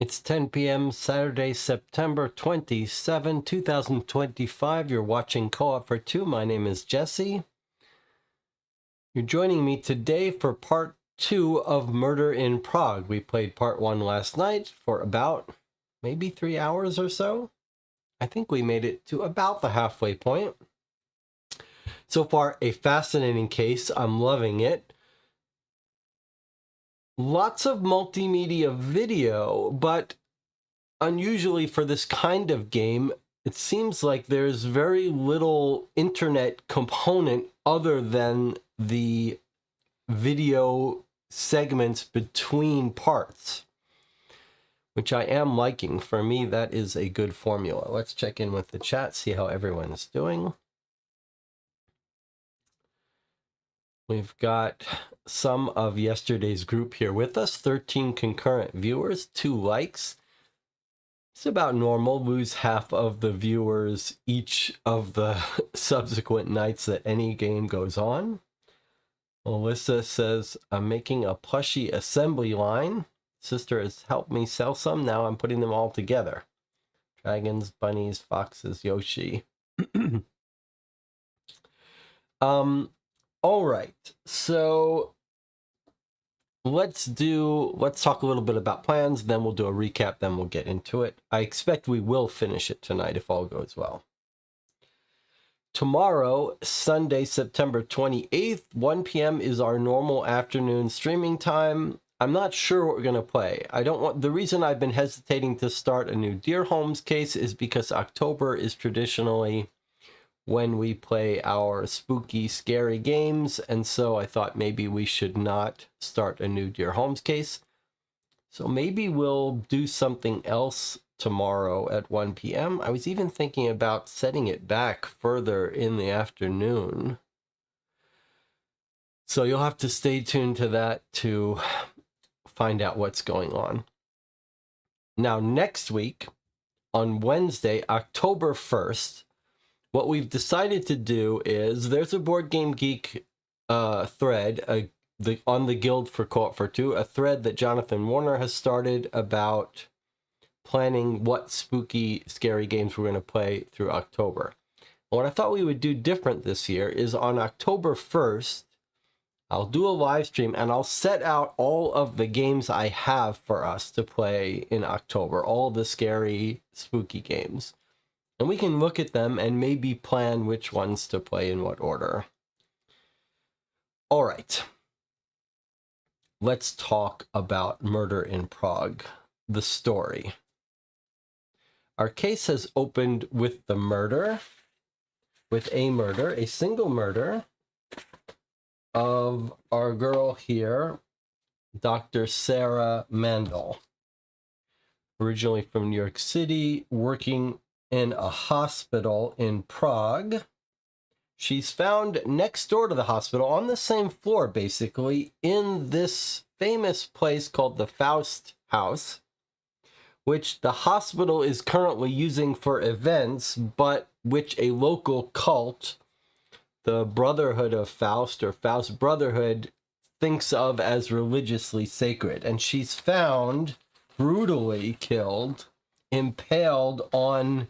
It's 10 p.m. Saturday, September 27, 2025. You're watching Co-op for Two. My name is Jesse. You're joining me today for part 2 of Murder in Prague. We played part 1 last night for about maybe 3 hours or so. I think we made it to about the halfway point. So far, a fascinating case. I'm loving it. Lots of multimedia video, but unusually for this kind of game, it seems like there's very little internet component other than the video segments between parts, which I am liking. For me, that is a good formula. Let's check in with the chat, see how everyone is doing. We've got some of yesterday's group here with us, 13 concurrent viewers, 2 likes. It's about normal, lose half of the viewers each of the subsequent nights that any game goes on. Melissa says, I'm making a plushie assembly line. Sister has helped me sell some, now I'm putting them all together. Dragons, bunnies, foxes, Yoshi. All right, so let's talk a little bit about plans, then we'll do a recap, then we'll get into it. I expect we will finish it tonight if all goes well. Tomorrow, Sunday, September 28th, 1 p.m. is our normal afternoon streaming time. I'm not sure what we're going to play. I don't want, the reason I've been hesitating to start a new Dear Holmes case is because October is traditionally when we play our spooky, scary games, and so I thought maybe we should not start a new Dear Holmes case. So maybe we'll do something else tomorrow at 1 p.m. I was even thinking about setting it back further in the afternoon. So you'll have to stay tuned to that to find out what's going on. Now, next week, on Wednesday, October 1st, what we've decided to do is there's a Board Game Geek thread on the Guild for Co-op for Two, a thread that Jonathan Warner has started about planning what spooky, scary games we're going to play through October. And what I thought we would do different this year is on October 1st, I'll do a live stream and I'll set out all of the games I have for us to play in October, all the scary, spooky games. And we can look at them and maybe plan which ones to play in what order. All right. Let's talk about Murder in Prague, the story. Our case has opened with a murder, a single murder of our girl here, Dr. Sarah Mandel. Originally from New York City, working in a hospital in Prague. She's found next door to the hospital, on the same floor, basically, in this famous place called the Faust House, which the hospital is currently using for events, but which a local cult, the Brotherhood of Faust, or Faust Brotherhood, thinks of as religiously sacred. And she's found brutally killed, impaled on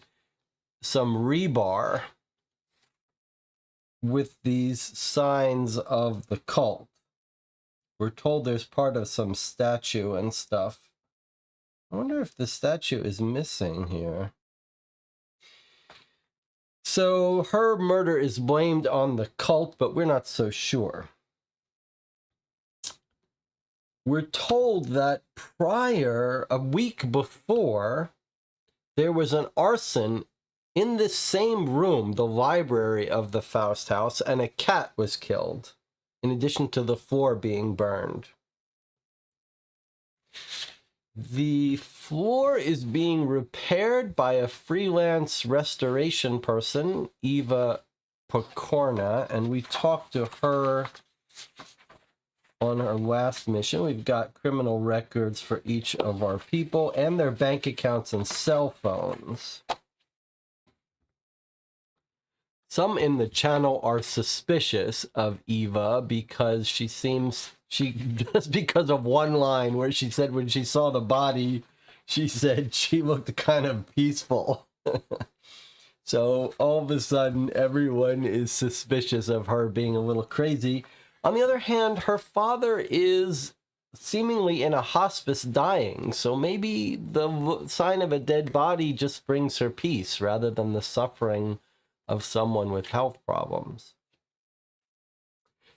some rebar with these signs of the cult. We're told there's part of some statue and stuff. I wonder if the statue is missing here. So her murder is blamed on the cult, but we're not so sure. We're told that a week before, there was an arson in this same room, the library of the Faust House, and a cat was killed, in addition to the floor being burned. The floor is being repaired by a freelance restoration person, Eva Pokorna, and we talked to her on her last mission. We've got criminal records for each of our people and their bank accounts and cell phones. Some in the channel are suspicious of Eva because just because of one line where she said when she saw the body, she said she looked kind of peaceful. So all of a sudden, everyone is suspicious of her being a little crazy. On the other hand, her father is seemingly in a hospice dying, so maybe the sign of a dead body just brings her peace rather than the suffering of someone with health problems.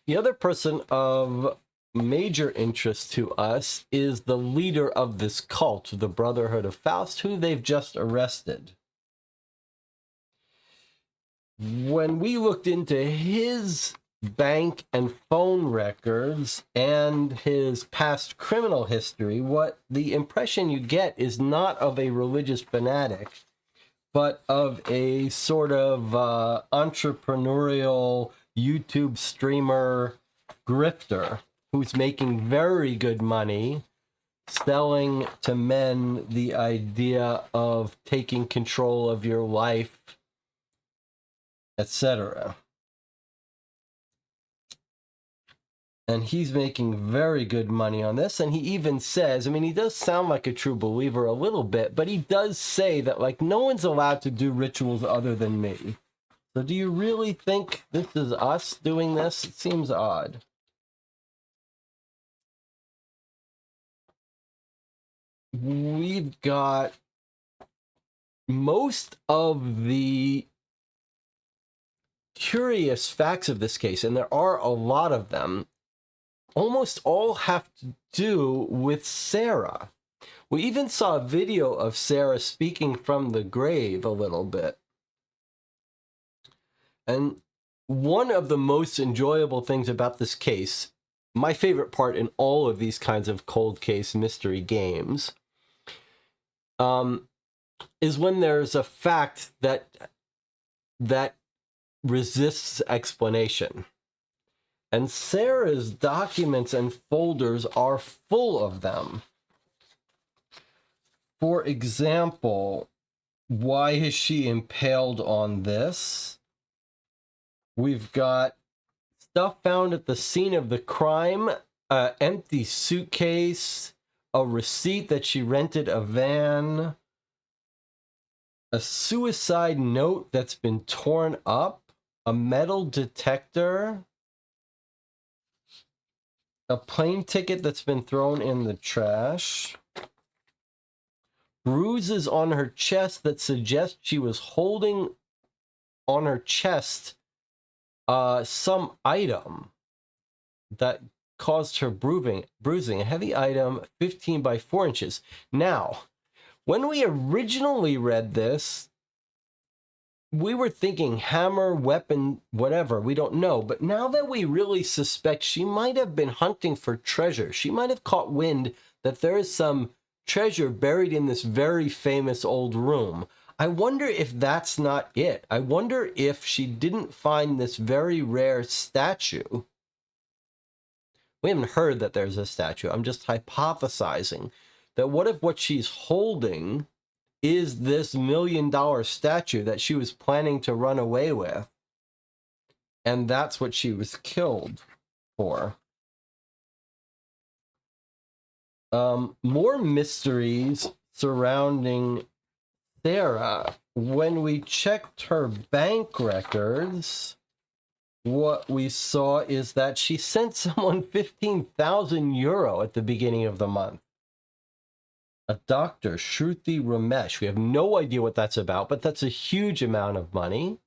The other person of major interest to us is the leader of this cult, the Brotherhood of Faust, who they've just arrested. When we looked into his bank and phone records and his past criminal history, what the impression you get is not of a religious fanatic, but of a sort of entrepreneurial YouTube streamer grifter who's making very good money selling to men the idea of taking control of your life, etc. And he's making very good money on this. And he even says, I mean, he does sound like a true believer a little bit, but he does say that, like, no one's allowed to do rituals other than me. So do you really think this is us doing this? It seems odd. We've got most of the curious facts of this case, and there are a lot of them, almost all have to do with Sarah. We even saw a video of Sarah speaking from the grave a little bit. And one of the most enjoyable things about this case, my favorite part in all of these kinds of cold case mystery games, is when there's a fact that resists explanation. And Sarah's documents and folders are full of them. For example, why is she impaled on this? We've got stuff found at the scene of the crime, an empty suitcase, a receipt that she rented a van, a suicide note that's been torn up, a metal detector, a plane ticket that's been thrown in the trash, bruises on her chest that suggest she was holding on her chest some item that caused her bruising, a heavy item 15 by 4 inches. Now, when we originally read this, we were thinking hammer, weapon, whatever, we don't know. But now that we really suspect she might have been hunting for treasure, she might have caught wind that there is some treasure buried in this very famous old room. I wonder if that's not it. I wonder if she didn't find this very rare statue. We haven't heard that there's a statue. I'm just hypothesizing that what if what she's holding is this $1 million statue that she was planning to run away with? And that's what she was killed for. More mysteries surrounding Sarah. When we checked her bank records, what we saw is that she sent someone 15,000 euro at the beginning of the month. A doctor, Shruti Ramesh. We have no idea what that's about, but that's a huge amount of money.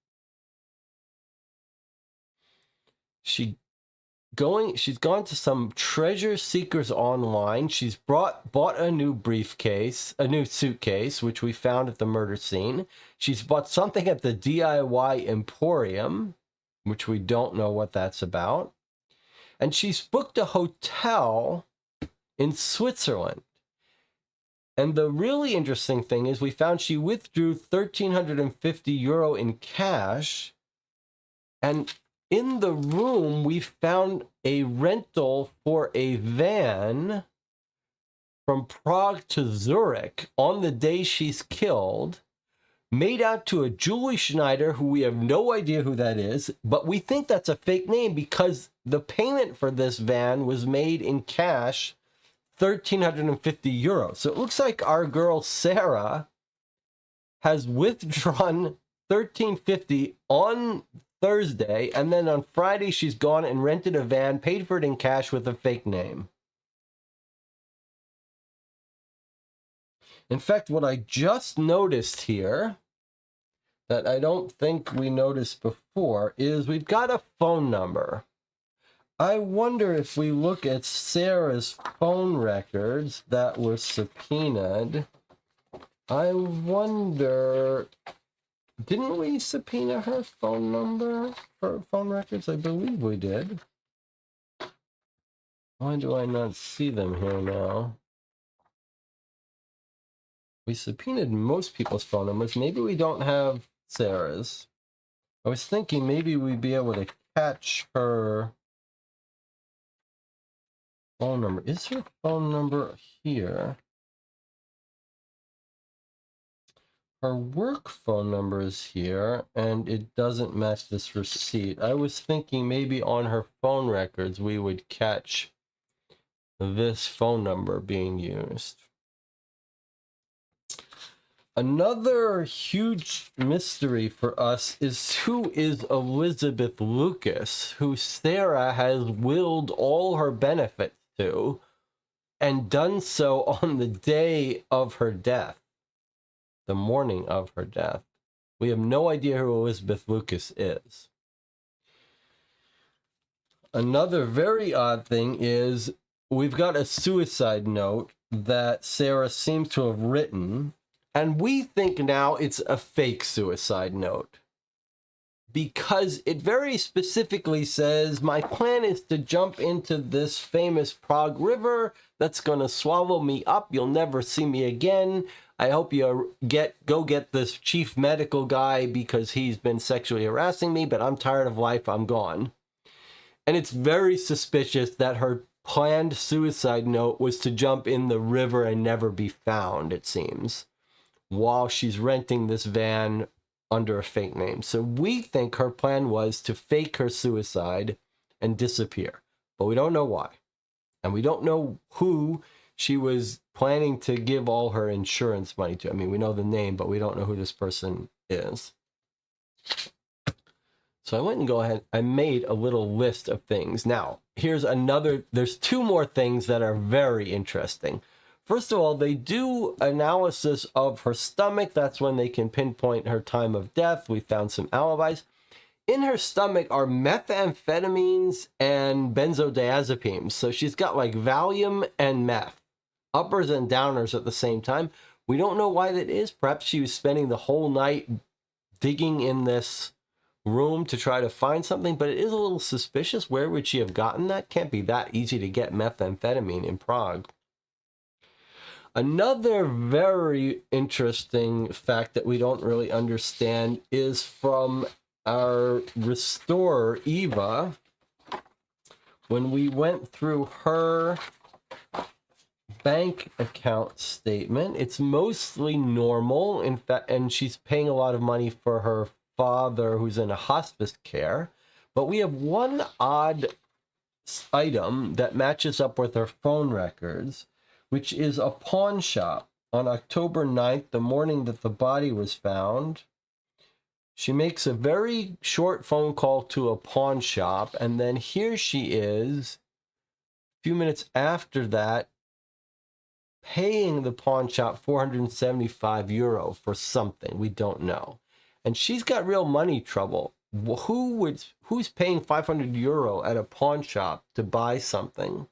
She's gone to some treasure seekers online. She's bought a new briefcase, a new suitcase, which we found at the murder scene. She's bought something at the DIY Emporium, which we don't know what that's about. And she's booked a hotel in Switzerland. And the really interesting thing is we found she withdrew 1,350 euro in cash. And in the room, we found a rental for a van from Prague to Zurich on the day she's killed, made out to a Julie Schneider, who we have no idea who that is, but we think that's a fake name because the payment for this van was made in cash, 1,350 euros. So it looks like our girl Sarah has withdrawn 1,350 on Thursday, and then on Friday she's gone and rented a van, paid for it in cash with a fake name. In fact, what I just noticed here that I don't think we noticed before is we've got a phone number. I wonder if we look at Sarah's phone records that were subpoenaed. I wonder, didn't we subpoena her phone number for phone records? I believe we did. Why do I not see them here now? We subpoenaed most people's phone numbers. Maybe we don't have Sarah's. I was thinking maybe we'd be able to catch her phone number. Is her phone number here? Her work phone number is here, and it doesn't match this receipt. I was thinking maybe on her phone records we would catch this phone number being used. Another huge mystery for us is who is Elizabeth Lucas, who Sarah has willed all her benefits to, and done so on the day of her death, the morning of her death. We have no idea who Elizabeth Lucas is. Another very odd thing is we've got a suicide note that Sarah seems to have written, and we think now it's a fake suicide note because it very specifically says, my plan is to jump into this famous Prague river that's going to swallow me up. You'll never see me again. I hope you go get this chief medical guy because he's been sexually harassing me, but I'm tired of life. I'm gone. And it's very suspicious that her planned suicide note was to jump in the river and never be found, it seems, while she's renting this van under a fake name. So we think her plan was to fake her suicide and disappear, but we don't know why. And we don't know who she was planning to give all her insurance money to. I mean, we know the name, but we don't know who this person is. So I went and go ahead, I made a little list of things. Now, there's two more things that are very interesting. First of all, they do analysis of her stomach. That's when they can pinpoint her time of death. We found some alibis. In her stomach are methamphetamines and benzodiazepines. So she's got like Valium and meth, uppers and downers at the same time. We don't know why that is. Perhaps she was spending the whole night digging in this room to try to find something, but it is a little suspicious. Where would she have gotten that? Can't be that easy to get methamphetamine in Prague. Another very interesting fact that we don't really understand is from our restorer, Eva. When we went through her bank account statement, it's mostly normal. In fact, and she's paying a lot of money for her father who's in a hospice care. But we have one odd item that matches up with her phone records, which is a pawn shop. On October 9th, the morning that the body was found, she makes a very short phone call to a pawn shop, and then here she is, a few minutes after that, paying the pawn shop 475 euro for something. We don't know. And she's got real money trouble. Who's paying 500 euro at a pawn shop to buy something?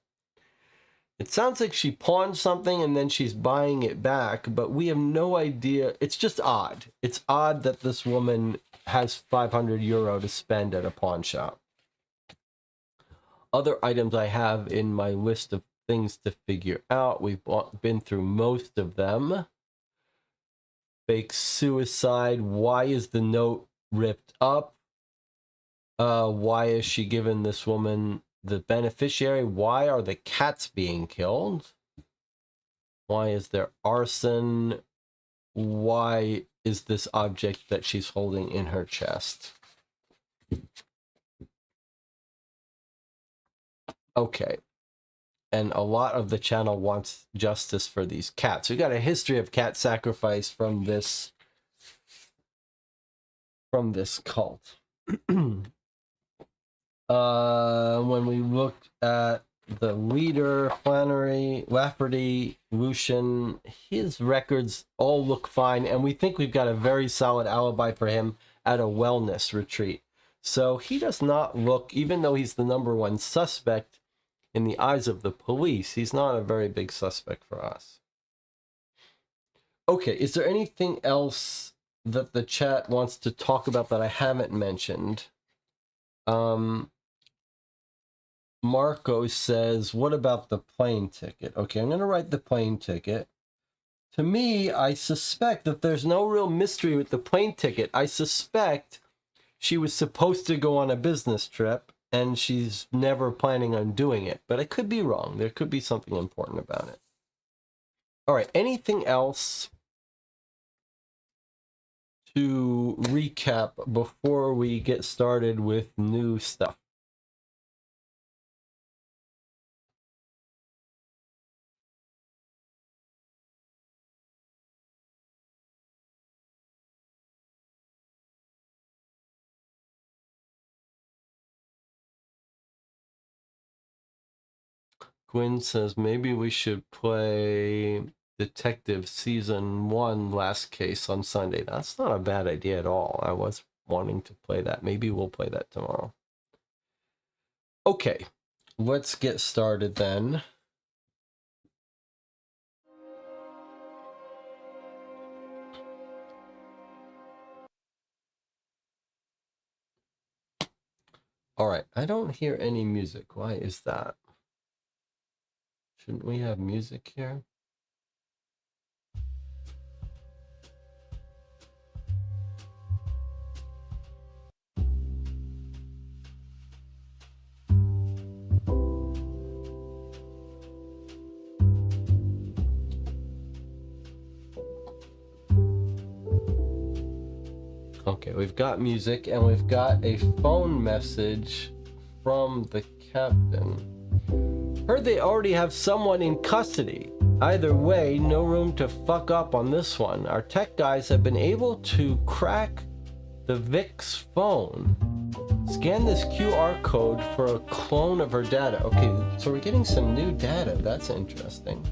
It sounds like she pawned something and then she's buying it back, but we have no idea. It's just odd. It's odd that this woman has 500 euro to spend at a pawn shop. Other items I have in my list of things to figure out. We've been through most of them. Fake suicide. Why is the note ripped up? Why is she giving this woman the beneficiary? Why are the cats being killed? Why is there arson? Why is this object that she's holding in her chest? Okay. And a lot of the channel wants justice for these cats. We got a history of cat sacrifice from this cult. When we looked at the leader, Lafferty, Lucian, his records all look fine, and we think we've got a very solid alibi for him at a wellness retreat. So he does not look, even though he's the #1 suspect in the eyes of the police, he's not a very big suspect for us. Okay, is there anything else that the chat wants to talk about that I haven't mentioned? Marco says, what about the plane ticket? Okay, I'm going to write the plane ticket. To me, I suspect that there's no real mystery with the plane ticket. I suspect she was supposed to go on a business trip, and she's never planning on doing it. But I could be wrong. There could be something important about it. All right, anything else to recap before we get started with new stuff? Gwyn says maybe we should play Detective Season 1 Last Case on Sunday. That's not a bad idea at all. I was wanting to play that. Maybe we'll play that tomorrow. Okay, let's get started then. All right, I don't hear any music. Why is that? Shouldn't we have music here? Okay, we've got music and we've got a phone message from the captain. Heard they already have someone in custody. Either way, no room to fuck up on this one. Our tech guys have been able to crack the Vic's phone. Scan this QR code for a clone of her data. Okay, so we're getting some new data. That's interesting.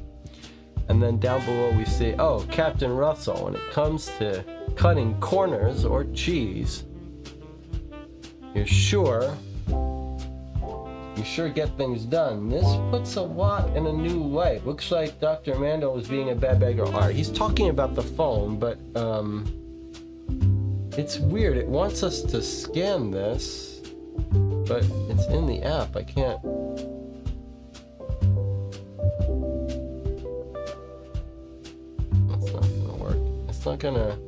And then down below we see, oh, Captain Russell, when it comes to cutting corners or cheese, you sure get things done. This puts a lot in a new light. Looks like Dr. Mando was being a bad beggar. All right, he's talking about the phone, but it's weird. It wants us to scan this, but it's in the app. I can't. That's not gonna work. It's not gonna.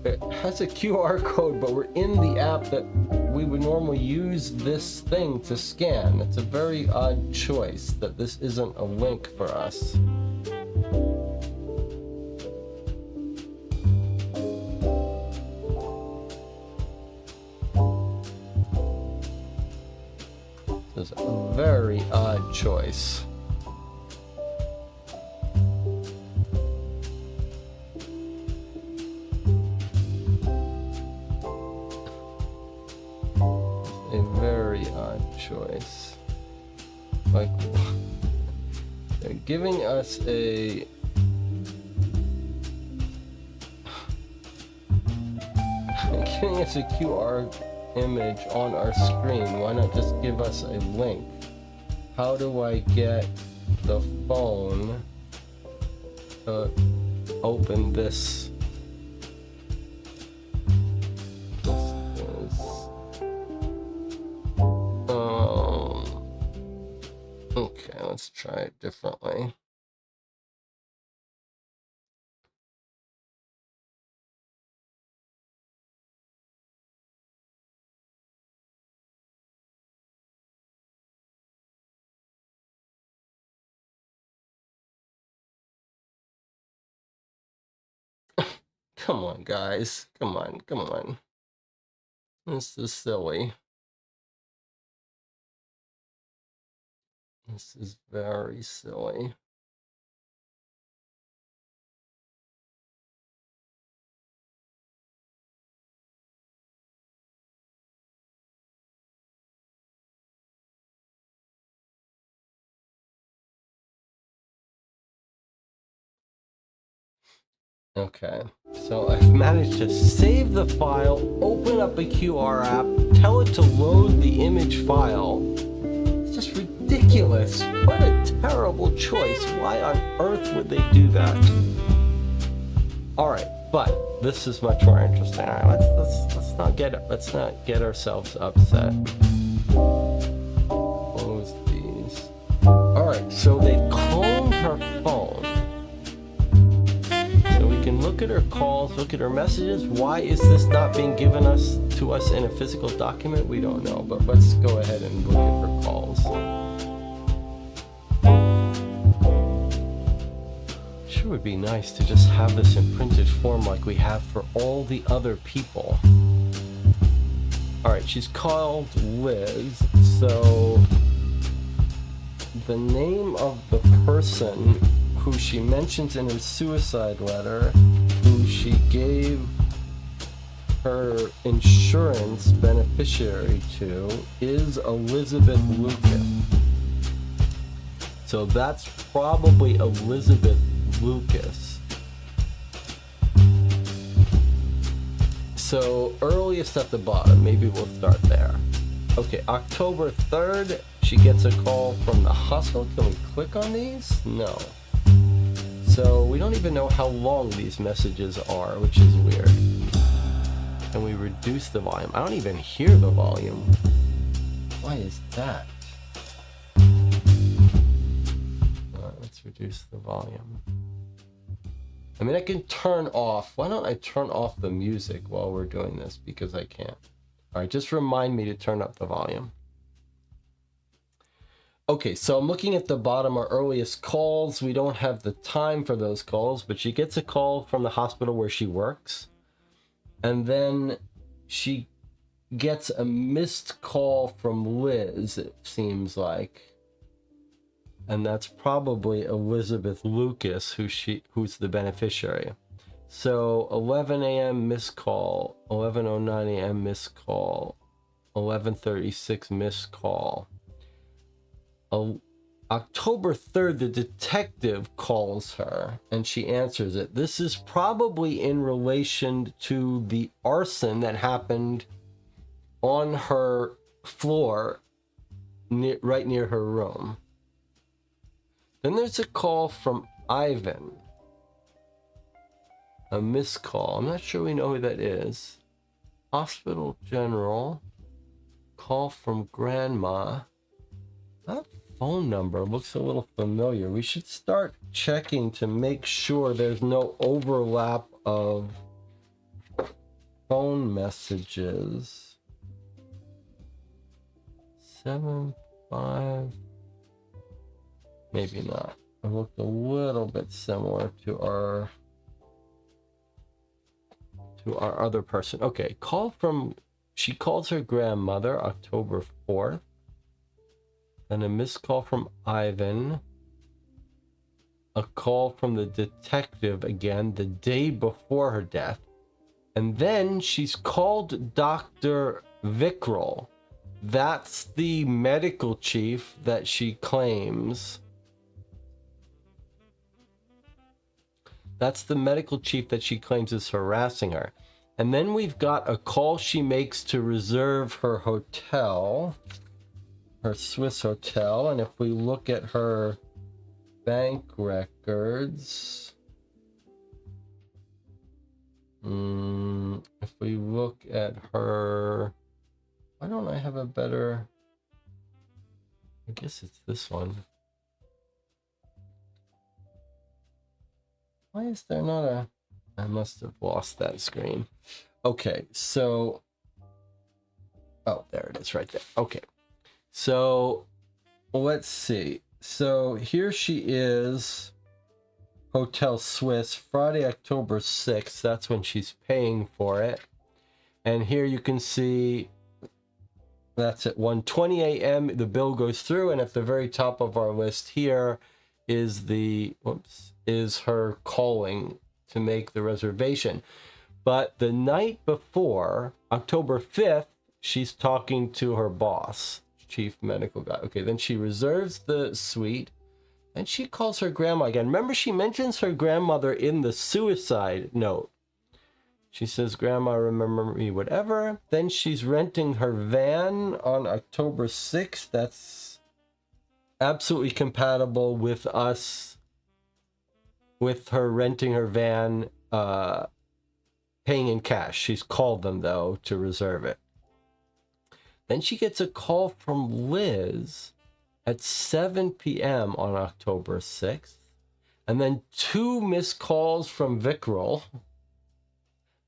It has a QR code, but we're in the app that we would normally use this thing to scan. It's a very odd choice that this isn't a link for us. This is a very odd choice. Choice. Like, they're giving us a QR image on our screen. Why not just give us a link? How do I get the phone to open this? Okay, let's try it differently. Come on, guys. Come on. This is silly. This is very silly. Okay, so I've managed to save the file, open up a QR app, tell it to load the image file. It's just ridiculous. What a terrible choice. Why on earth would they do that? All right, but this is much more interesting. All right, let's not get ourselves upset. Close these. All right, so they cloned her phone. We can look at her calls, look at her messages. Why is this not being given to us in a physical document? We don't know, but let's go ahead and look at her calls. Sure would be nice to just have this in printed form like we have for all the other people. All right, she's called Liz, so the name of the person who she mentions in her suicide letter, who she gave her insurance beneficiary to, is Elizabeth Lucas. So that's probably Elizabeth Lucas. so earliest at the bottom, maybe we'll start there. Okay, October 3rd, she gets a call from the hospital. Can we click on these? No. So we don't even know how long these messages are, which is weird. Can we reduce the volume? I don't even hear the volume. Why is that? Let's reduce the volume. I mean, I can turn off. Why don't I turn off the music while we're doing this? Because I can't. All right, just remind me to turn up the volume. Okay, so I'm looking at the bottom, our earliest calls. We don't have the time for those calls, but she gets a call from the hospital where she works. And then she gets a missed call from Liz, it seems like. And that's probably Elizabeth Lucas, who's the beneficiary. So 11 a.m. missed call, 11:09 a.m. missed call, 11:36 missed call. October 3rd, the detective calls her and she answers it. This is probably in relation to the arson that happened on her floor, right near her room. Then there's a call from Ivan. A missed call. I'm not sure we know who that is. Hospital General. Call from Grandma. That phone number looks a little familiar. We should start checking to make sure there's no overlap of phone messages. 75. Maybe not. It looked a little bit similar to our other person. Okay, she calls her grandmother October 4th. Then a missed call from Ivan. A call from the detective again the day before her death. And then she's called Dr. Vickrell. That's the medical chief that she claims. That's the medical chief that she claims is harassing her. And then we've got a call she makes to reserve her hotel, her Swiss hotel. And if we look at her bank records, if we look at her, why don't I have a better, I guess it's this one. Why is there not a... I must have lost that screen. Okay, so... Oh, there it is right there. Okay. So, let's see. So, here she is. Hotel Swiss, Friday, October 6th. That's when she's paying for it. And here you can see... That's at 1:20 a.m. The bill goes through, and at the very top of our list here is is her calling to make the reservation. But the night before, October 5th, she's talking to her boss, chief medical guy. Okay, then she reserves the suite, and she calls her grandma again. Remember, she mentions her grandmother in the suicide note. She says, "Grandma, remember me, whatever." Then she's renting her van on October 6th. That's absolutely compatible with us, with her renting her van, paying in cash. She's called them, though, to reserve it. Then she gets a call from Liz at 7 p.m. on October 6th. And then 2 missed calls from Vickrell.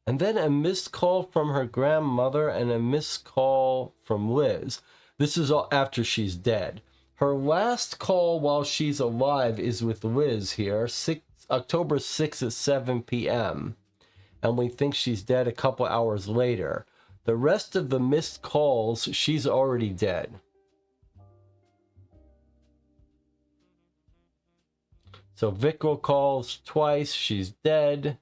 And then a missed call from her grandmother and a missed call from Liz. This is all after she's dead. Her last call while she's alive is with Liz here, October 6th at 7 p.m. And we think she's dead a couple hours later. The rest of the missed calls, she's already dead. So Vickrell calls twice, she's dead.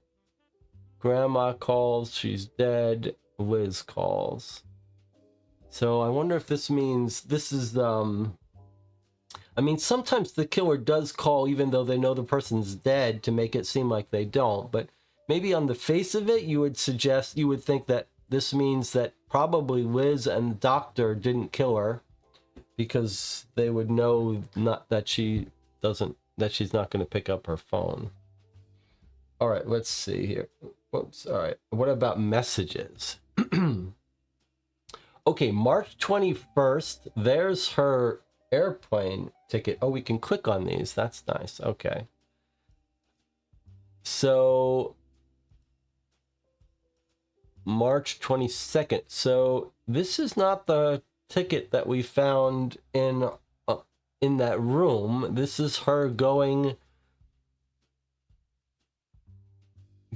Grandma calls, she's dead. Liz calls. So I wonder if this means this is, I mean, sometimes the killer does call even though they know the person's dead to make it seem like they don't. But maybe on the face of it, you would think that this means that probably Liz and the doctor didn't kill her because they would know not that she's not going to pick up her phone. All right, let's see here. Whoops. All right. What about messages? Okay, March 21st, there's her airplane ticket. Oh, we can click on these. That's nice. Okay. So March 22nd. So this is not the ticket that we found in that room. This is her going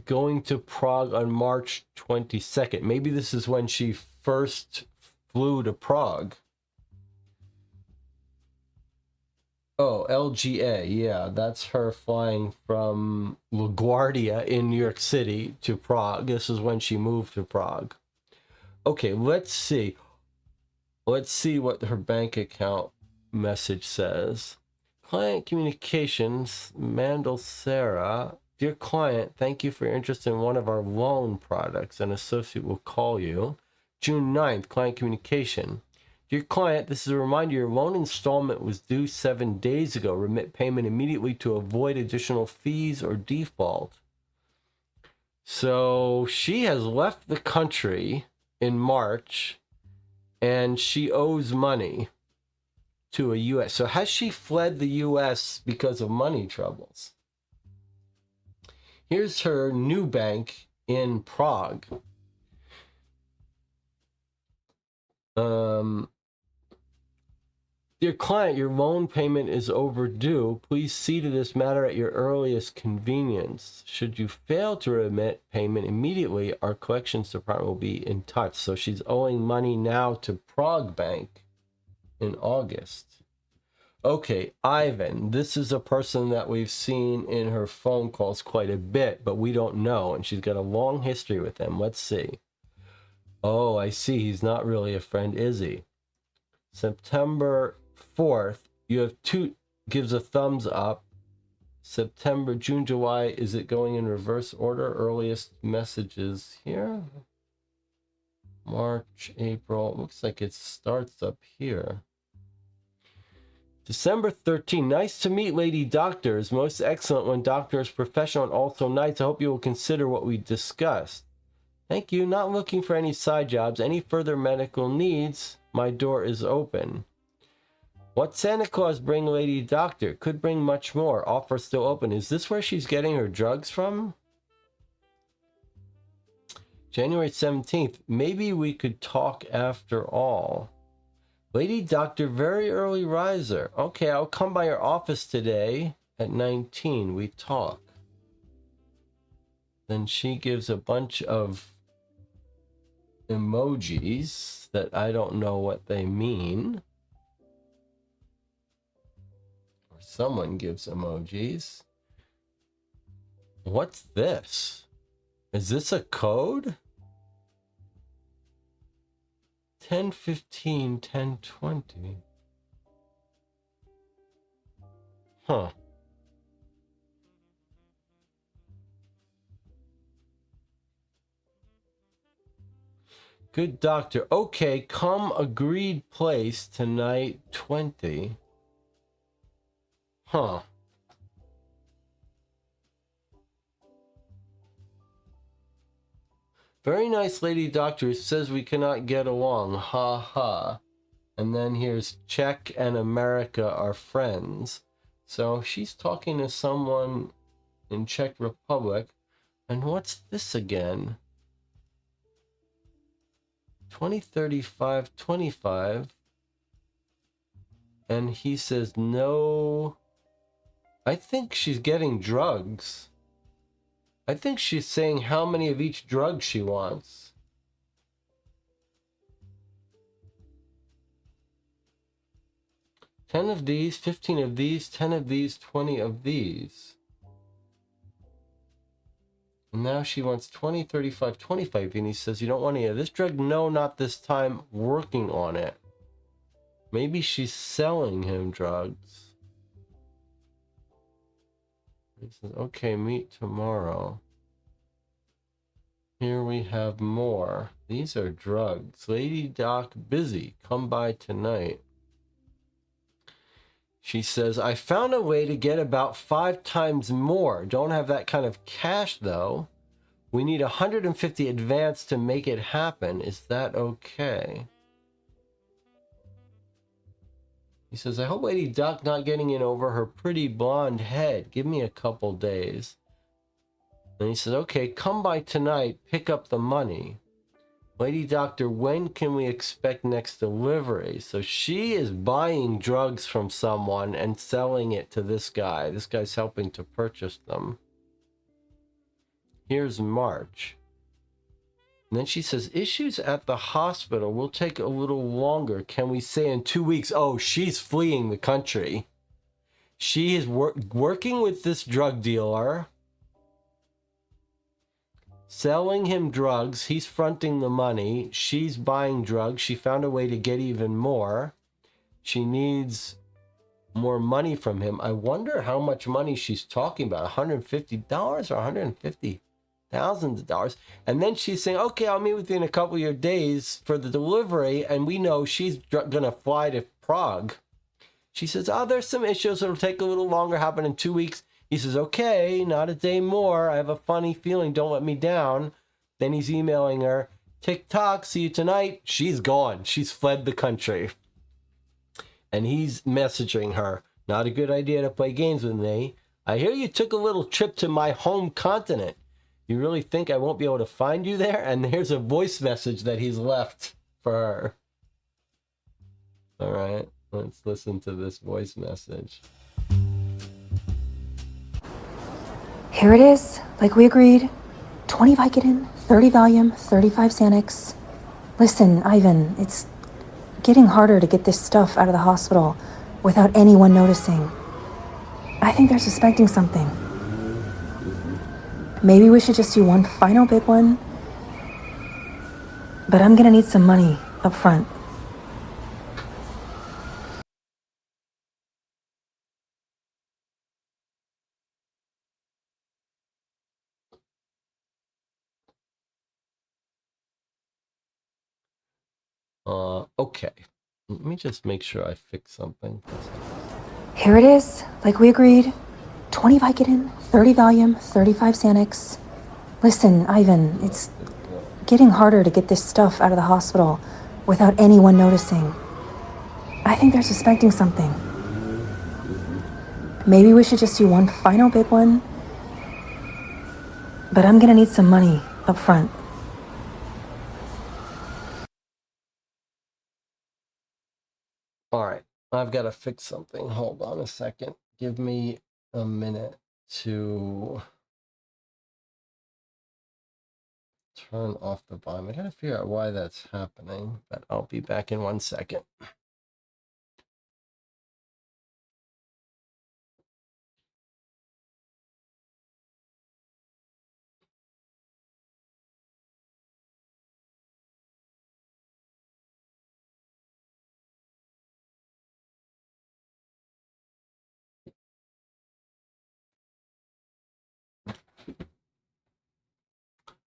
to Prague on March 22nd. Maybe this is when she first flew to Prague. Oh, LGA. Yeah, that's her flying from LaGuardia in New York City to Prague. This is when she moved to Prague. Okay, let's see. Let's see what her bank account message says. Client communications, Mandel Sarah. Dear client, thank you for your interest in one of our loan products. An associate will call you. June 9th, client communication. Dear client, this is a reminder your loan installment was due 7 days ago. Remit payment immediately to avoid additional fees or default. So she has left the country in March and she owes money to a U.S. So has she fled the U.S. because of money troubles? Here's her new bank in Prague. Dear client, your loan payment is overdue. Please see to this matter at your earliest convenience. Should you fail to remit payment immediately, our collections department will be in touch. So she's owing money now to Prague Bank in August. Okay, Ivan, this is a person that we've seen in her phone calls quite a bit, but we don't know, and she's got a long history with him. Let's see. Oh, I see. He's not really a friend, is he? September 4th, you have two, gives a thumbs up. September, June, July, is it going in reverse order? Earliest messages here. March, April, looks like it starts up here. December 13, nice to meet Lady Doctor. Is most excellent when Doctor is professional and also nice. I hope you will consider what we discussed. Thank you. Not looking for any side jobs. Any further medical needs, my door is open. What Santa Claus bring Lady Doctor? Could bring much more. Offer still open. Is this where she's getting her drugs from? January 17th. Maybe we could talk after all. Lady Doctor, very early riser. Okay, I'll come by your office today at 19. We talk. Then she gives a bunch of emojis that I don't know what they mean. Or someone gives emojis. What's this? Is this a code? 10:15, 10:20. Huh. Good doctor. Okay, come agreed place tonight, 20. Huh. Very nice lady doctor says we cannot get along. Ha ha. And then here's Czech and America are friends. So she's talking to someone in Czech Republic. And what's this again? 2035, 25. And he says no. I think she's getting drugs. I think she's saying how many of each drug she wants. $10 of these, 15 of these, 10 of these, 20 of these. And now she wants 20, 35, 25. And he says, you don't want any of this drug? No, not this time. Working on it. Maybe she's selling him drugs. He says, okay, meet tomorrow. Here we have more. These are drugs. Lady Doc busy. Come by tonight. She says, I found a way to get about 5 times more. Don't have that kind of cash, though. We need 150 advance to make it happen. Is that okay? He says, I hope Lady Doc not getting in over her pretty blonde head. Give me a couple days. And he says, okay, come by tonight. Pick up the money. Lady Doctor, when can we expect next delivery? So she is buying drugs from someone and selling it to this guy. This guy's helping to purchase them. Here's March. And then she says, issues at the hospital will take a little longer. Can we say in 2 weeks? Oh, she's fleeing the country. She is working with this drug dealer, selling him drugs. He's fronting the money. She's buying drugs. She found a way to get even more. She needs more money from him. I wonder how much money she's talking about. $150 or $150,000. And then she's saying, okay, I'll meet with you in a couple of your days for the delivery. And we know she's going to fly to Prague. She says, oh, there's some issues. It'll take a little longer, happen in 2 weeks. He says, okay, not a day more. I have a funny feeling. Don't let me down. Then he's emailing her, TikTok, see you tonight. She's gone. She's fled the country. And he's messaging her, not a good idea to play games with me. I hear you took a little trip to my home continent. You really think I won't be able to find you there? And here's a voice message that he's left for her. All right, let's listen to this voice message. Here it is, like we agreed. 20 Vicodin, 30 Valium, 35 Xanax. Listen, Ivan, it's getting harder to get this stuff out of the hospital without anyone noticing. I think they're suspecting something. Maybe we should just do one final big one. But I'm gonna need some money up front. Okay. Let me just make sure I fix something. Here it is, like we agreed. 20 Vicodin, 30 Valium, 35 Xanax. Listen, Ivan, it's getting harder to get this stuff out of the hospital without anyone noticing. I think they're suspecting something. Maybe we should just do one final big one. But I'm gonna need some money up front. All right, I've got to fix something. Hold on a second. Give me a minute to turn off the volume. I got to figure out why that's happening, but I'll be back in 1 second.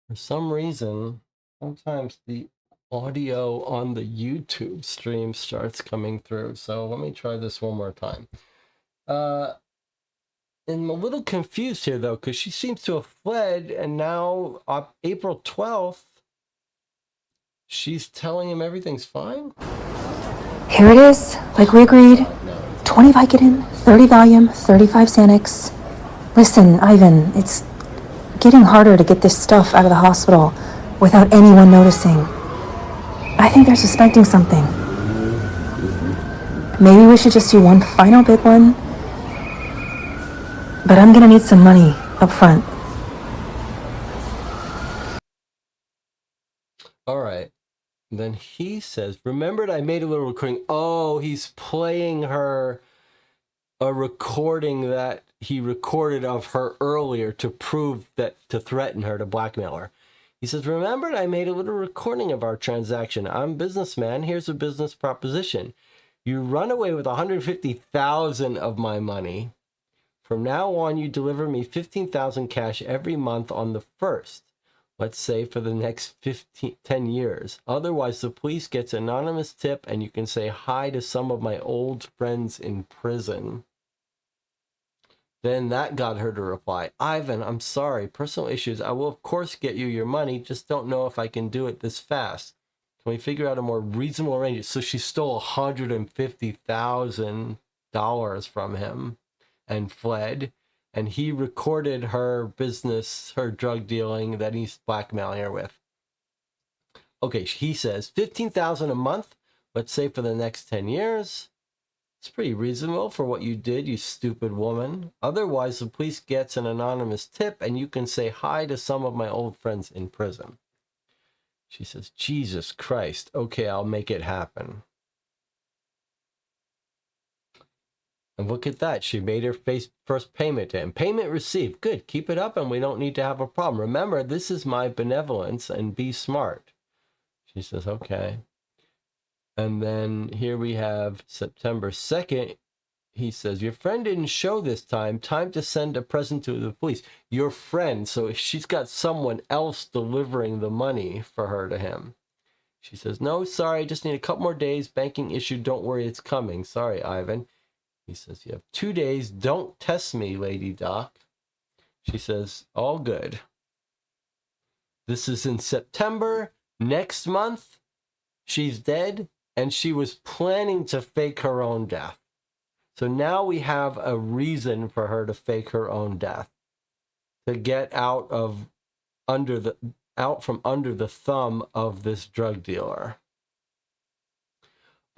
For some reason, sometimes the audio on the YouTube stream starts coming through. So let me try this one more time. I'm a little confused here, though, because she seems to have fled, and now April 12th, she's telling him everything's fine? Here it is, like we agreed. 20 Vicodin, 30 Valium, 35 Xanax. Listen, Ivan, it's getting harder to get this stuff out of the hospital without anyone noticing. I think they're suspecting something. Maybe we should just do one final big one. But I'm gonna need some money up front. All right. Then he says, remembered I made a little recording. Oh, he's playing her a recording that he recorded of her earlier to prove that, to threaten her, to blackmail her. He says, remembered I made a little recording of our transaction. I'm a businessman. Here's a business proposition. You run away with 150,000 of my money. From now on, you deliver me 15,000 cash every month on the 1st. let's say for the next 10 years. Otherwise, the police gets anonymous tip and you can say hi to some of my old friends in prison. Then that got her to reply, Ivan, I'm sorry, personal issues. I will, of course, get you your money. Just don't know if I can do it this fast. Can we figure out a more reasonable range? So she stole $150,000 from him and fled. And he recorded her business, her drug dealing that he's blackmailing her with. Okay, he says $15,000 a month, let's say for the next 10 years. It's pretty reasonable for what you did, you stupid woman. Otherwise, the police gets an anonymous tip and you can say hi to some of my old friends in prison. She says, Jesus Christ. Okay, I'll make it happen. And look at that. She made her first payment to him. Payment received. Good. Keep it up and we don't need to have a problem. Remember, this is my benevolence and be smart. She says, okay. And then here we have September 2nd. He says, your friend didn't show this time. Time to send a present to the police. Your friend. So she's got someone else delivering the money for her to him. She says, no, sorry. I just need a couple more days. Banking issue. Don't worry. It's coming. Sorry, Ivan. He says, you have 2 days. Don't test me, Lady Doc. She says, all good. This is in September. Next month, she's dead, and she was planning to fake her own death. So now we have a reason for her to fake her own death, to get out from under the thumb of this drug dealer.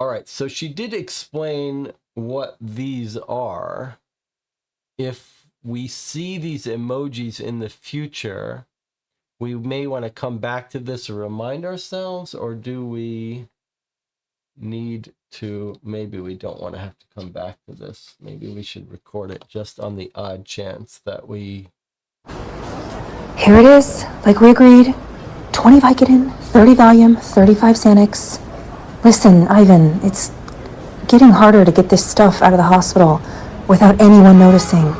All right, so she did explain what these are. If we see these emojis in the future, we may want to come back to this and remind ourselves, or do we need to, maybe we don't want to have to come back to this. Maybe we should record it just on the odd chance that we... Here it is, like we agreed. 20 Vicodin, 30 Valium, 35 Xanax. Listen, Ivan, it's getting harder to get this stuff out of the hospital without anyone noticing.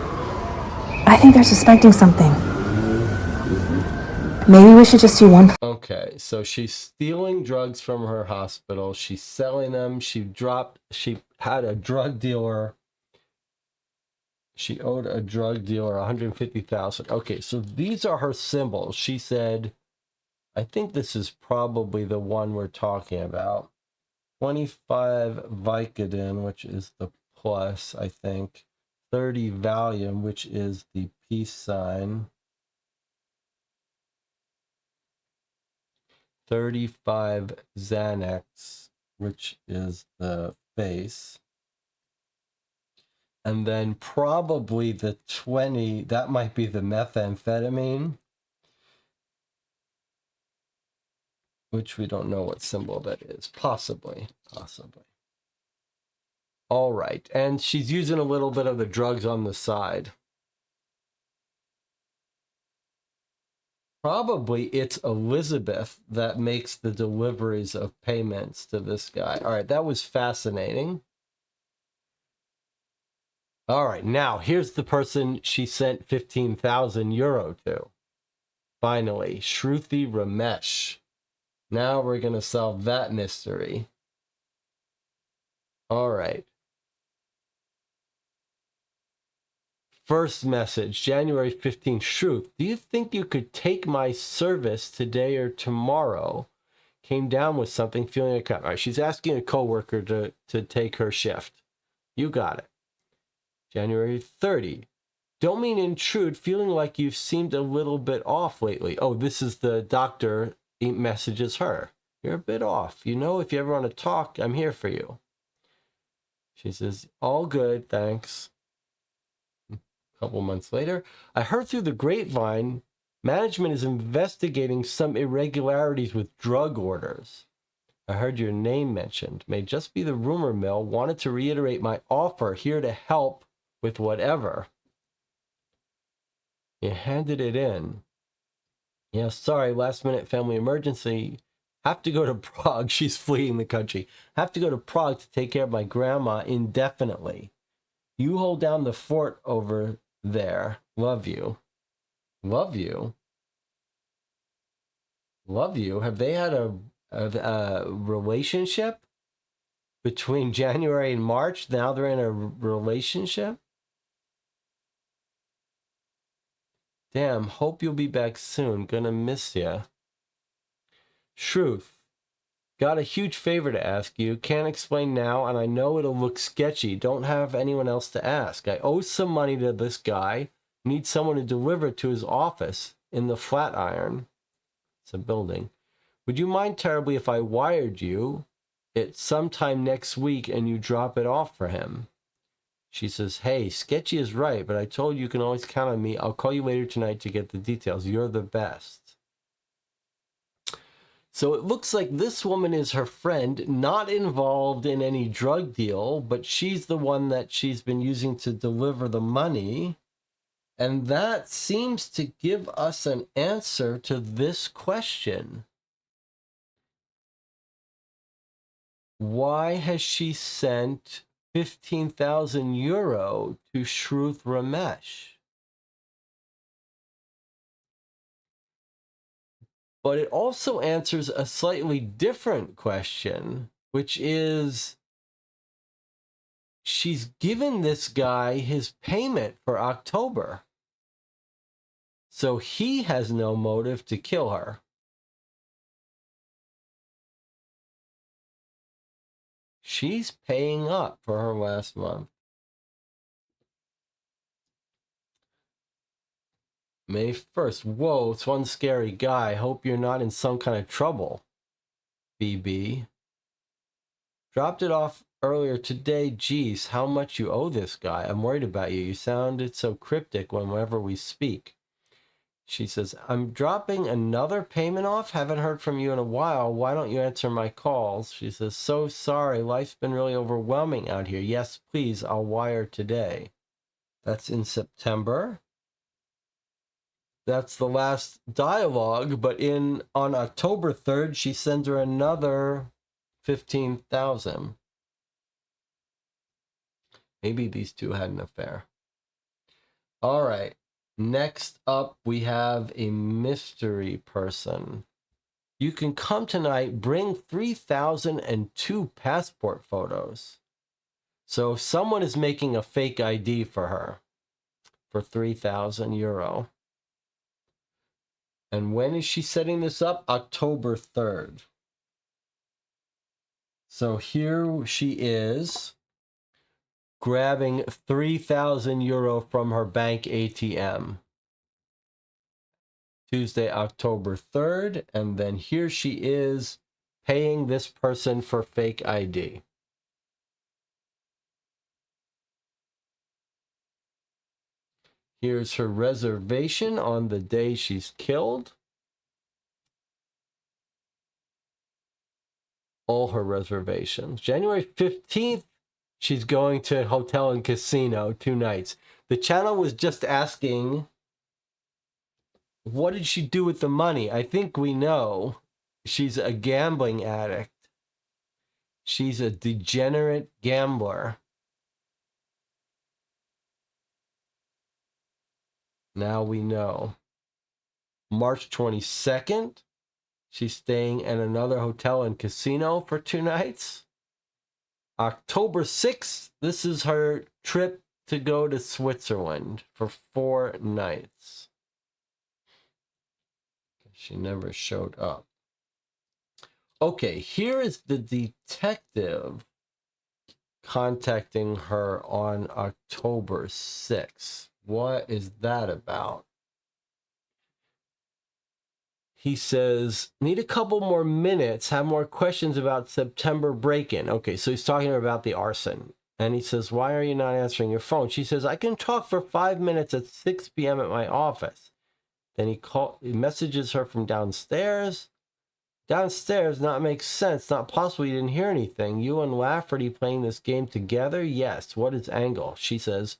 I think they're suspecting something. Maybe we should just do one. Okay, so she's stealing drugs from her hospital. She's selling them. She had a drug dealer. She owed a drug dealer $150,000. Okay, so these are her symbols. She said, I think this is probably the one we're talking about. 25 Vicodin, which is the plus, I think. 30 Valium, which is the peace sign. 35 Xanax, which is the face. And then probably the 20, that might be the methamphetamine, which we don't know what symbol that is. Possibly. All right. And she's using a little bit of the drugs on the side. Probably it's Elizabeth that makes the deliveries of payments to this guy. All right, that was fascinating. All right, now here's the person she sent 15,000 euro to. Finally, Shruti Ramesh. Now we're going to solve that mystery. All right. First message, January 15th. Shruth, do you think you could take my service today or tomorrow? Came down with something, feeling like crap. All right, she's asking a coworker to take her shift. You got it. January 30. Don't mean to intrude, feeling like you've seemed a little bit off lately. Oh, this is the doctor. He messages her. You're a bit off. You know, if you ever want to talk, I'm here for you. She says, all good, thanks. A couple months later, I heard through the grapevine, management is investigating some irregularities with drug orders. I heard your name mentioned. May just be the rumor mill. Wanted to reiterate my offer, here to help with whatever. You handed it in. Yeah, sorry, last minute family emergency. Have to go to Prague. She's fleeing the country. Have to go to Prague to take care of my grandma indefinitely. You hold down the fort over there. Love you. Love you? Love you. Have they had a relationship between January and March? Now they're in a relationship? Damn, hope you'll be back soon. Gonna miss ya. Truth. Got a huge favor to ask you. Can't explain now, and I know it'll look sketchy. Don't have anyone else to ask. I owe some money to this guy. Need someone to deliver it to his office in the Flatiron. It's a building. Would you mind terribly if I wired you it sometime next week and you drop it off for him? She says, hey, sketchy is right, but I told you can always count on me. I'll call you later tonight to get the details. You're the best. So it looks like this woman is her friend, not involved in any drug deal, but she's the one that she's been using to deliver the money. And that seems to give us an answer to this question. Why has she sent 15,000 euro to Shruth Ramesh? But it also answers a slightly different question, which is she's given this guy his payment for October. So he has no motive to kill her. She's paying up for her last month. May 1st. Whoa, it's one scary guy. Hope you're not in some kind of trouble, BB. Dropped it off earlier today. Geez, how much you owe this guy. I'm worried about you. You sounded so cryptic whenever we speak. She says, I'm dropping another payment off. Haven't heard from you in a while. Why don't you answer my calls? She says, so sorry. Life's been really overwhelming out here. Yes, please. I'll wire today. That's in September. That's the last dialogue, but on October 3rd, she sends her another 15,000. Maybe these two had an affair. All right. Next up, we have a mystery person. You can come tonight, bring 3,002 passport photos. So someone is making a fake ID for her for 3,000 euro. And when is she setting this up? October 3rd. So here she is grabbing 3,000 euro from her bank ATM. Tuesday, October 3rd. And then here she is paying this person for fake ID. Here's her reservation on the day she's killed. All her reservations. January 15th, she's going to hotel and casino 2 nights. The channel was just asking, what did she do with the money? I think we know. She's a gambling addict. She's a degenerate gambler. Now we know. March 22nd, she's staying in another hotel and casino for 2 nights. October 6th, this is her trip to go to Switzerland for 4 nights. She never showed up. Okay, here is the detective contacting her on October 6th. What is that about? He says, need a couple more minutes, have more questions about September break-in. Okay, so he's talking about the arson. And he says, why are you not answering your phone? She says, I can talk for 5 minutes at 6 p.m. at my office. Then he messages her from downstairs. Downstairs, not makes sense. Not possible you didn't hear anything. You and Lafferty playing this game together? Yes. What is Angle? She says,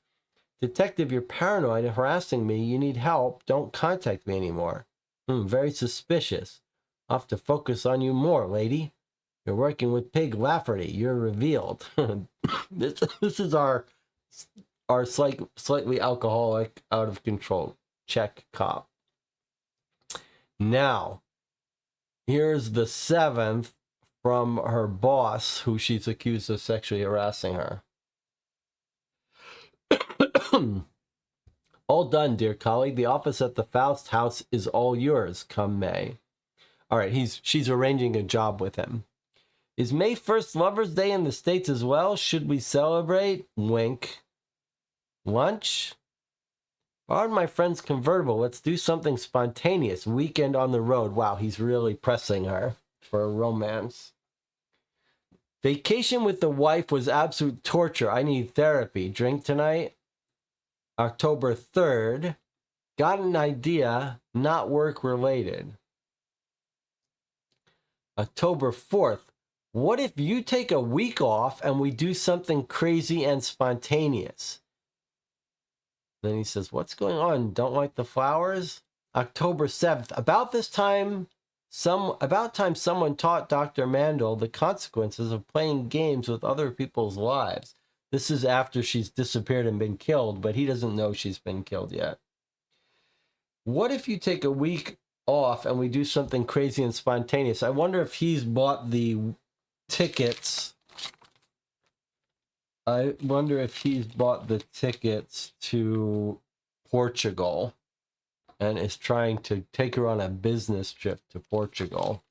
Detective, you're paranoid and harassing me. You need help. Don't contact me anymore. Very suspicious. I'll have to focus on you more, lady. You're working with Pig Lafferty. You're revealed. This is our slightly alcoholic, out of control Czech cop. Now, Here's the 7th from her boss, who she's accused of sexually harassing her. All done, dear colleague. The office at the Faust house is all yours come May. All right, she's arranging a job with him. Is May 1st Lover's Day in the States as well? Should we celebrate? Wink. Lunch? Borrowed my friend's convertible. Let's do something spontaneous. Weekend on the road. Wow, he's really pressing her for a romance. Vacation with the wife was absolute torture. I need therapy. Drink tonight? October 3rd. Got an idea, not work related. October 4th. What if you take a week off and we do something crazy and spontaneous? Then he says, what's going on? Don't like the flowers? October 7th. About time someone taught Dr. Mandel the consequences of playing games with other people's lives. This is after she's disappeared and been killed, but he doesn't know she's been killed yet. What if you take a week off and we do something crazy and spontaneous? I wonder if he's bought the tickets. I wonder if he's bought the tickets to Portugal and is trying to take her on a business trip to Portugal.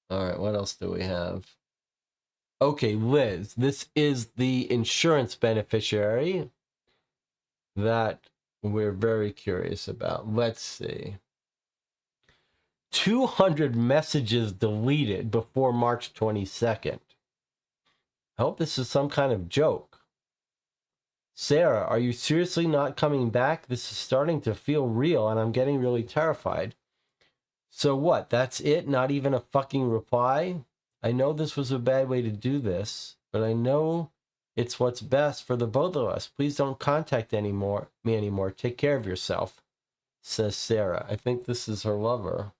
All right, what else do we have? Okay, Liz, this is the insurance beneficiary that we're very curious about. Let's see. 200 messages deleted before March 22nd. I hope this is some kind of joke. Sarah, are you seriously not coming back? This is starting to feel real and I'm getting really terrified. So what? That's it? Not even a fucking reply? I know this was a bad way to do this, but I know it's what's best for the both of us. Please don't contact me anymore. Take care of yourself, says Sarah. I think this is her lover.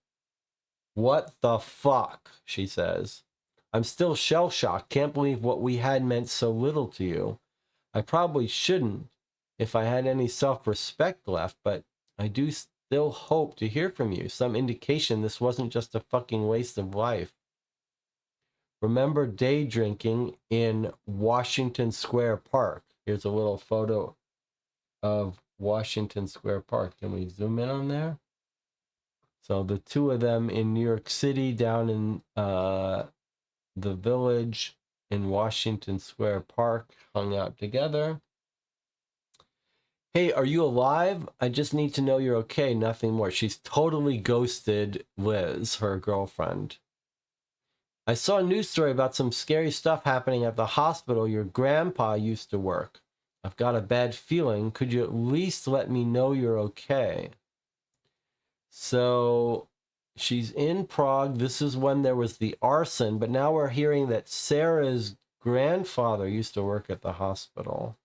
What the fuck, she says. I'm still shell-shocked. Can't believe what we had meant so little to you. I probably shouldn't if I had any self-respect left, but I do still hope to hear from you. Some indication this wasn't just a fucking waste of life. Remember day drinking in Washington Square Park. Here's a little photo of Washington Square Park. Can we zoom in on there? So the two of them in New York City, down in the Village in Washington Square Park, hung out together. Hey, are you alive? I just need to know you're okay, nothing more. She's totally ghosted Liz, her girlfriend. I saw a news story about some scary stuff happening at the hospital your grandpa used to work. I've got a bad feeling. Could you at least let me know you're okay? So she's in Prague. This is when there was the arson, but now we're hearing that Sarah's grandfather used to work at the hospital.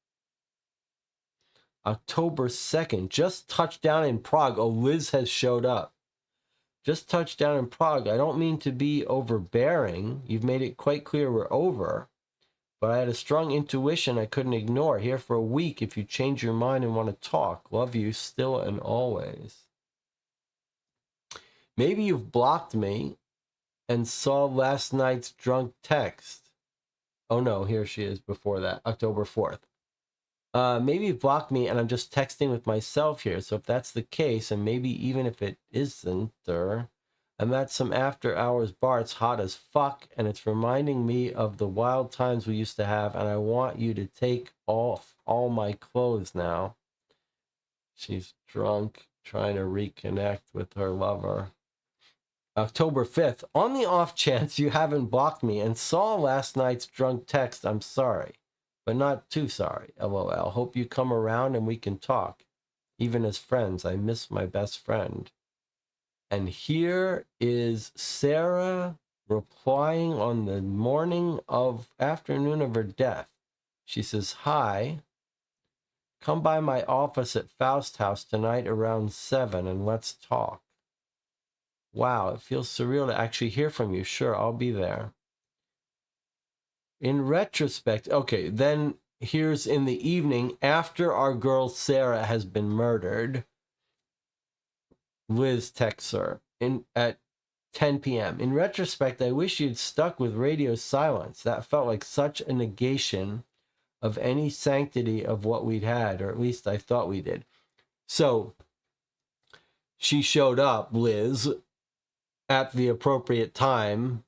October 2nd, just touched down in Prague. Oh, Liz has showed up. Just touched down in Prague. I don't mean to be overbearing. You've made it quite clear we're over. But I had a strong intuition I couldn't ignore. Here for a week if you change your mind and want to talk. Love you still and always. Maybe you've blocked me and saw last night's drunk text. Oh no, here she is before that. October 4th. Maybe you've blocked me and I'm just texting with myself here. So if that's the case, and maybe even if it isn't, I'm at some after hours bar. It's hot as fuck and it's reminding me of the wild times we used to have, and I want you to take off all my clothes now. She's drunk, trying to reconnect with her lover. October 5th, on the off chance you haven't blocked me and saw last night's drunk text, I'm sorry. But not too sorry, LOL. Hope you come around and we can talk. Even as friends, I miss my best friend. And here is Sarah replying on the afternoon of her death. She says, hi, come by my office at Faust House tonight around 7 and let's talk. Wow, it feels surreal to actually hear from you. Sure, I'll be there. In retrospect, okay, then here's in the evening after our girl Sarah has been murdered. Liz texts her at 10 p.m. In retrospect, I wish you'd stuck with radio silence. That felt like such a negation of any sanctity of what we'd had, or at least I thought we did. So she showed up, Liz, at the appropriate time,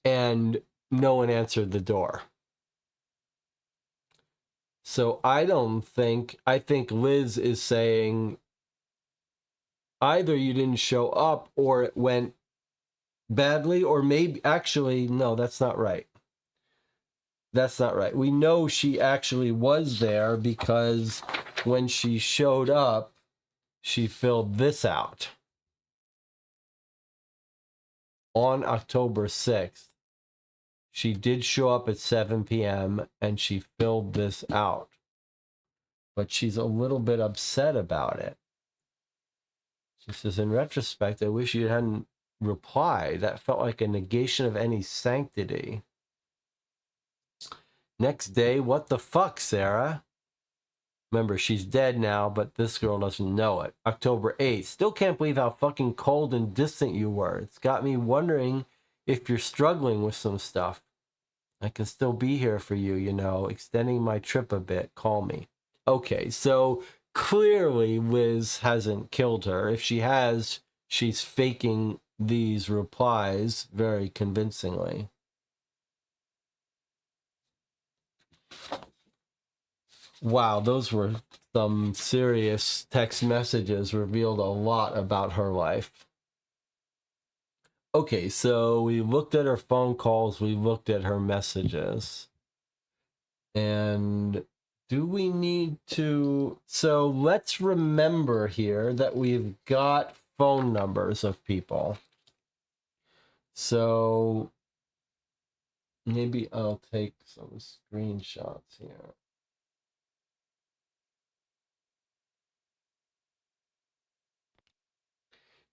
and no one answered the door. So I think Liz is saying either you didn't show up or it went badly, or maybe actually, no, that's not right. That's not right. We know she actually was there because when she showed up, she filled this out. On October 6th, she did show up at 7 p.m. and she filled this out. But she's a little bit upset about it. She says, in retrospect, I wish you hadn't replied. That felt like a negation of any sanctity. Next day, what the fuck, Sarah? Remember, she's dead now, but this girl doesn't know it. October 8th. Still can't believe how fucking cold and distant you were. It's got me wondering if you're struggling with some stuff. I can still be here for you, you know, extending my trip a bit. Call me. Okay, so clearly Liz hasn't killed her. If she has, she's faking these replies very convincingly. Wow, those were some serious text messages, revealed a lot about her life. Okay, so we looked at her phone calls, we looked at her messages. And do we need to... So let's remember here that we've got phone numbers of people. So maybe I'll take some screenshots here.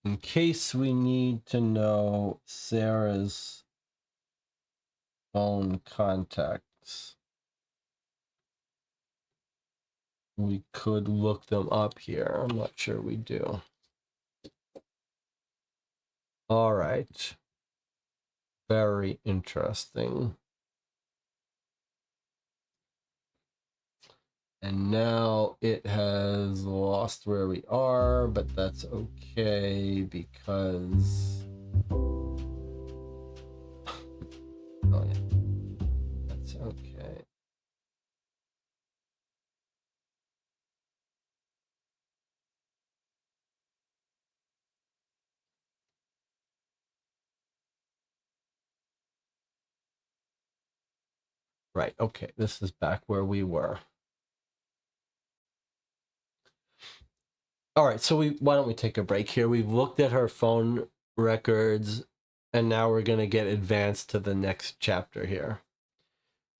In case we need to know Sarah's phone contacts, we could look them up here. I'm not sure we do. All right. Very interesting. And now it has lost where we are, but that's okay because... Oh yeah, that's okay. Right, okay, this is back where we were. All right, so why don't we take a break here? We've looked at her phone records, and now we're going to get advanced to the next chapter here.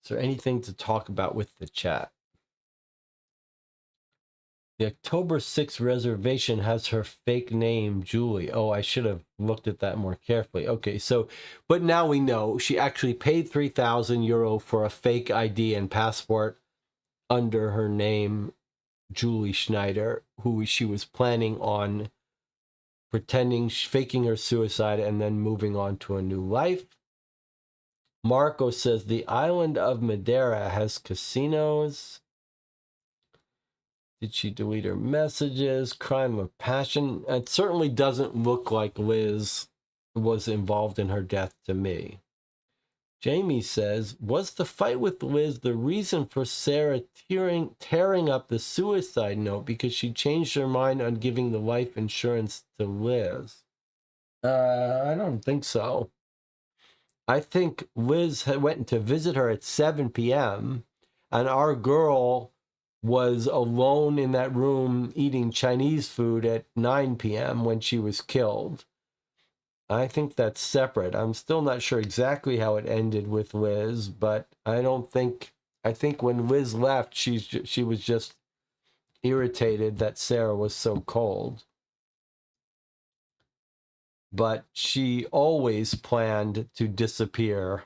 Is there anything to talk about with the chat? The October 6th reservation has her fake name, Julie. Oh, I should have looked at that more carefully. Okay, so, but now we know she actually paid €3,000 for a fake ID and passport under her name, Julie Schneider, who she was planning on faking her suicide and then moving on to a new life. Marco says the island of Madeira has casinos. Did she delete her messages? Crime of passion. It certainly doesn't look like Liz was involved in her death to me. Jamie says, was the fight with Liz the reason for Sarah tearing up the suicide note because she changed her mind on giving the life insurance to Liz? I don't think so. I think Liz went to visit her at 7 p.m. and our girl was alone in that room eating Chinese food at 9 p.m. when she was killed. I think that's separate. I'm still not sure exactly how it ended with Liz, but I think when Liz left, she was just irritated that Sarah was so cold. But she always planned to disappear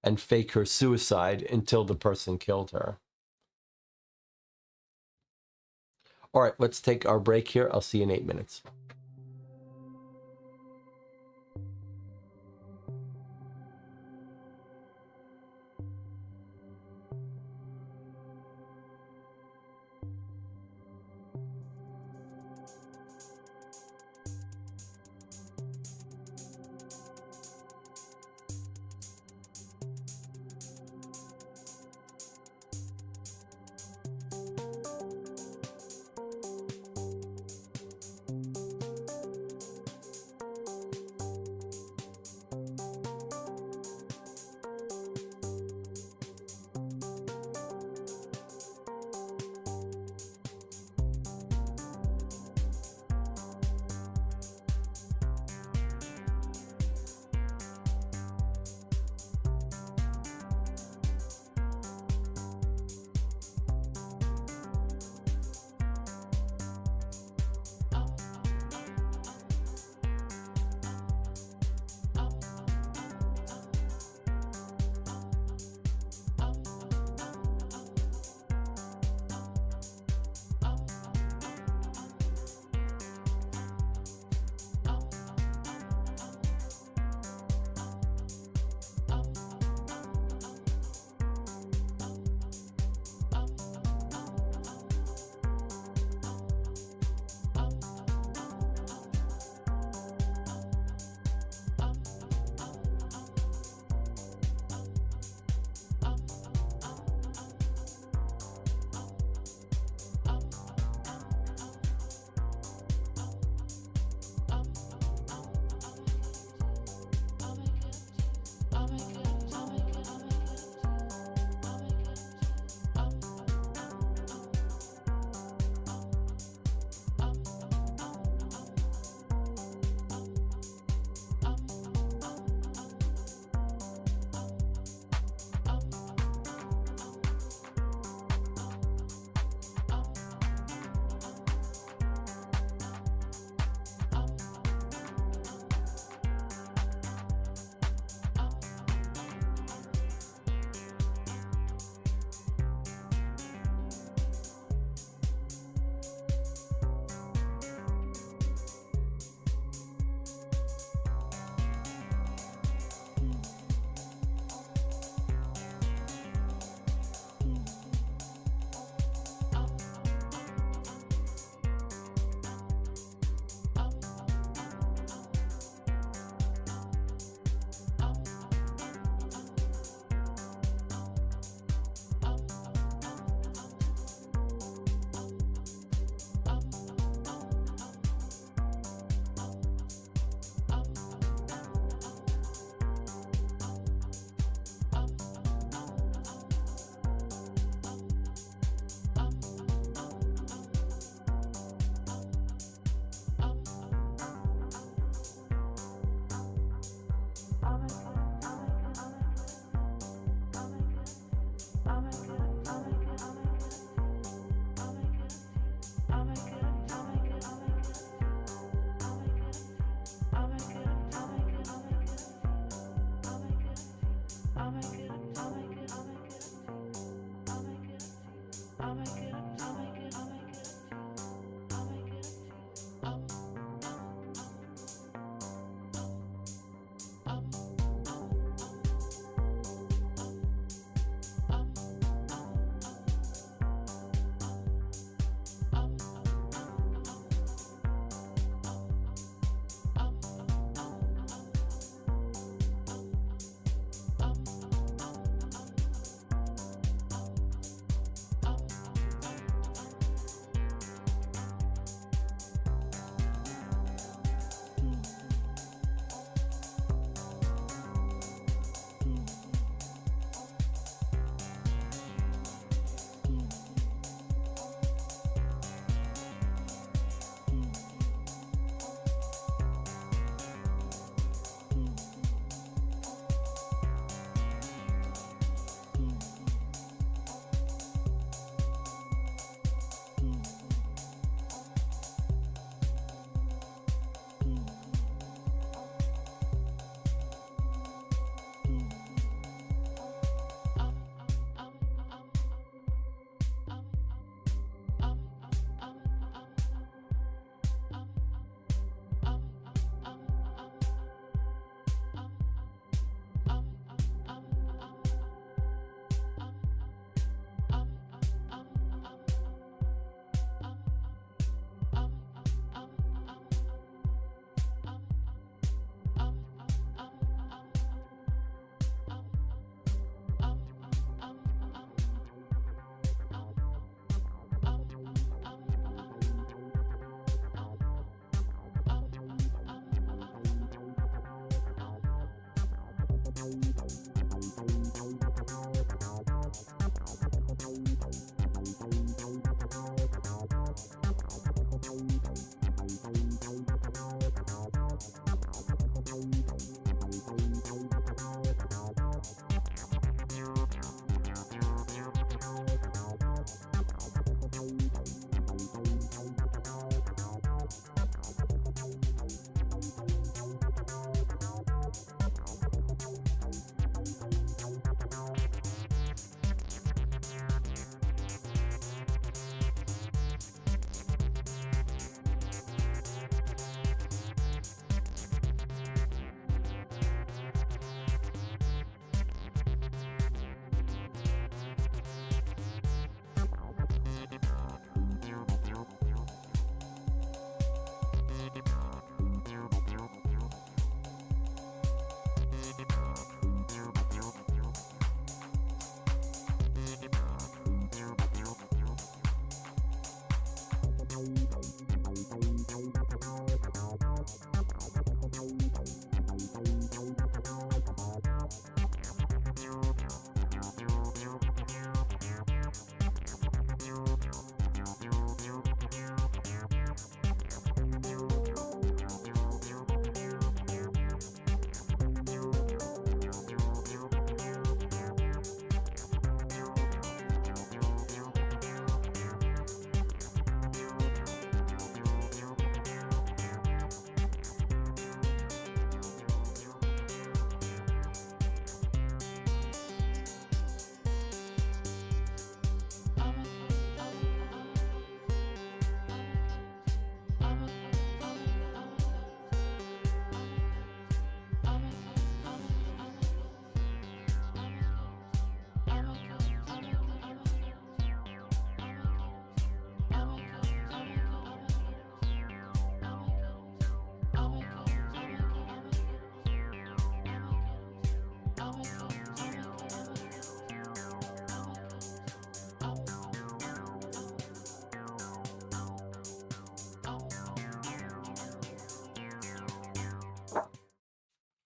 and fake her suicide until the person killed her. All right, let's take our break here. I'll see you in 8 minutes.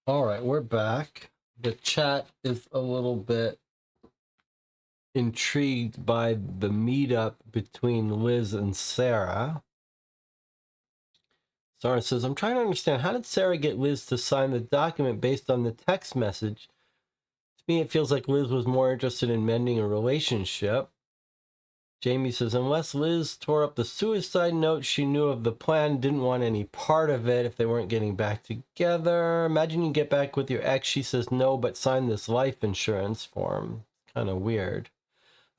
All right, we're back. The chat is a little bit intrigued by the meetup between Liz and Sarah. Sarah says, I'm trying to understand, how did Sarah get Liz to sign the document based on the text message? To me, it feels like Liz was more interested in mending a relationship. Jamie says, unless Liz tore up the suicide note, she knew of the plan, didn't want any part of it if they weren't getting back together. Imagine you get back with your ex. She says no, but sign this life insurance form. Kind of weird.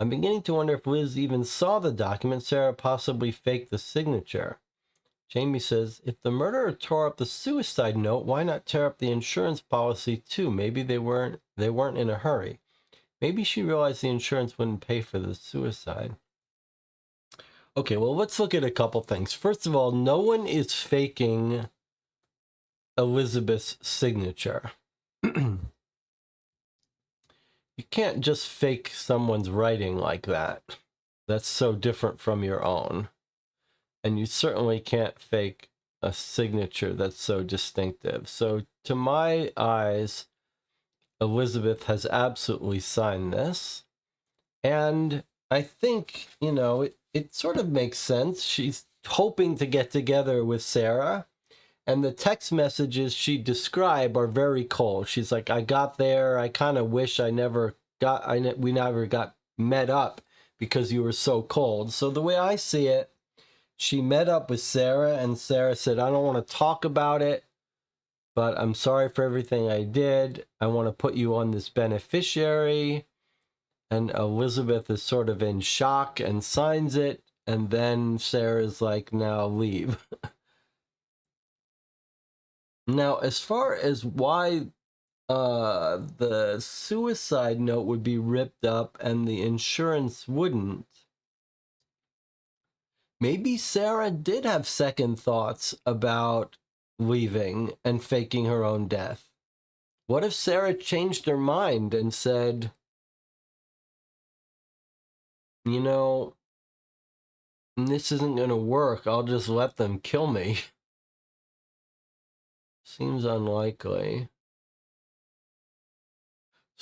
I'm beginning to wonder if Liz even saw the document. Sarah possibly faked the signature. Jamie says, if the murderer tore up the suicide note, why not tear up the insurance policy too? Maybe they weren't in a hurry. Maybe she realized the insurance wouldn't pay for the suicide. Okay, well, let's look at a couple things. First of all, no one is faking Elizabeth's signature. You can't just fake someone's writing like that. That's so different from your own. And you certainly can't fake a signature that's so distinctive. So to my eyes, Elizabeth has absolutely signed this. And I think, you know, it sort of makes sense. She's hoping to get together with Sarah. And the text messages she described are very cold. She's like, I got there. I kind of wish we never got met up because you were so cold. So the way I see it, she met up with Sarah and Sarah said, I don't want to talk about it, but I'm sorry for everything I did. I want to put you on this beneficiary. And Elizabeth is sort of in shock and signs it. And then Sarah's like, now leave. Now, as far as why the suicide note would be ripped up and the insurance wouldn't, maybe Sarah did have second thoughts about leaving and faking her own death. What if Sarah changed her mind and said, you know, this isn't going to work. I'll just let them kill me. Seems unlikely.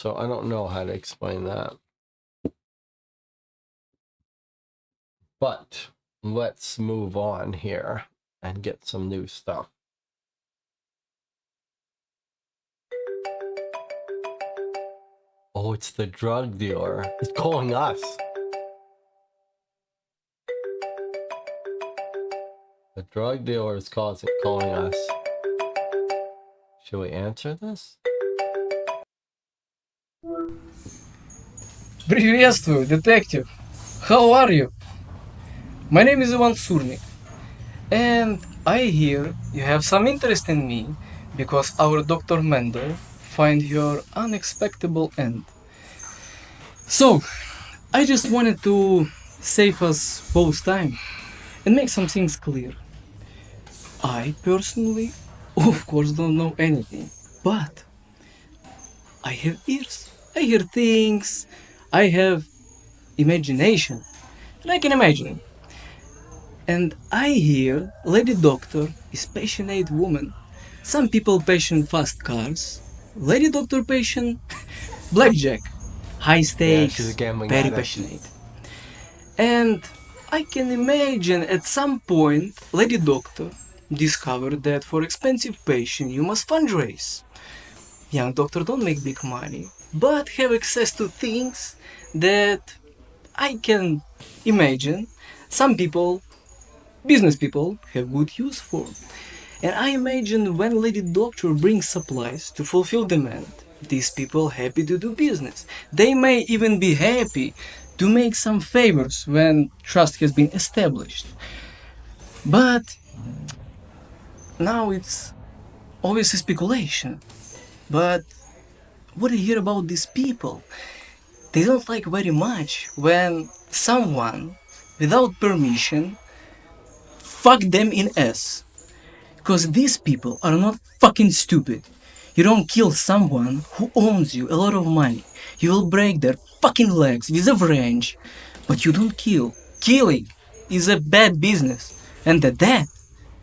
So I don't know how to explain that. But let's move on here and get some new stuff. Oh, it's the drug dealer. He's calling us. The drug dealer is calling us. Should we answer this? Приветствую, detective. How are you? My name is Ivan Surnik, and I hear you have some interest in me because our Dr. Mendel find your unexpected end. So, I just wanted to save us both time and make some things clear. I personally, of course, don't know anything, but I have ears. I hear things. I have imagination, and I can imagine. And I hear Lady Doctor is passionate woman. Some people passion fast cars. Lady Doctor passion blackjack. High Yeah, she's a stakes, gambling very addict. passionate. And I can imagine at some point Lady Doctor discovered that for expensive patient you must fundraise. Young doctor don't make big money, but have access to things that I can imagine some people, business people, have good use for. And I imagine when Lady Doctor brings supplies to fulfill demand, these people happy to do business. They may even be happy to make some favors when trust has been established. But now it's obviously speculation. But what I hear about these people, they don't like very much when someone, without permission, fuck them in ass. Because these people are not fucking stupid. You don't kill someone who owns you a lot of money. You will break their fucking legs with a wrench, but you don't kill. Killing is a bad business, and at that,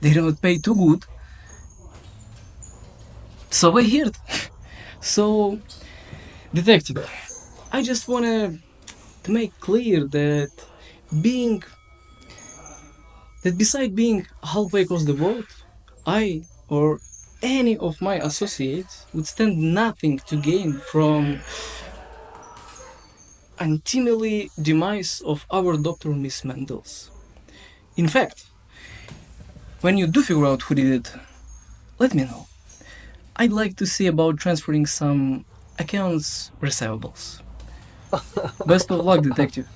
they don't pay too good. So I heard. So, detective, I just wanna to make clear that being beside being halfway across the world, I or any of my associates would stand nothing to gain from untimely demise of our Dr. Miss Mendels. In fact, when you do figure out who did it, let me know. I'd like to see about transferring some accounts receivables. Best of luck, detective.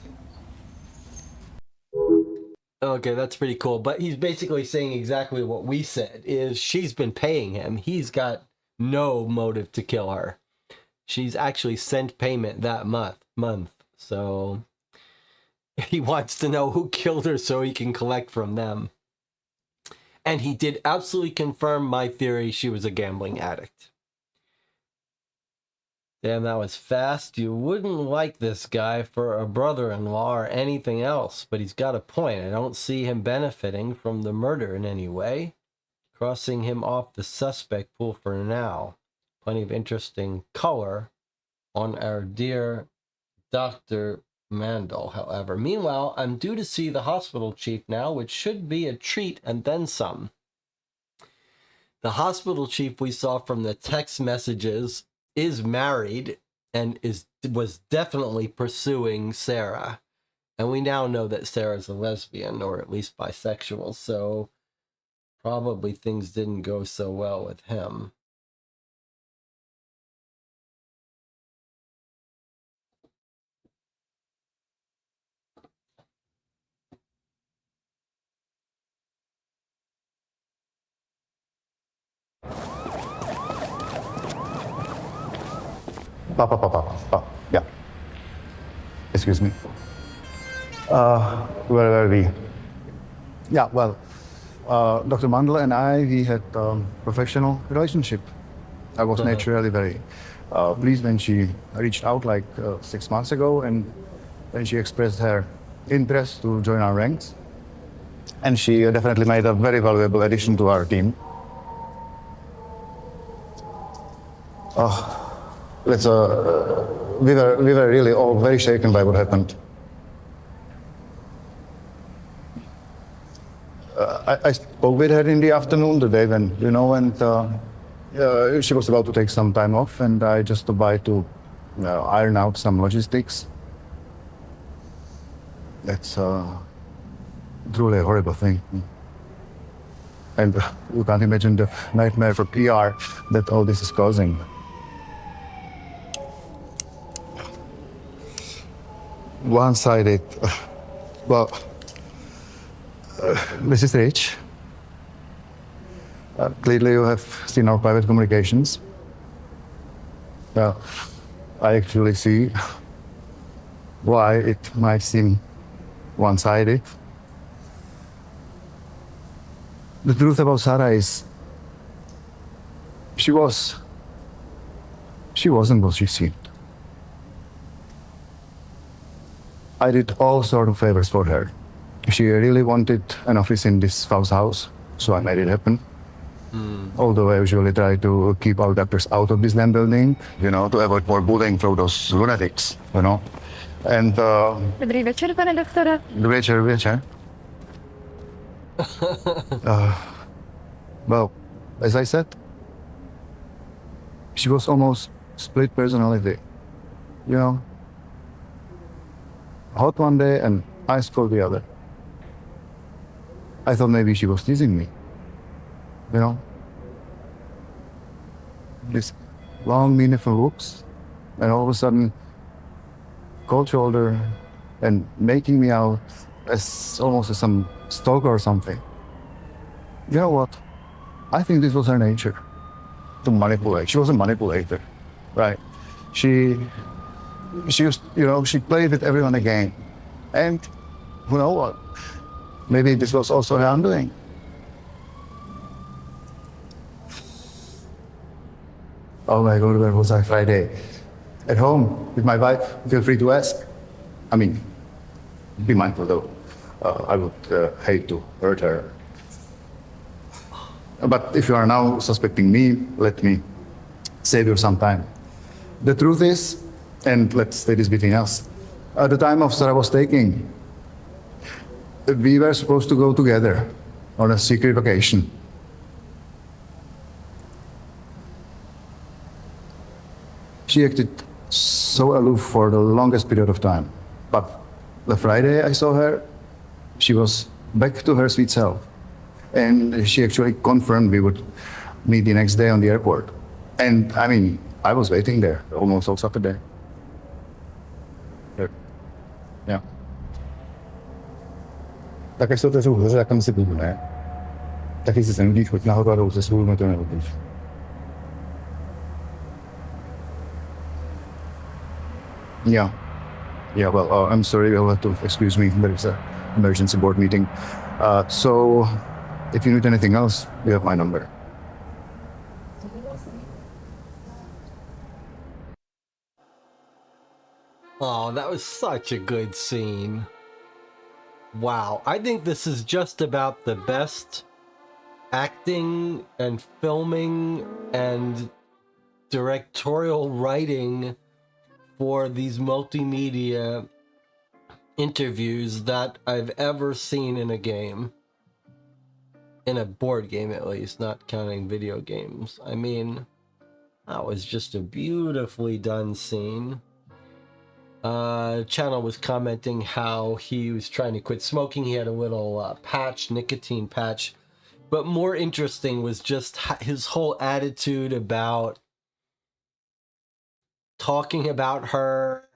Okay, that's pretty cool. But he's basically saying exactly what we said, is she's been paying him. He's got no motive to kill her. She's actually sent payment that month. So he wants to know who killed her so he can collect from them. And he did absolutely confirm my theory she was a gambling addict. Damn, that was fast. You wouldn't like this guy for a brother-in-law or anything else, but he's got a point. I don't see him benefiting from the murder in any way. Crossing him off the suspect pool for now. Plenty of interesting color on our dear Dr. Mandel, however. Meanwhile, I'm due to see the hospital chief now, which should be a treat and then some. The hospital chief we saw from the text messages is married and was definitely pursuing Sarah. And we now know that Sarah's a lesbian, or at least bisexual, so probably things didn't go so well with him. Yeah. Excuse me. Where were we? Yeah, well, Dr. Mandel and I, we had professional relationship. I was naturally very pleased when she reached out like 6 months ago, and when she expressed her interest to join our ranks. And she definitely made a very valuable addition to our team. let's we were really all very shaken by what happened. I spoke with her in the afternoon, the day when, and she was about to take some time off, and I just stopped by to iron out some logistics. That's truly a horrible thing. And you can't imagine the nightmare for PR that all this is causing. One-sided, well, Mrs. Rich, clearly you have seen our private communications. Well, I actually see why it might seem one-sided. The truth about Sarah is she wasn't what she seemed. I did all sort of favors for her. She really wanted an office in this house, so I made it happen. Although I usually try to keep our doctors out of this damn building, to avoid more bullying from those lunatics, And Dobrý večer, pane doktore. Večer. Well, as I said, she was almost split personality. Hot one day and ice cold the other. I thought maybe she was teasing me. This long, meaningful looks, and all of a sudden, cold shoulder, and making me out as almost as some stalker or something. You know what? I think this was her nature, to manipulate. She was a manipulator, right? She used, she played with everyone again. And who knows what? Maybe this was also her undoing. Oh my God, where was I Friday? At home with my wife. Feel free to ask. I mean, be mindful though. I would hate to hurt her. But if you are now suspecting me, let me save you some time. The truth is, and let's say this between us, at the time of Sarah was taking, we were supposed to go together on a secret vacation. She acted so aloof for the longest period of time. But the Friday I saw her, she was back to her sweet self. And she actually confirmed we would meet the next day on the airport. And I mean, I was waiting there almost all Saturday. Yeah. Tak až se otevřou dveře, tak tam si budu, ne? Taky si sem choď nahoru a dolů ze svůj, to neudíš. Yeah. Yeah, well, I'm sorry, you'll have to excuse me. There is an emergency board meeting. So, if you need anything else, you have my number. Oh, that was such a good scene. Wow, I think this is just about the best acting and filming and directorial writing for these multimedia interviews that I've ever seen in a game. In a board game, at least, not counting video games. I mean, that was just a beautifully done scene. Channel was commenting how he was trying to quit smoking. He had a little nicotine patch. But more interesting was just his whole attitude about talking about her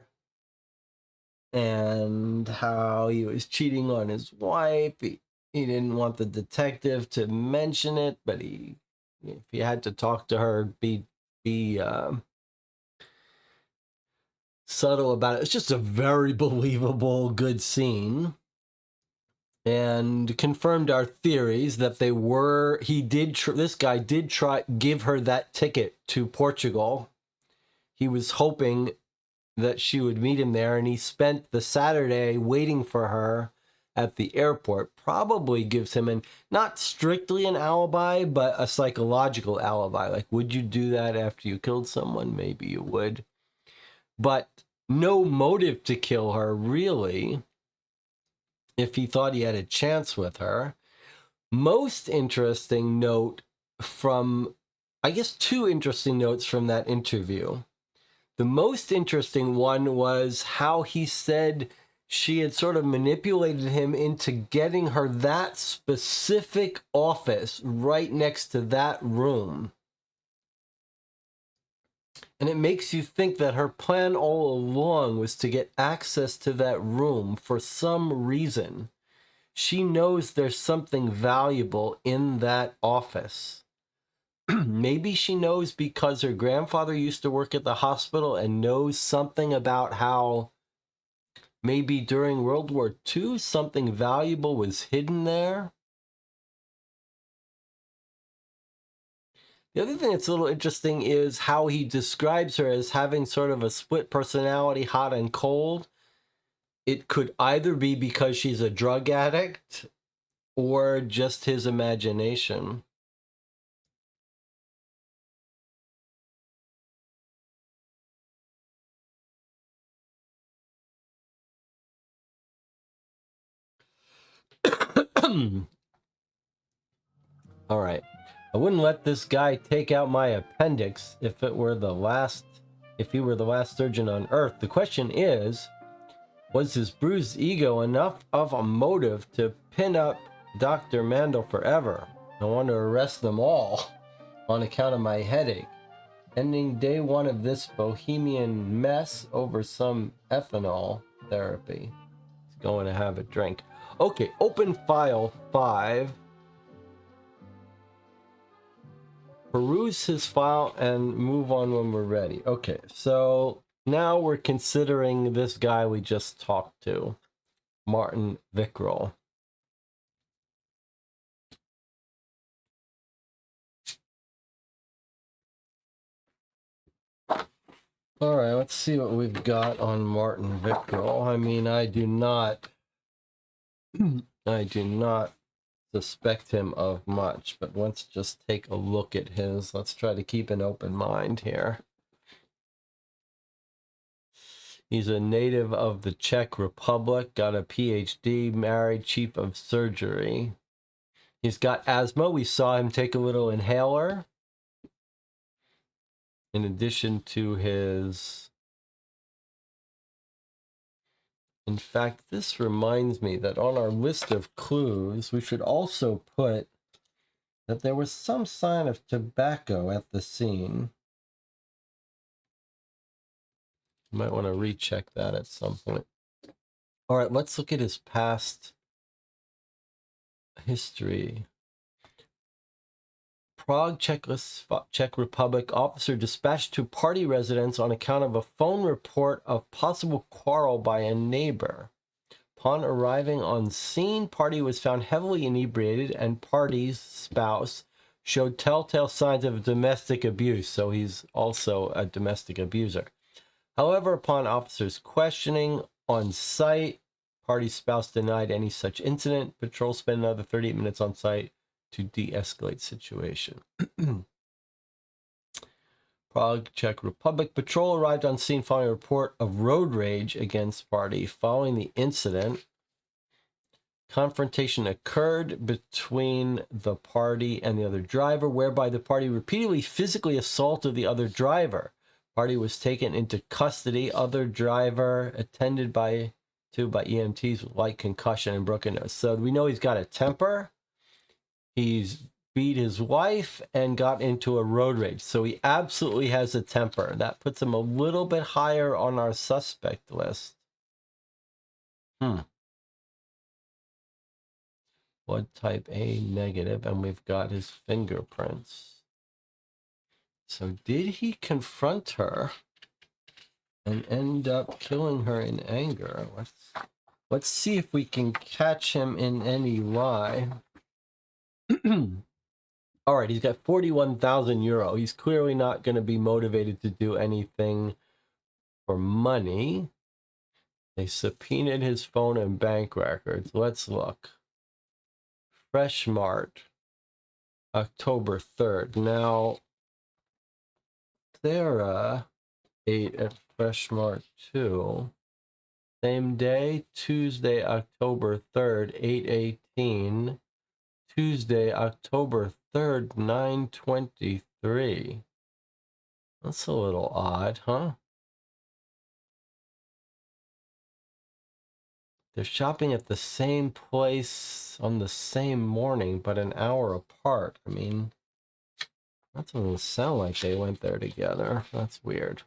and how he was cheating on his wife. He didn't want the detective to mention it, but if he had to talk to her, be subtle about it. It's just a very believable, good scene, and confirmed our theories that this guy did try give her that ticket to Portugal. He was hoping that she would meet him there, and he spent the Saturday waiting for her at the airport probably gives him not strictly an alibi, but a psychological alibi. Like, would you do that after you killed someone? Maybe you would. But no motive to kill her, really, if he thought he had a chance with her. Most interesting note from, I guess, two interesting notes from that interview. The most interesting one was how he said she had sort of manipulated him into getting her that specific office right next to that room. And it makes you think that her plan all along was to get access to that room for some reason. She knows there's something valuable in that office. Maybe she knows because her grandfather used to work at the hospital and knows something about how maybe during World War II something valuable was hidden there. The other thing that's a little interesting is how he describes her as having sort of a split personality, hot and cold. It could either be because she's a drug addict or just his imagination. All right. I wouldn't let this guy take out my appendix if he were the last surgeon on Earth. The question is, was his bruised ego enough of a motive to pin up Dr. Mandel forever? I want to arrest them all on account of my headache. Ending day one of this bohemian mess over some ethanol therapy. He's going to have a drink. Okay, open file 5. Peruse his file and move on when we're ready. Okay, so now we're considering this guy we just talked to, Martin Vickrell. All right, let's see what we've got on Martin Vickrell. I mean, I do not suspect him of much, but let's just take a look at his. Let's try to keep an open mind here. He's a native of the Czech Republic, got a PhD, married, chief of surgery. He's got asthma. We saw him take a little inhaler. In addition to his... In fact, this reminds me that on our list of clues, we should also put that there was some sign of tobacco at the scene. You might want to recheck that at some point. All right, let's look at his past history. Prague, Czech Republic, officer dispatched to party residence on account of a phone report of possible quarrel by a neighbor. Upon arriving on scene, party was found heavily inebriated and party's spouse showed telltale signs of domestic abuse, so he's also a domestic abuser. However, upon officers' questioning on site, party's spouse denied any such incident. Patrol spent another 38 minutes on site to de-escalate situation. Prague, Czech Republic. Patrol arrived on scene following a report of road rage against party. Following the incident, confrontation occurred between the party and the other driver, whereby the party repeatedly physically assaulted the other driver. Party was taken into custody. Other driver attended by EMTs with light concussion and broken nose. So we know he's got a temper. He's beat his wife and got into a road rage. So he absolutely has a temper. That puts him a little bit higher on our suspect list. Blood type A negative, and we've got his fingerprints. So did he confront her and end up killing her in anger? Let's see if we can catch him in any lie. All right, he's got 41,000 euro. He's clearly not going to be motivated to do anything for money. They subpoenaed his phone and bank records. Let's look. Fresh Mart, October 3rd. Now, Sarah ate at Fresh Mart too. Same day, Tuesday, October 3rd, 8:18. Tuesday, October 3rd, 9:23. That's a little odd, huh? They're shopping at the same place on the same morning, but an hour apart. I mean, that doesn't sound like they went there together. That's weird.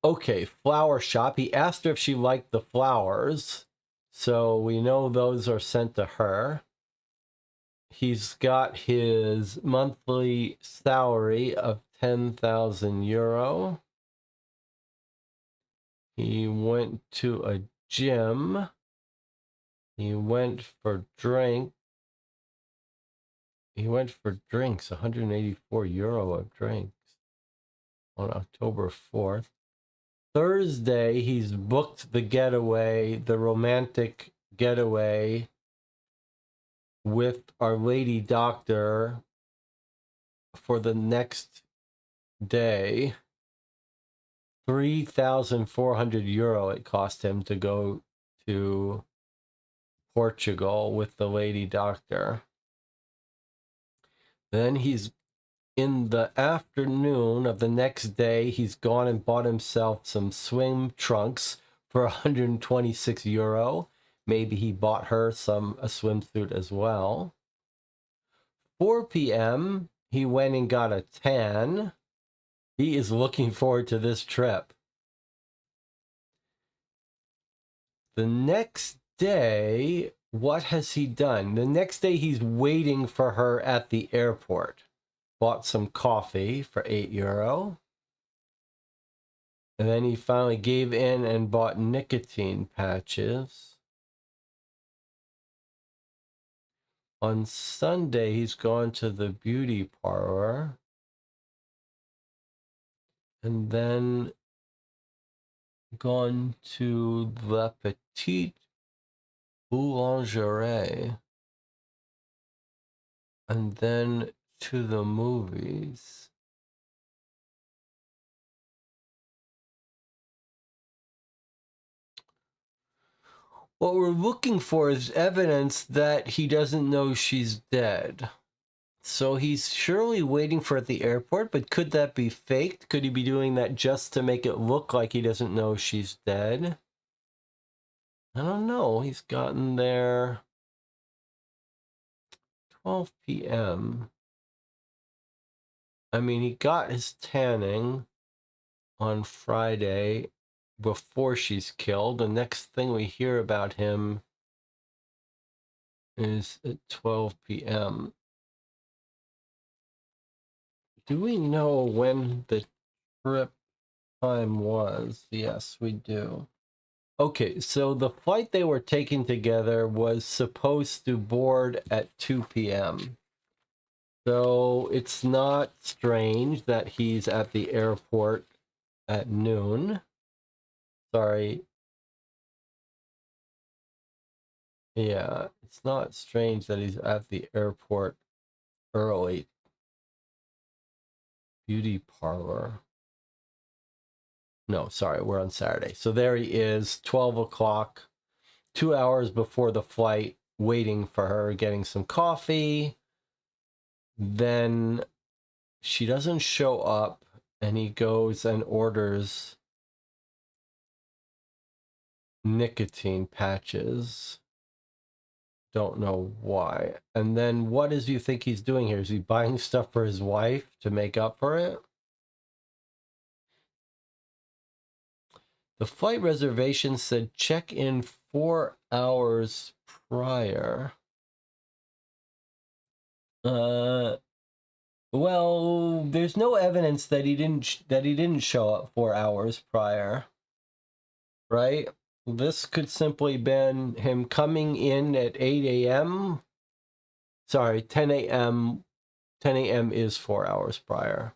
Okay, flower shop. He asked her if she liked the flowers, so we know those are sent to her. He's got his monthly salary of 10,000 euro. He went to a gym. He went for drink. He went for drinks, 184 euro of drinks on October 4th. Thursday, he's booked the getaway, the romantic getaway with Our Lady Doctor for the next day. 3,400 euro it cost him to go to Portugal with the Lady Doctor. Then he's in the afternoon of the next day, he's gone and bought himself some swim trunks for 126 euro. Maybe he bought her a swimsuit as well. 4 p.m., he went and got a tan. He is looking forward to this trip. The next day, what has he done? The next day, he's waiting for her at the airport. Bought some coffee for 8 euro. And then he finally gave in and bought nicotine patches. On Sunday, he's gone to the beauty parlor. And then gone to La Petite Boulangerie. And then to the movies. What we're looking for is evidence that he doesn't know she's dead. So he's surely waiting for her at the airport, but could that be faked? Could he be doing that just to make it look like he doesn't know she's dead? I don't know. He's gotten there 12 p.m. I mean, he got his tanning on Friday before she's killed. The next thing we hear about him is at 12 p.m. Do we know when the trip time was? Yes, we do. Okay, so the flight they were taking together was supposed to board at 2 p.m. So it's not strange that he's at the airport at noon. Sorry. Yeah, it's not strange that he's at the airport early. Beauty parlor. No, sorry, we're on Saturday. So there he is, 12 o'clock, 2 hours before the flight, waiting for her, getting some coffee. Then she doesn't show up, and he goes and orders nicotine patches. Don't know why. And then what do you think he's doing here? Is he buying stuff for his wife to make up for it? The flight reservation said check in 4 hours prior. Well, there's no evidence that he didn't show up 4 hours prior, right? This could simply been him coming in at 8 a.m. Sorry, 10 a.m. 10 a.m. is 4 hours prior.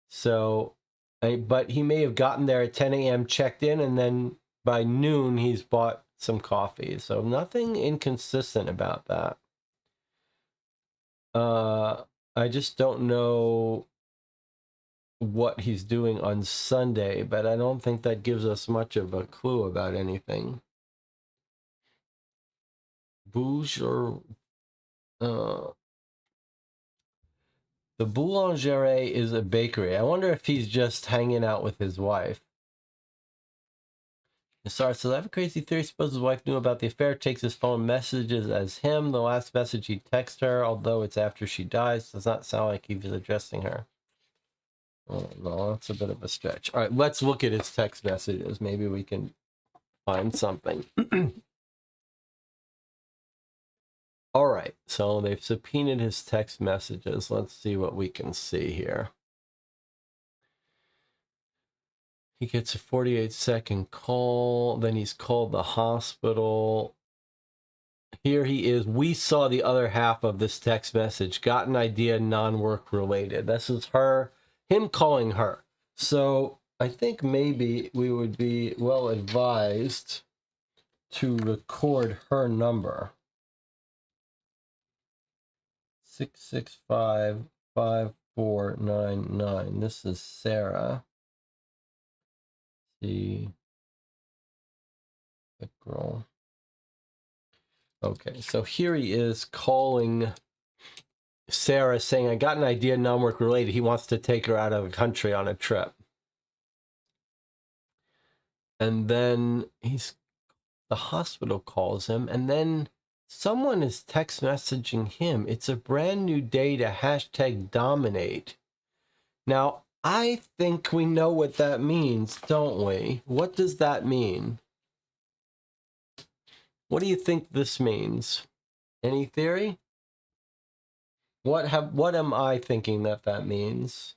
So But he may have gotten there at 10 a.m., checked in, and then by noon he's bought some coffee. So nothing inconsistent about that. I just don't know what he's doing on Sunday, but I don't think that gives us much of a clue about anything. Bouge or the Boulangerie is a bakery. I wonder if he's just hanging out with his wife. Sorry, so I have a crazy theory. Suppose his wife knew about the affair, takes his phone messages as him. The last message he texts her, although it's after she dies, does not sound like he was addressing her. Oh, no, that's a bit of a stretch. All right, let's look at his text messages. Maybe we can find something. All right, so they've subpoenaed his text messages. Let's see what we can see here. He gets a 48-second call. Then he's called the hospital. Here he is. We saw the other half of this text message. Got an idea, non-work related. This is him calling her. So I think maybe we would be well advised to record her number. 665-5499. This is Sarah. See the girl. Okay, so here he is calling Sarah, saying, I got an idea, non-work related. He wants to take her out of the country on a trip. And then the hospital calls him, and then someone is text messaging him. It's a brand new day to #dominate. Now, I think we know what that means, don't we? What does that mean? What do you think this means? Any theory? What am I thinking that means?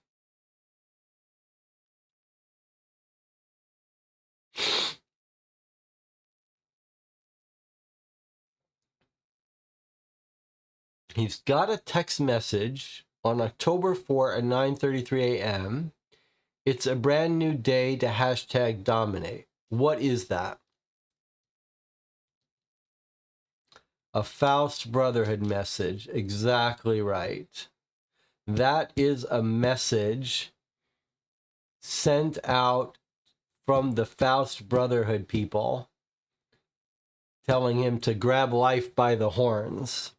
He's got a text message on October 4 at 9:33 a.m. It's a brand new day to #dominate. What is that? A Faust Brotherhood message. Exactly right. That is a message sent out from the Faust Brotherhood people telling him to grab life by the horns.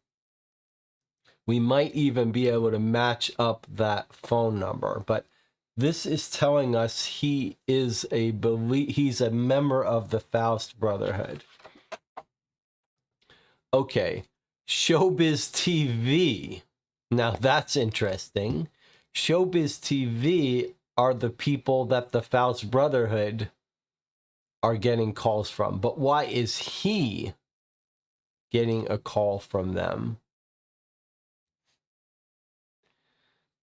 We might even be able to match up that phone number, but this is telling us he's a member of the Faust Brotherhood. Okay, Showbiz TV. Now that's interesting. Showbiz TV are the people that the Faust Brotherhood are getting calls from. But why is he getting a call from them?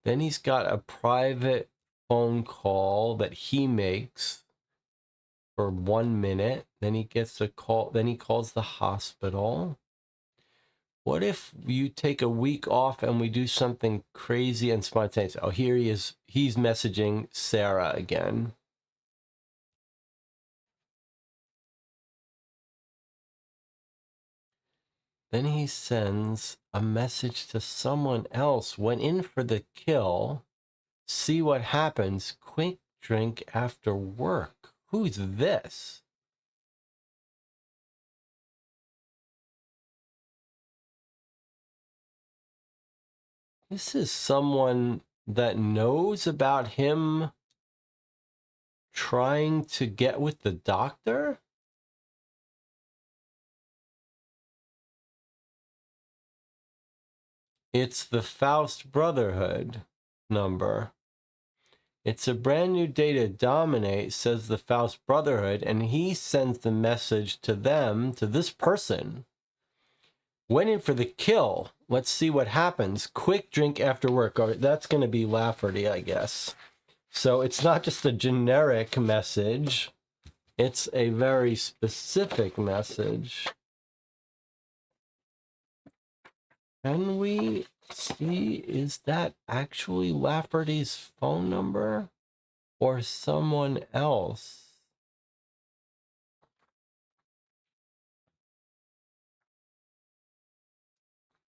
Then he's got a private phone call that he makes for 1 minute. Then he gets a call. Then he calls the hospital. What if you take a week off and we do something crazy and spontaneous? Oh, here he is. He's messaging Sarah again. Then he sends a message to someone else. Went in for the kill. See what happens. Quick drink after work. Who's this? This is someone that knows about him trying to get with the doctor? It's the Faust Brotherhood number. It's a brand new day to dominate, says the Faust Brotherhood, and he sends the message to them, to this person. Went in for the kill. Let's see what happens. Quick drink after work. All right, that's going to be Lafferty, I guess. So it's not just a generic message. It's a very specific message. Can we see, is that actually Lafferty's phone number? or someone else.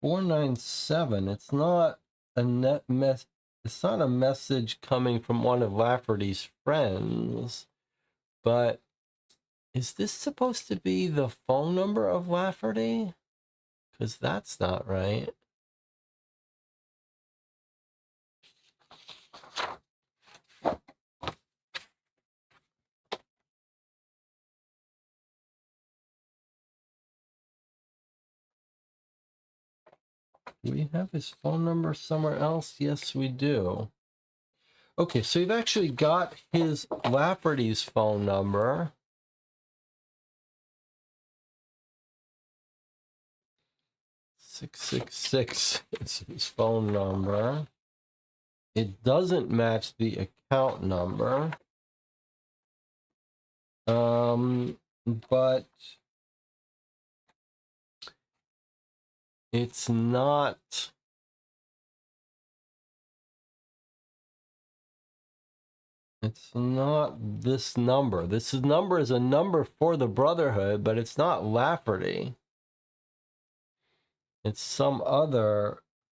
$497. It's not a it's not a message coming from one of Lafferty's friends, but is this supposed to be the phone number of Lafferty? Because that's not right. Do we have his phone number somewhere else? Yes, we do. Okay, so you've actually got his Lafferty's phone number. 666 is his phone number. It doesn't match the account number. But it's not. It's not this number. This number is a number for the Brotherhood, but it's not Lafferty. It's some other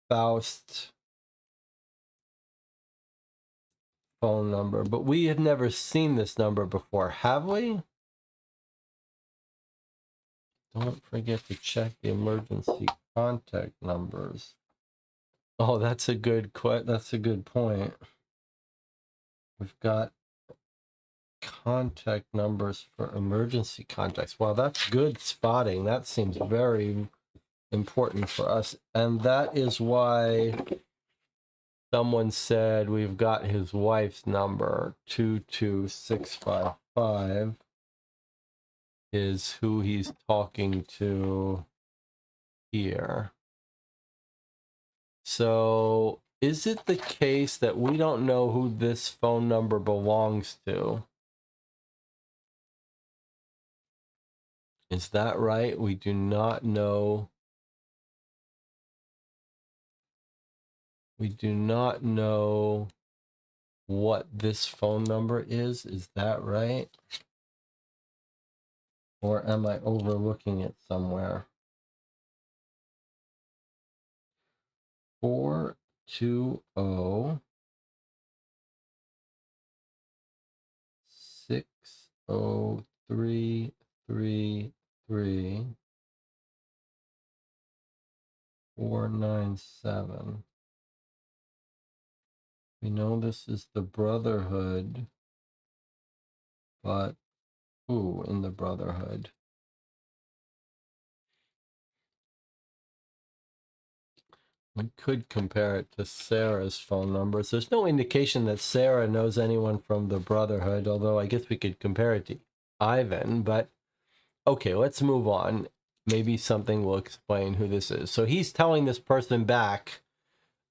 Faust phone number, but we have never seen this number before, have we? Don't forget to check the emergency contact numbers. Oh, that's a good point. We've got contact numbers for emergency contacts. Wow, that's good spotting. That seems very important for us. And that is why someone said we've got his wife's number. 22655 is who he's talking to here. So is it the case that we don't know who this phone number belongs to? Is that right? We do not know. We do not know what this phone number is. Is that right? Or am I overlooking it somewhere? 420 60333 497. We know this is the Brotherhood, but who in the Brotherhood? We could compare it to Sarah's phone numbers. There's no indication that Sarah knows anyone from the Brotherhood, although I guess we could compare it to Ivan, but okay, let's move on. Maybe something will explain who this is. So he's telling this person back,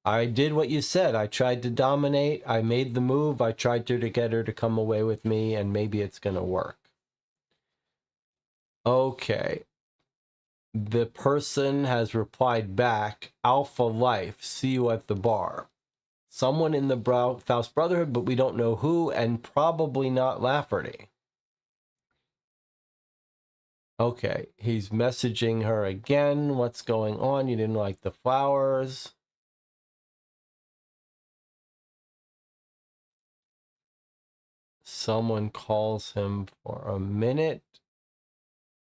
I did what you said. I tried to dominate. I made the move. I tried to get her to come away with me, and maybe it's going to work. Okay. The person has replied back, Alpha Life, see you at the bar. Someone in the Faust Brotherhood, but we don't know who, and probably not Lafferty. Okay, he's messaging her again. What's going on? You didn't like the flowers. Someone calls him for a minute.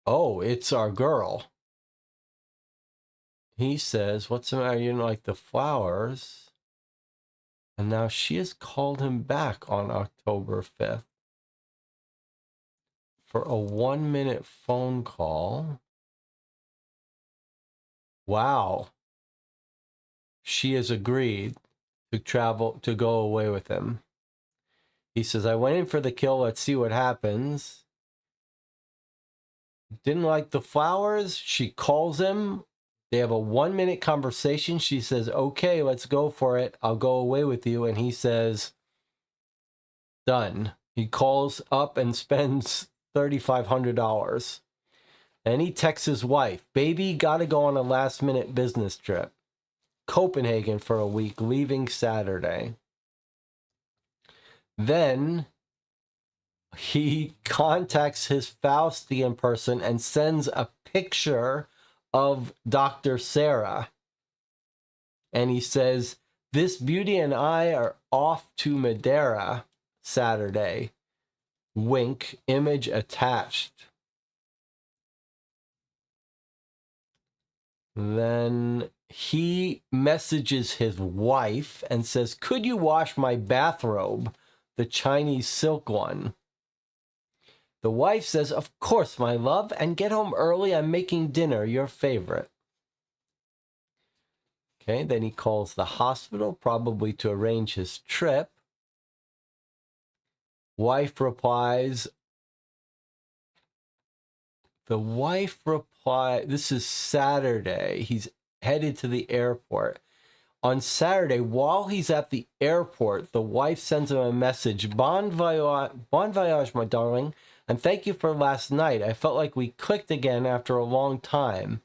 Oh, it's our girl. He says, what's the matter? You didn't like the flowers. And now she has called him back on October 5th for a 1-minute phone call. Wow. She has agreed to go away with him. He says, I went in for the kill. Let's see what happens. Didn't like the flowers. She calls him. They have a 1-minute conversation. She says, okay, let's go for it. I'll go away with you. And he says, done. He calls up and spends $3,500. And he texts his wife, baby, gotta go on a last-minute business trip. Copenhagen for a week, leaving Saturday. Then he contacts his Faustian person and sends a picture of Dr. Sarah. And he says, "This beauty and I are off to Madeira Saturday. Wink, image attached." Then he messages his wife and says, "Could you wash my bathrobe, the Chinese silk one?" The wife says, "Of course, my love, and get home early. I'm making dinner, your favorite." Okay, then he calls the hospital, probably to arrange his trip. Wife replies, this is Saturday. He's headed to the airport. On Saturday, while he's at the airport, the wife sends him a message, bon voyage, my darling, and thank you for last night. I felt like we clicked again after a long time.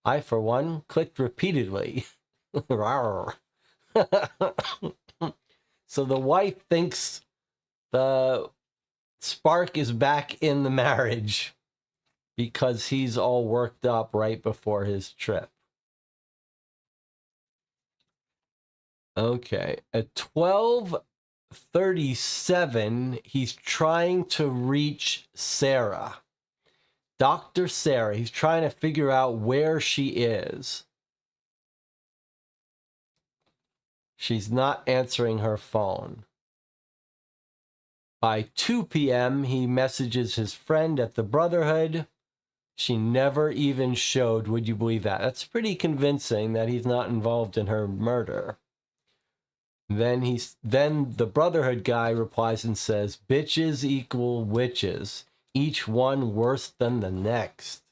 I, for one, clicked repeatedly. So the wife thinks the spark is back in the marriage because he's all worked up right before his trip. Okay, at 12:37, he's trying to reach Sarah. Dr. Sarah, he's trying to figure out where she is. She's not answering her phone. By 2 p.m., he messages his friend at the Brotherhood. She never even showed, would you believe that? That's pretty convincing that he's not involved in her murder. Then the Brotherhood guy replies and says, "Bitches equal witches, each one worse than the next."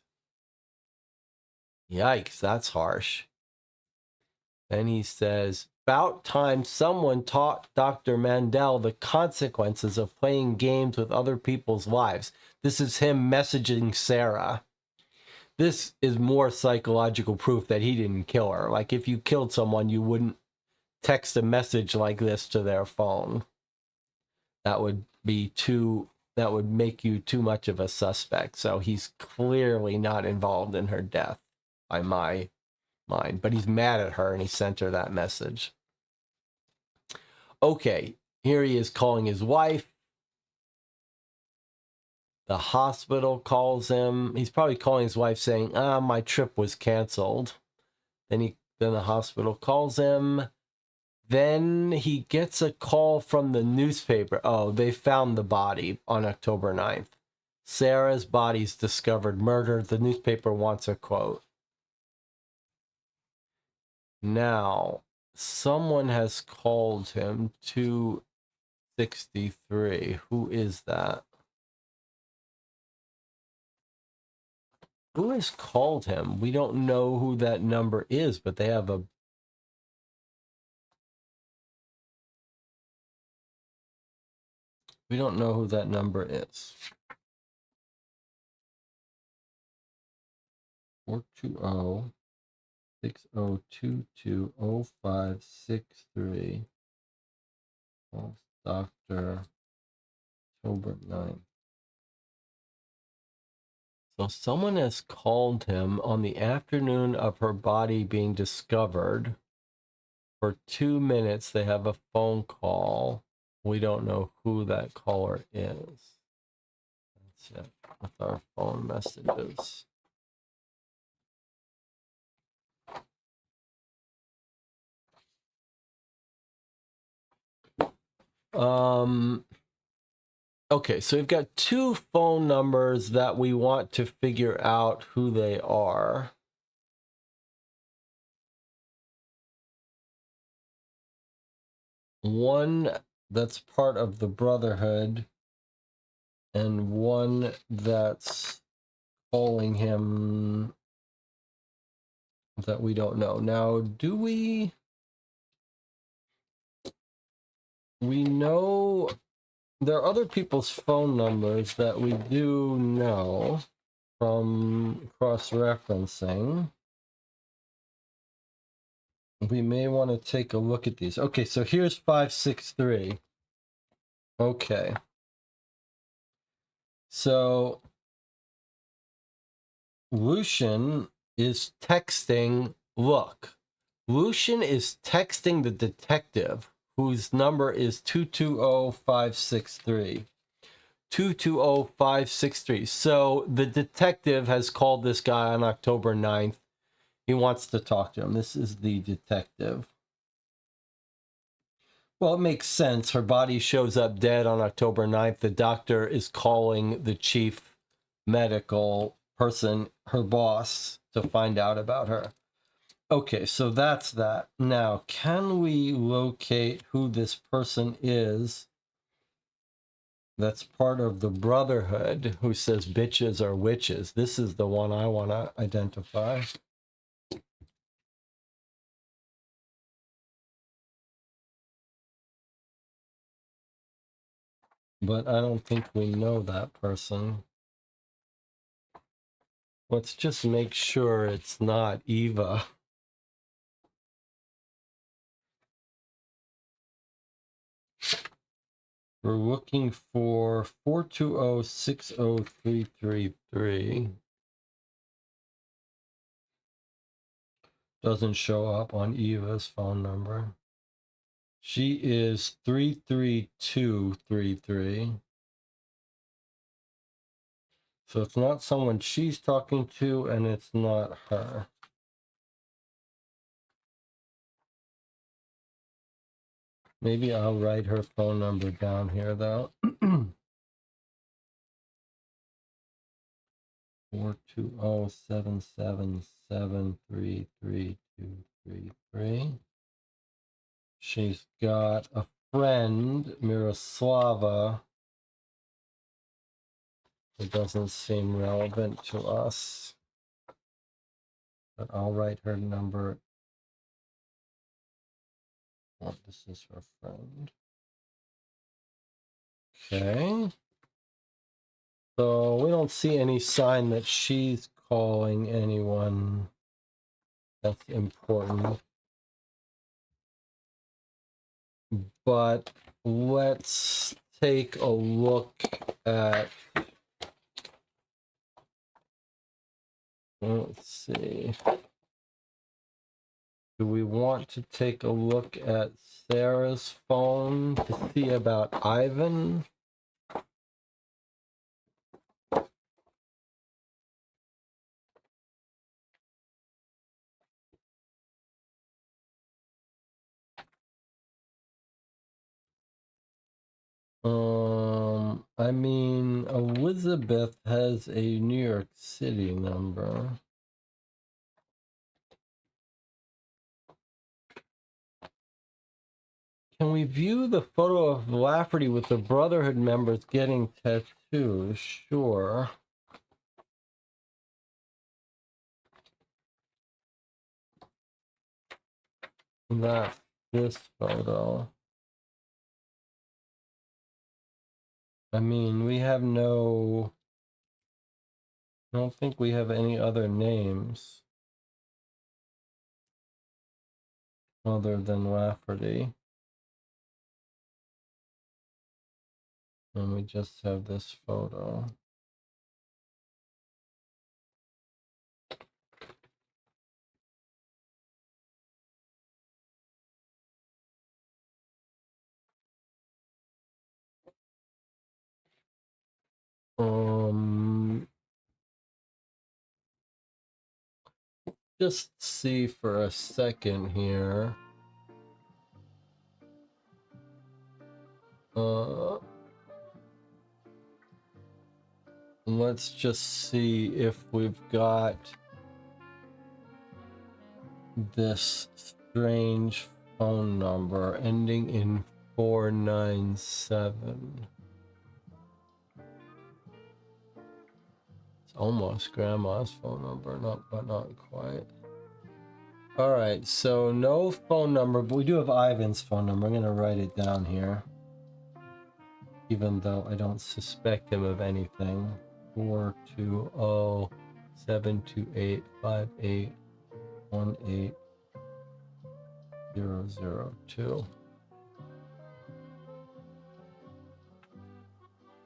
Yikes, that's harsh. Then he says, "About time someone taught Dr. Mandel the consequences of playing games with other people's lives." This is him messaging Sarah. This is more psychological proof that he didn't kill her. Like, if you killed someone, you wouldn't text a message like this to their phone. That would make you too much of a suspect. So he's clearly not involved in her death, by my mind. But he's mad at her and he sent her that message. Okay, here he is calling his wife. The hospital calls him. He's probably calling his wife saying, "My trip was canceled." Then the hospital calls him. Then he gets a call from the newspaper. Oh, they found the body on October 9th. Sarah's body's discovered murdered. The newspaper wants a quote. Now, someone has called him, 263. Who is that? Who has called him? We don't know who that number is, but they have a... We don't know who that number is. 420-6022-0563. Dr. October 9th. So someone has called him on the afternoon of her body being discovered. For 2 minutes, they have a phone call. We don't know who that caller is. That's it with our phone messages. Okay, so we've got 2 phone numbers that we want to figure out who they are. One that's part of the Brotherhood, and one that's calling him that we don't know. Now, do we know there are other people's phone numbers that we do know from cross-referencing. We may want to take a look at these. Okay, so here's 563. Okay. So Lucian is texting. Look, Lucian is texting the detective whose number is 220563. 220563. So the detective has called this guy on October 9th. He wants to talk to him. This is the detective. Well, it makes sense. Her body shows up dead on October 9th. The doctor is calling the chief medical person, her boss, to find out about her. Okay, so that's that. Now, can we locate who this person is that's part of the Brotherhood who says bitches are witches? This is the one I want to identify. But I don't think we know that person. Let's just make sure it's not Eva. We're looking for 420-60333. Doesn't show up on Eva's phone number. She is 33233. So it's not someone she's talking to, and it's not her. Maybe I'll write her phone number down here, though. 420-777-33233. She's got a friend, Miroslava. It doesn't seem relevant to us, but I'll write her number. Oh, this is her friend. Okay. So we don't see any sign that she's calling anyone that's important. But let's take a look at, let's see. Do we want to take a look at Sarah's phone to see about Ivan? I mean, Elizabeth has a New York City number. Can we view the photo of Lafferty with the Brotherhood members getting tattoos? Sure. That's this photo. I mean, we have no... I don't think we have any other names other than Lafferty. And we just have this photo. Just see for a second here. Let's just see if we've got this strange phone number ending in 497. It's almost grandma's phone number, but not quite. All right, so no phone number, but we do have Ivan's phone number. I'm gonna write it down here, even though I don't suspect him of anything. 420-728-5818-002.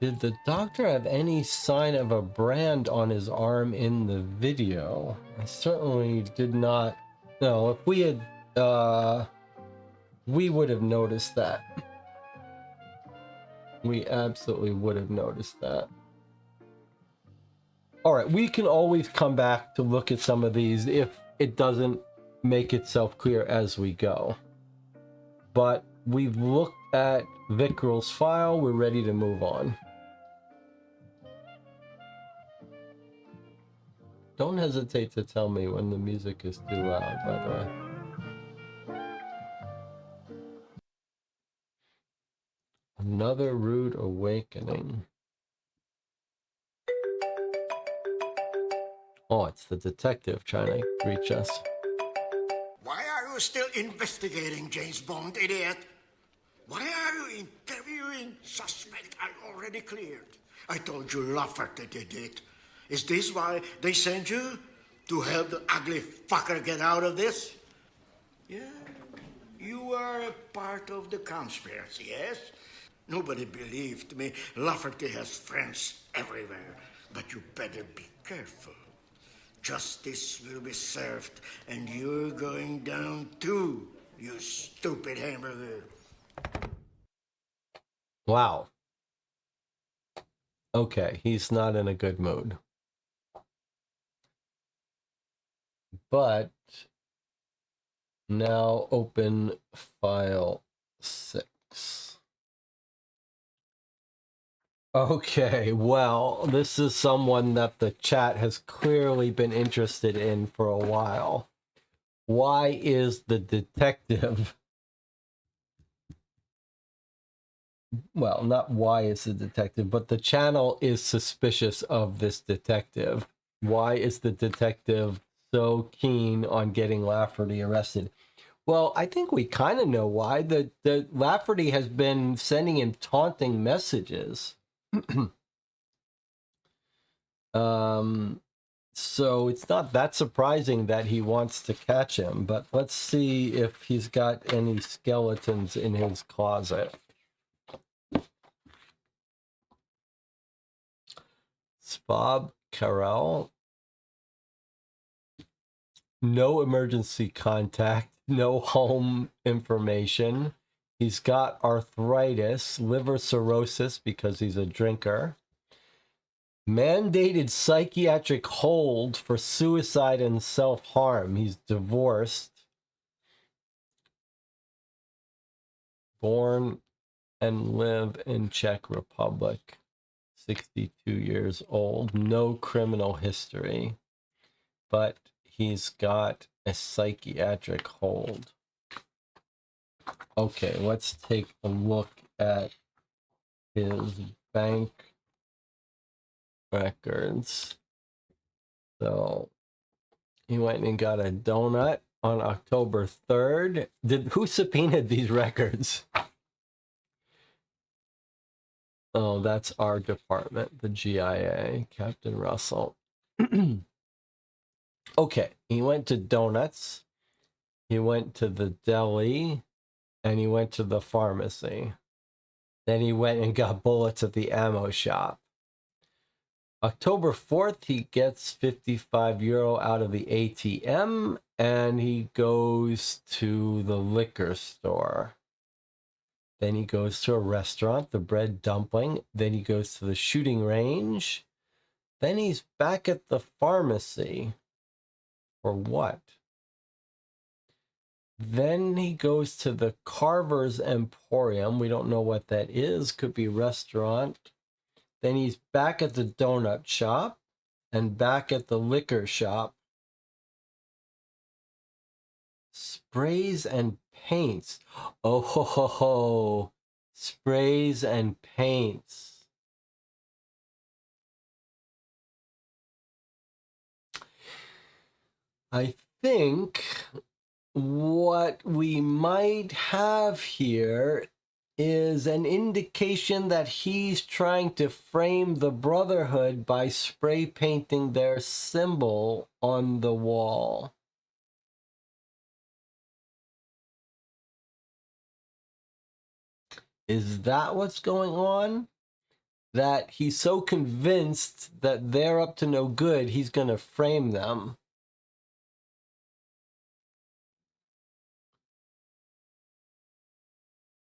Did the doctor have any sign of a brand on his arm in the video? I certainly did not. No, if we had, we would have noticed that. We absolutely would have noticed that. All right, we can always come back to look at some of these if it doesn't make itself clear as we go. But we've looked at Vikral's file. We're ready to move on. Don't hesitate to tell me when the music is too loud, by the way. Another rude awakening. Oh, it's the detective trying to reach us. Why are you still investigating, James Bond, idiot? Why are you interviewing suspect I already cleared? I told you Lafferty did it. Is this why they sent you? To help the ugly fucker get out of this? Yeah, you are a part of the conspiracy, yes? Nobody believed me. Lafferty has friends everywhere. But you better be careful. Justice will be served, and you're going down too, you stupid hamburger. Wow. Okay, he's not in a good mood. But now open file 6. Okay, well, this is someone that the chat has clearly been interested in for a while. Why is the detective... Well, not why is the detective, but the channel is suspicious of this detective. Why is the detective so keen on getting Lafferty arrested? Well, I think we kind of know why. The Lafferty has been sending him taunting messages. So it's not that surprising that he wants to catch him, but let's see if he's got any skeletons in his closet. Bob Carell. No emergency contact, no home information. He's got arthritis, liver cirrhosis because he's a drinker. Mandated psychiatric hold for suicide and self-harm. He's divorced. Born and live in Czech Republic. 62 years old. No criminal history. But he's got a psychiatric hold. Okay, let's take a look at his bank records. So he went and got a donut on October 3rd. Who subpoenaed these records? Oh, that's our department, the GIA, Captain Russell. Okay, he went to donuts. He went to the deli. And he went to the pharmacy. Then he went and got bullets at the ammo shop. October 4th, he gets €55 out of the ATM, and he goes to the liquor store. Then he goes to a restaurant, the Bread Dumpling. Then he goes to the shooting range. Then he's back at the pharmacy. For what? Then he goes to the Carver's Emporium. We don't know what that is. Could be restaurant. Then he's back at the donut shop and back at the liquor shop. Sprays and paints. Oh, ho, ho, ho. Sprays and paints. I think what we might have here is an indication that he's trying to frame the Brotherhood by spray painting their symbol on the wall. Is that what's going on? that he's so convinced that they're up to no good, he's going to frame them.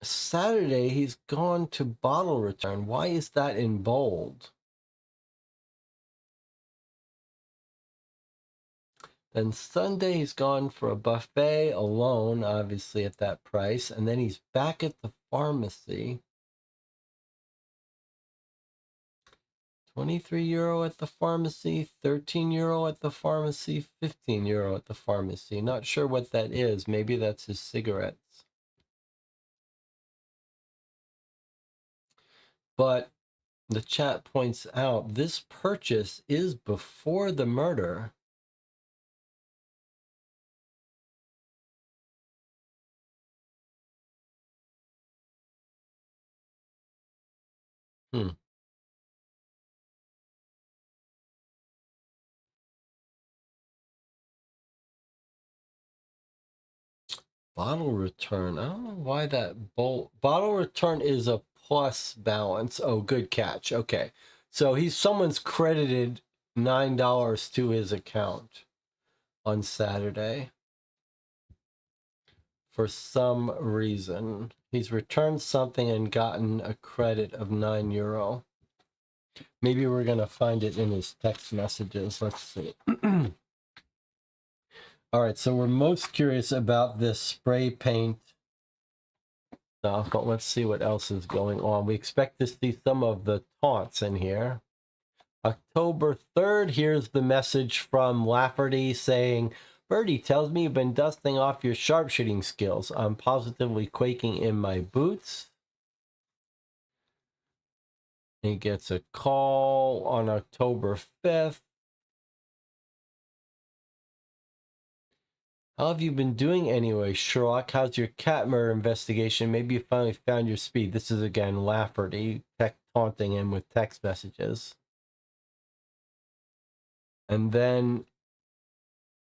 Saturday, he's gone to bottle return. Why is that in bold? Then Sunday, he's gone for a buffet alone, obviously at that price. And then he's back at the pharmacy. €23 at the pharmacy, €13 at the pharmacy, €15 at the pharmacy. Not sure what that is. Maybe that's his cigarettes. But the chat points out this purchase is before the murder. Bottle return. I don't know why that bottle return is a plus balance. Oh, good catch. Okay. So someone's credited $9 to his account on Saturday. For some reason. He's returned something and gotten a credit of €9. Maybe we're going to find it in his text messages. Let's see. All right, so we're most curious about this spray paint stuff, but let's see what else is going on. We expect to see some of the taunts in here. October 3rd, here's the message from Lafferty saying, Birdie tells me you've been dusting off your sharpshooting skills. I'm positively quaking in my boots. He gets a call on October 5th. How have you been doing anyway, Sherlock? How's your cat murder investigation? Maybe you finally found your speed. This is again Lafferty taunting him with text messages. And then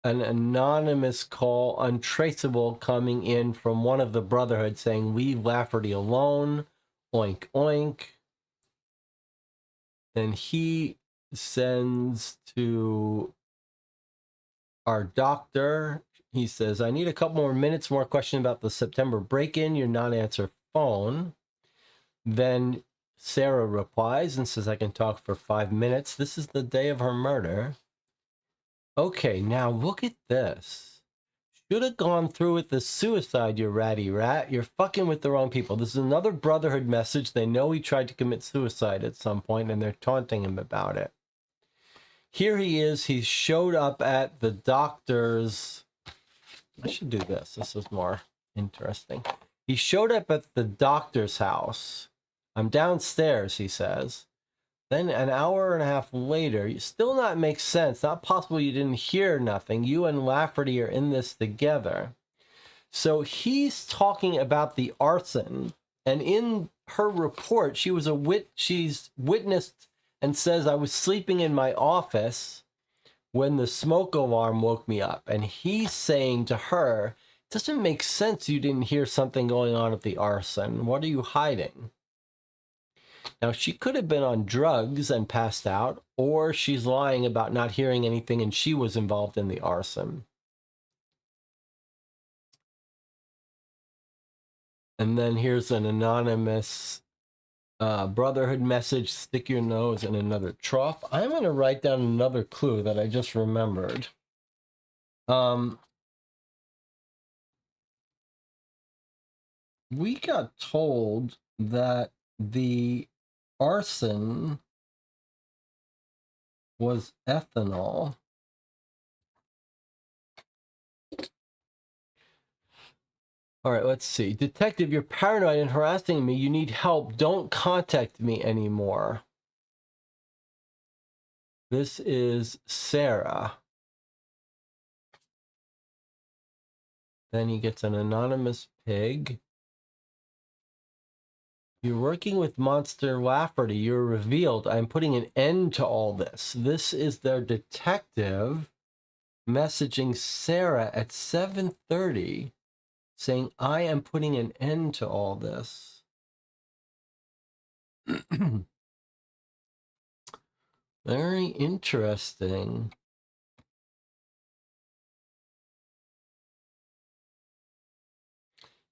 an anonymous call, untraceable, coming in from one of the Brotherhood saying, leave Lafferty alone. Oink, oink. Then he sends to our doctor. He says, I need a couple more minutes, more question about the September break-in, your non-answer phone. Then Sarah replies and says, I can talk for 5 minutes. This is the day of her murder. Okay, now look at this. Should have gone through with the suicide, you ratty rat. You're fucking with the wrong people. This is another Brotherhood message. They know he tried to commit suicide at some point, and they're taunting him about it. Here he is. He showed up at the doctor's... I should do this. This is more interesting. He showed up at the doctor's house. I'm downstairs, he says. Then an hour and a half later, you still not make sense. Not possible you didn't hear nothing. You and Lafferty are in this together. So he's talking about the arson. And in her report, she's witnessed and says, I was sleeping in my office when the smoke alarm woke me up. And he's saying to her, it doesn't make sense you didn't hear something going on at the arson. What are you hiding? Now, she could have been on drugs and passed out, or she's lying about not hearing anything and she was involved in the arson. And then here's an anonymous Brotherhood message, stick your nose in another trough. I'm going to write down another clue that I just remembered. We got told that the arson was ethanol. All right, let's see. Detective, you're paranoid and harassing me. You need help. Don't contact me anymore. This is Sarah. Then he gets an anonymous pig. You're working with Monster Lafferty. You're revealed. I'm putting an end to all this. This is their detective messaging Sarah at 7:30 saying, I am putting an end to all this. Very interesting.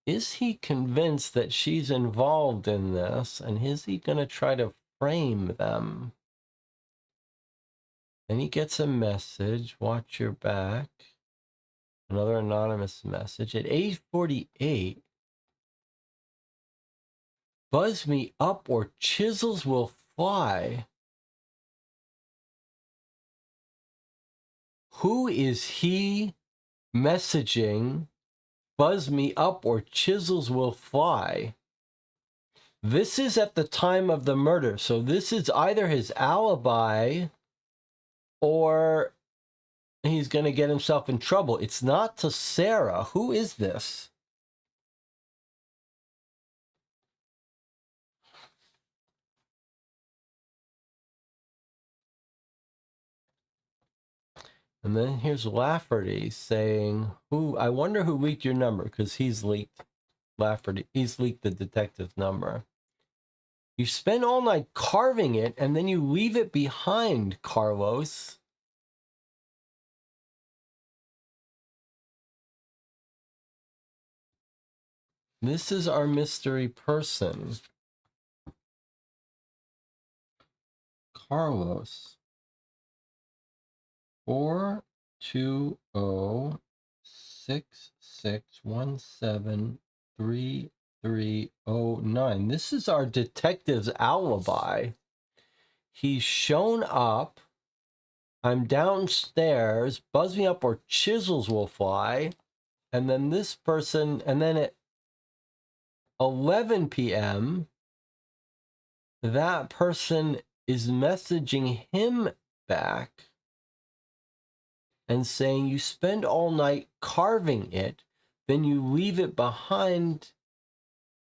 Is he convinced that she's involved in this, and is he going to try to frame them? And he gets a message, watch your back. Another anonymous message at 8:48. Buzz me up or chisels will fly. Who is he messaging? Buzz me up or chisels will fly. This is at the time of the murder. So this is either his alibi or he's going to get himself in trouble. It's not to Sarah. Who is this? And then here's Lafferty saying, "Who? I wonder who leaked your number," because he's leaked Lafferty. He's leaked the detective's number. You spend all night carving it, and then you leave it behind, Carlos. This is our mystery person, Carlos. 420-6617-3309. This is our detective's alibi. He's shown up. I'm downstairs. Buzz me up or chisels will fly. And then this person, and then at 11 p.m., that person is messaging him back and saying, you spend all night carving it, then you leave it behind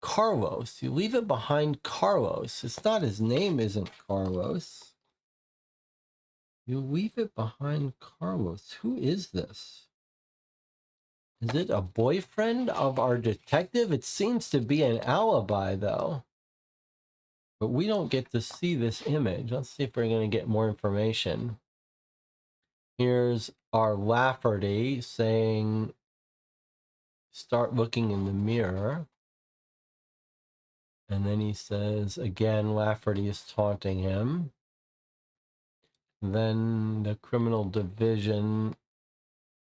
Carlos. You leave it behind Carlos. It's not, his name isn't Carlos. You leave it behind Carlos. Who is this? Is it a boyfriend of our detective? It seems to be an alibi, though. But we don't get to see this image. Let's see if we're going to get more information. Here's our Lafferty saying, start looking in the mirror. And then he says, again, Lafferty is taunting him. Then the criminal division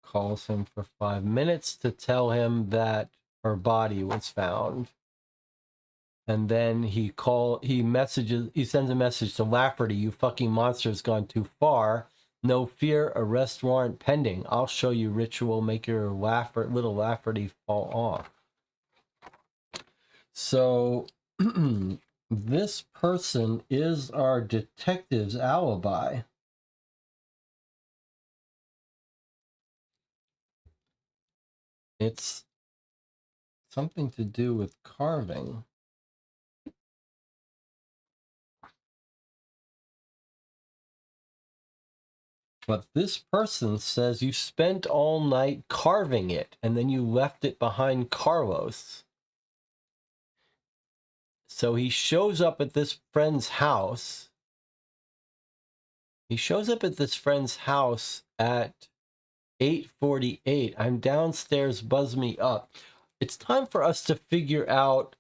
calls him for 5 minutes to tell him that her body was found. And then he sends a message to Lafferty, you fucking monster has gone too far. No fear, arrest warrant pending. I'll show you ritual, make your little Lafferty fall off. So this person is our detective's alibi. It's something to do with carving. But this person says you spent all night carving it, and then you left it behind Carlos. So he shows up at this friend's house. He shows up at this friend's house at 8:48. I'm downstairs, buzz me up. It's time for us to figure out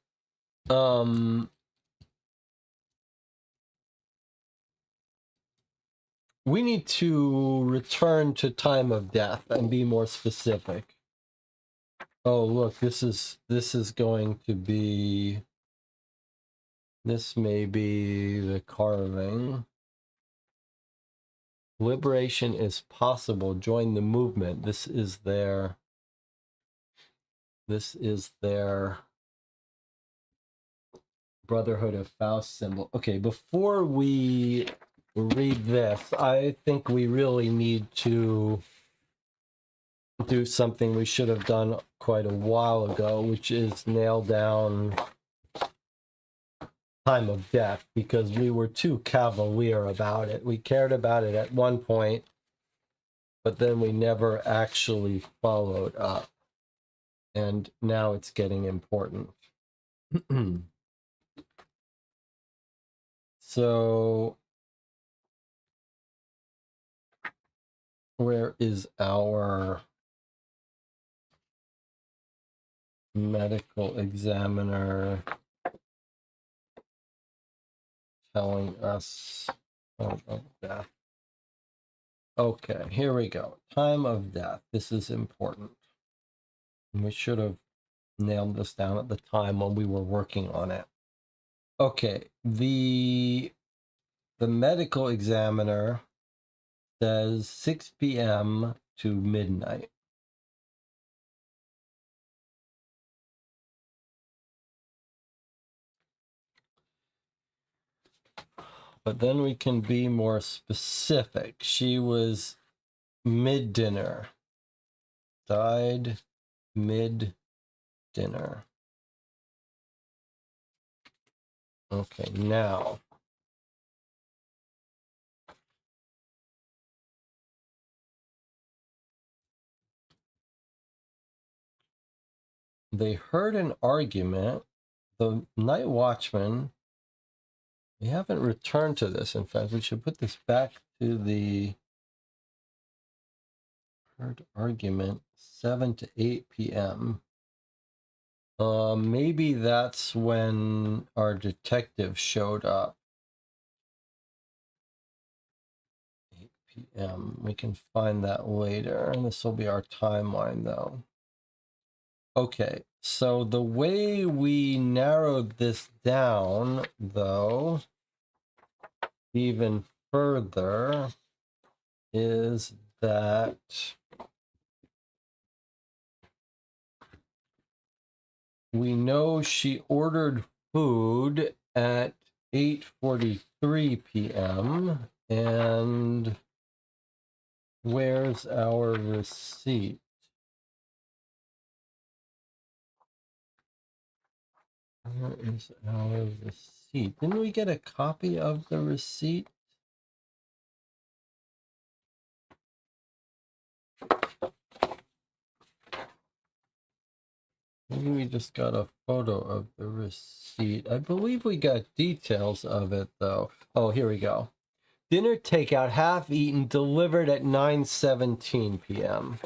we need to return to time of death and be more specific. Oh, look, this is going to be, this may be the carving. Liberation is possible. Join the movement. This is their Brotherhood of Faust symbol. Okay, before we read this, I think we really need to do something we should have done quite a while ago, which is nail down time of death, because we were too cavalier about it. We cared about it at one point, but then we never actually followed up. And now it's getting important. So Where is our medical examiner telling us time of death? Okay, here we go. Time of death. This is important. We should have nailed this down at the time when we were working on it. Okay, the medical examiner says 6 p.m. to midnight. But then we can be more specific. She was mid-dinner. Died mid-dinner. Okay, now. They heard an argument. The night watchman, we haven't returned to this. In fact, we should put this back to the heard argument, 7 to 8 p.m. Maybe that's when our detective showed up. 8 p.m. We can find that later, and this will be our timeline, though. Okay, so the way we narrowed this down, though, even further, is that we know she ordered food at 8:43 p.m. and where's our receipt? Where is our receipt? Didn't we get a copy of the receipt? Maybe we just got a photo of the receipt. I believe we got details of it, though. Oh, here we go. Dinner takeout, half eaten, delivered at 9:17 p.m.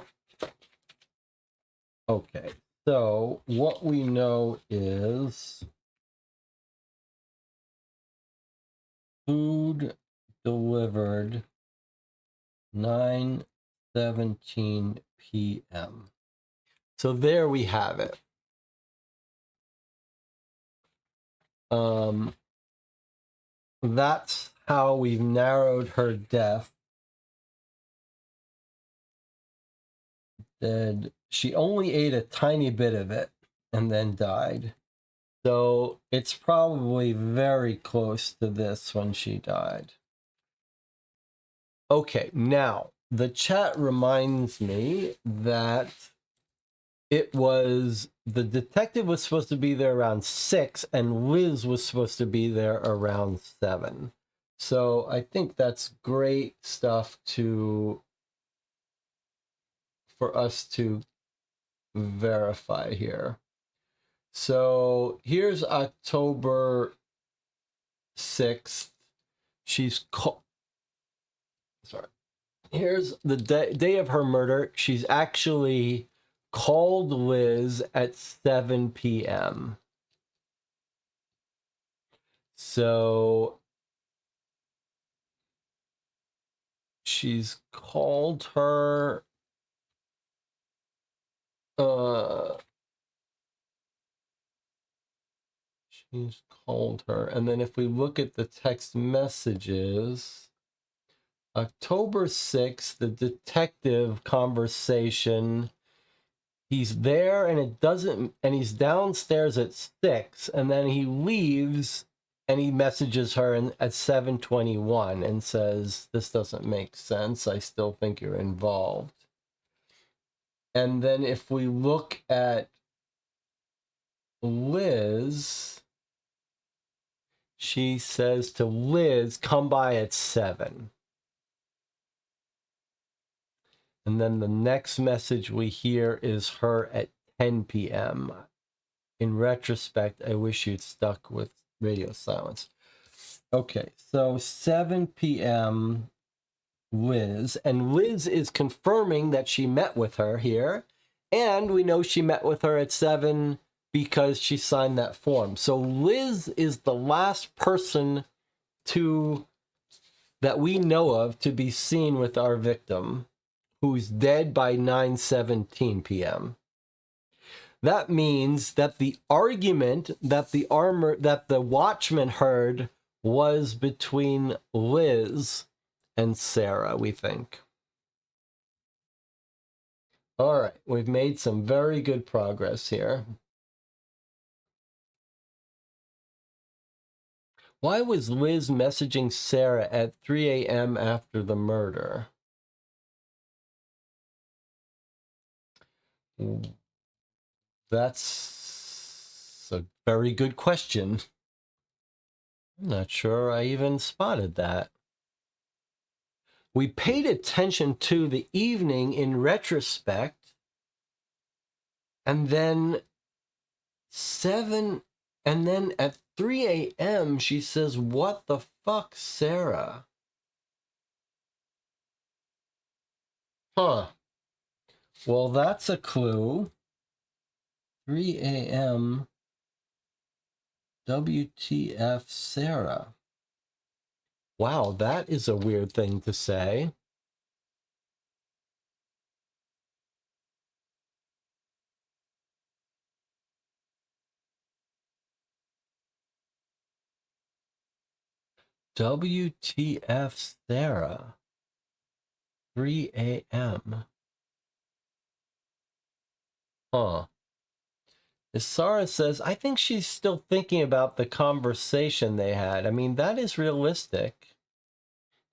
Okay, so what we know is food delivered 9:17 p.m. So there we have it. That's how we've narrowed her death. That she only ate a tiny bit of it and then died. So it's probably very close to this when she died. Okay, now the chat reminds me that the detective was supposed to be there around 6 and Liz was supposed to be there around 7. So I think that's great stuff for us to verify here. So here's October 6th. Here's the day of her murder. She's actually called Liz at 7 p.m. So she's called her. She's called her. And then if we look at the text messages, October 6th, the detective conversation, he's there and he's downstairs at 6, and then he leaves and he messages her at 7:21 and says, "This doesn't make sense. I still think you're involved." And then if we look at Liz, she says to Liz, "Come by at 7." And then the next message we hear is her at 10 p.m. In retrospect, I wish you'd stuck with radio silence. Okay, so 7 p.m. Liz, and Liz is confirming that she met with her here, and we know she met with her at 7 because she signed that form. So Liz is the last person that we know of to be seen with our victim, who's dead by 9:17 p.m. That means that the argument that the watchman heard was between Liz and Sarah, we think. All right, we've made some very good progress here. Why was Liz messaging Sarah at 3 a.m. after the murder? That's a very good question. I'm not sure I even spotted that. We paid attention to the evening in retrospect, and then at 3 a.m. she says, "What the fuck, Sarah?" Huh. Well, that's a clue. 3 a.m. WTF, Sarah. Wow, that is a weird thing to say. WTF, Sarah. 3 a.m. Huh. Sarah says, I think she's still thinking about the conversation they had. I mean, that is realistic.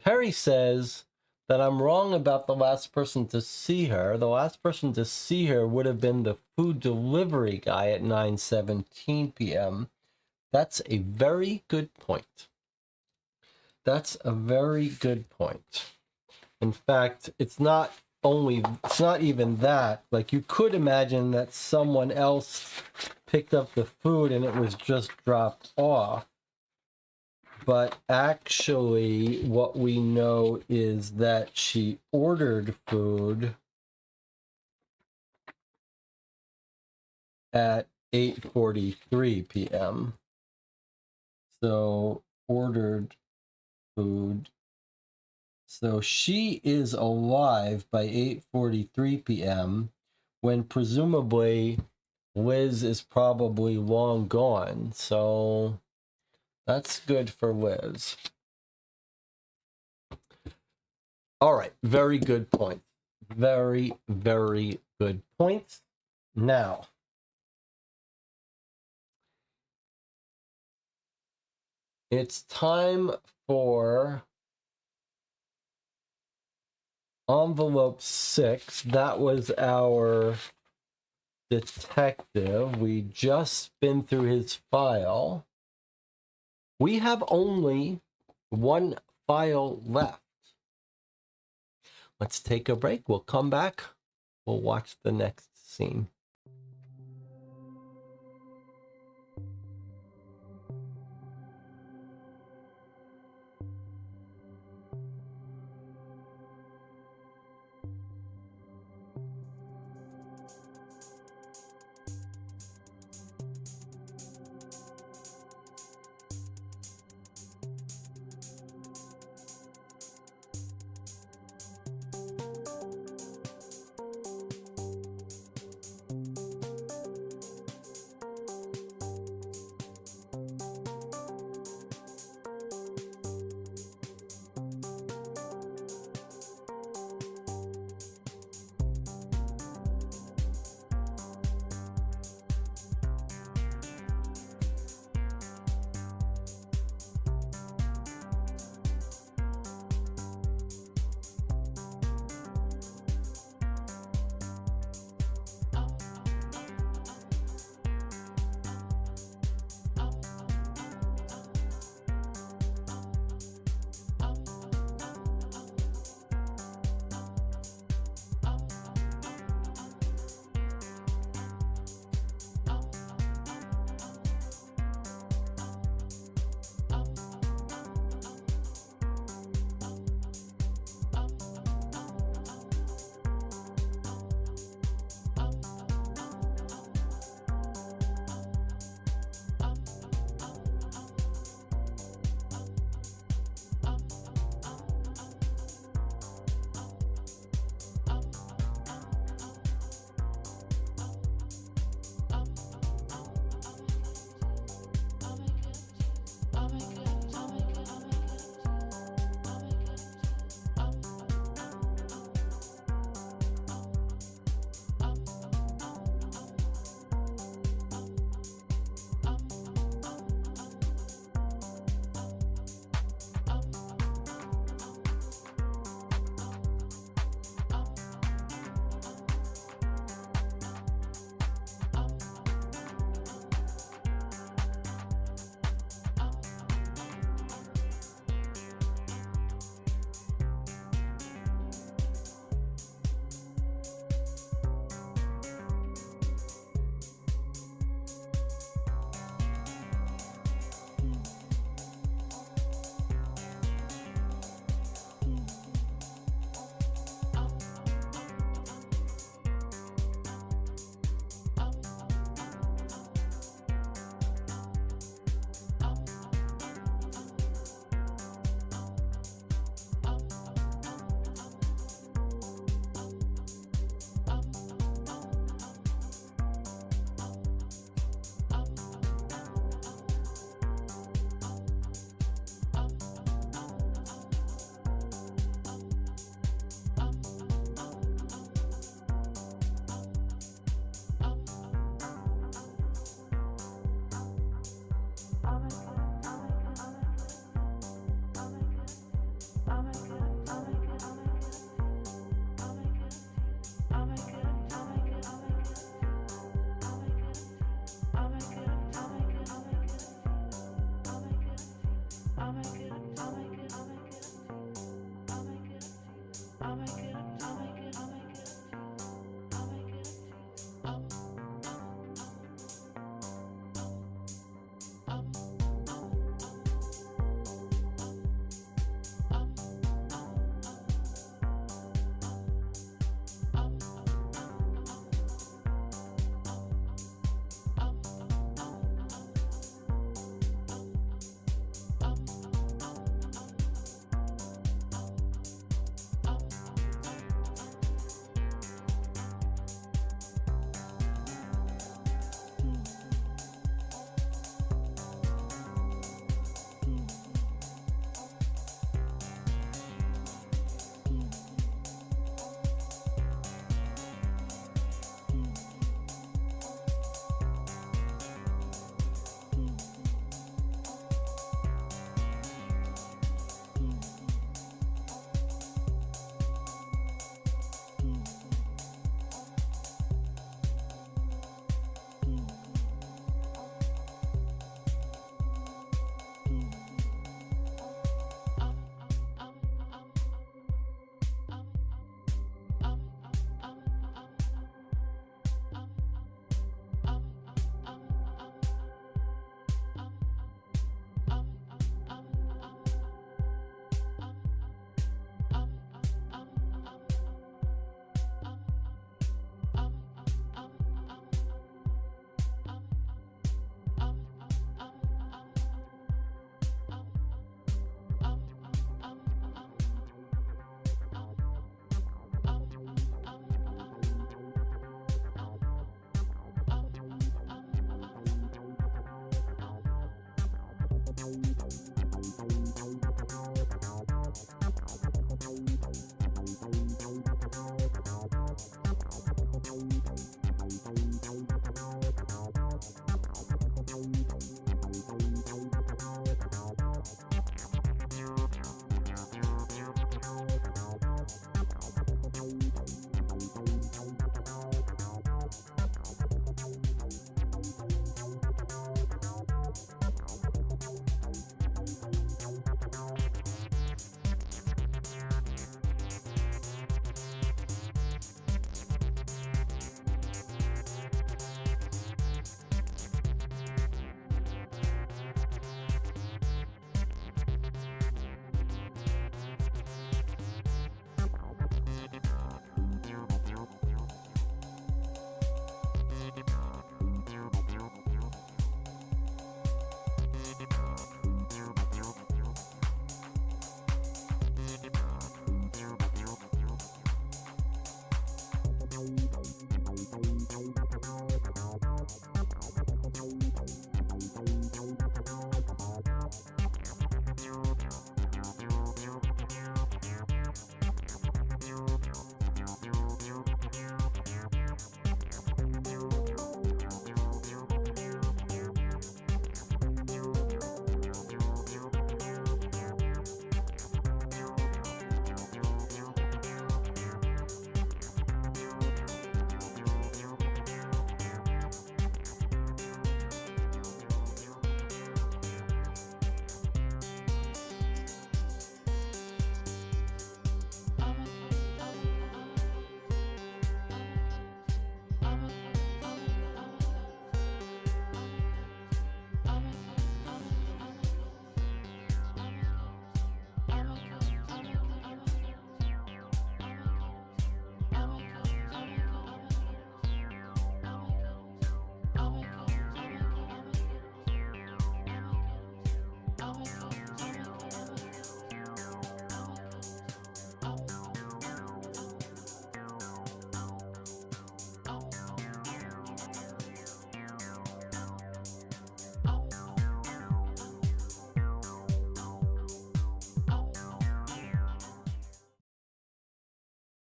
Perry says that I'm wrong about the last person to see her. The last person to see her would have been the food delivery guy at 9:17 p.m. That's a very good point. That's a very good point. In fact, it's not even that. Like, you could imagine that someone else picked up the food and it was just dropped off. But actually, what we know is that she ordered food at 8:43 p.m. So, ordered food. So she is alive by 8:43 p.m. when presumably Liz is probably long gone. So that's good for Liz. All right, very good point. Very, very good point. Now, it's time for envelope 6. That was our detective. We just been through his file. We have only one file left. Let's take a break. We'll come back. We'll watch the next scene.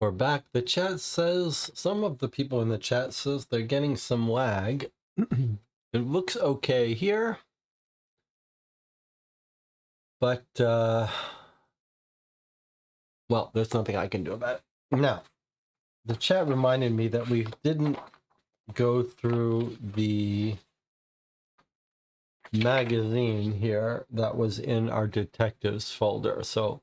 We're back. The chat says, some of the people in the chat says they're getting some lag. It looks okay here. But, well, there's nothing I can do about it. Now, the chat reminded me that we didn't go through the magazine here that was in our detectives folder. So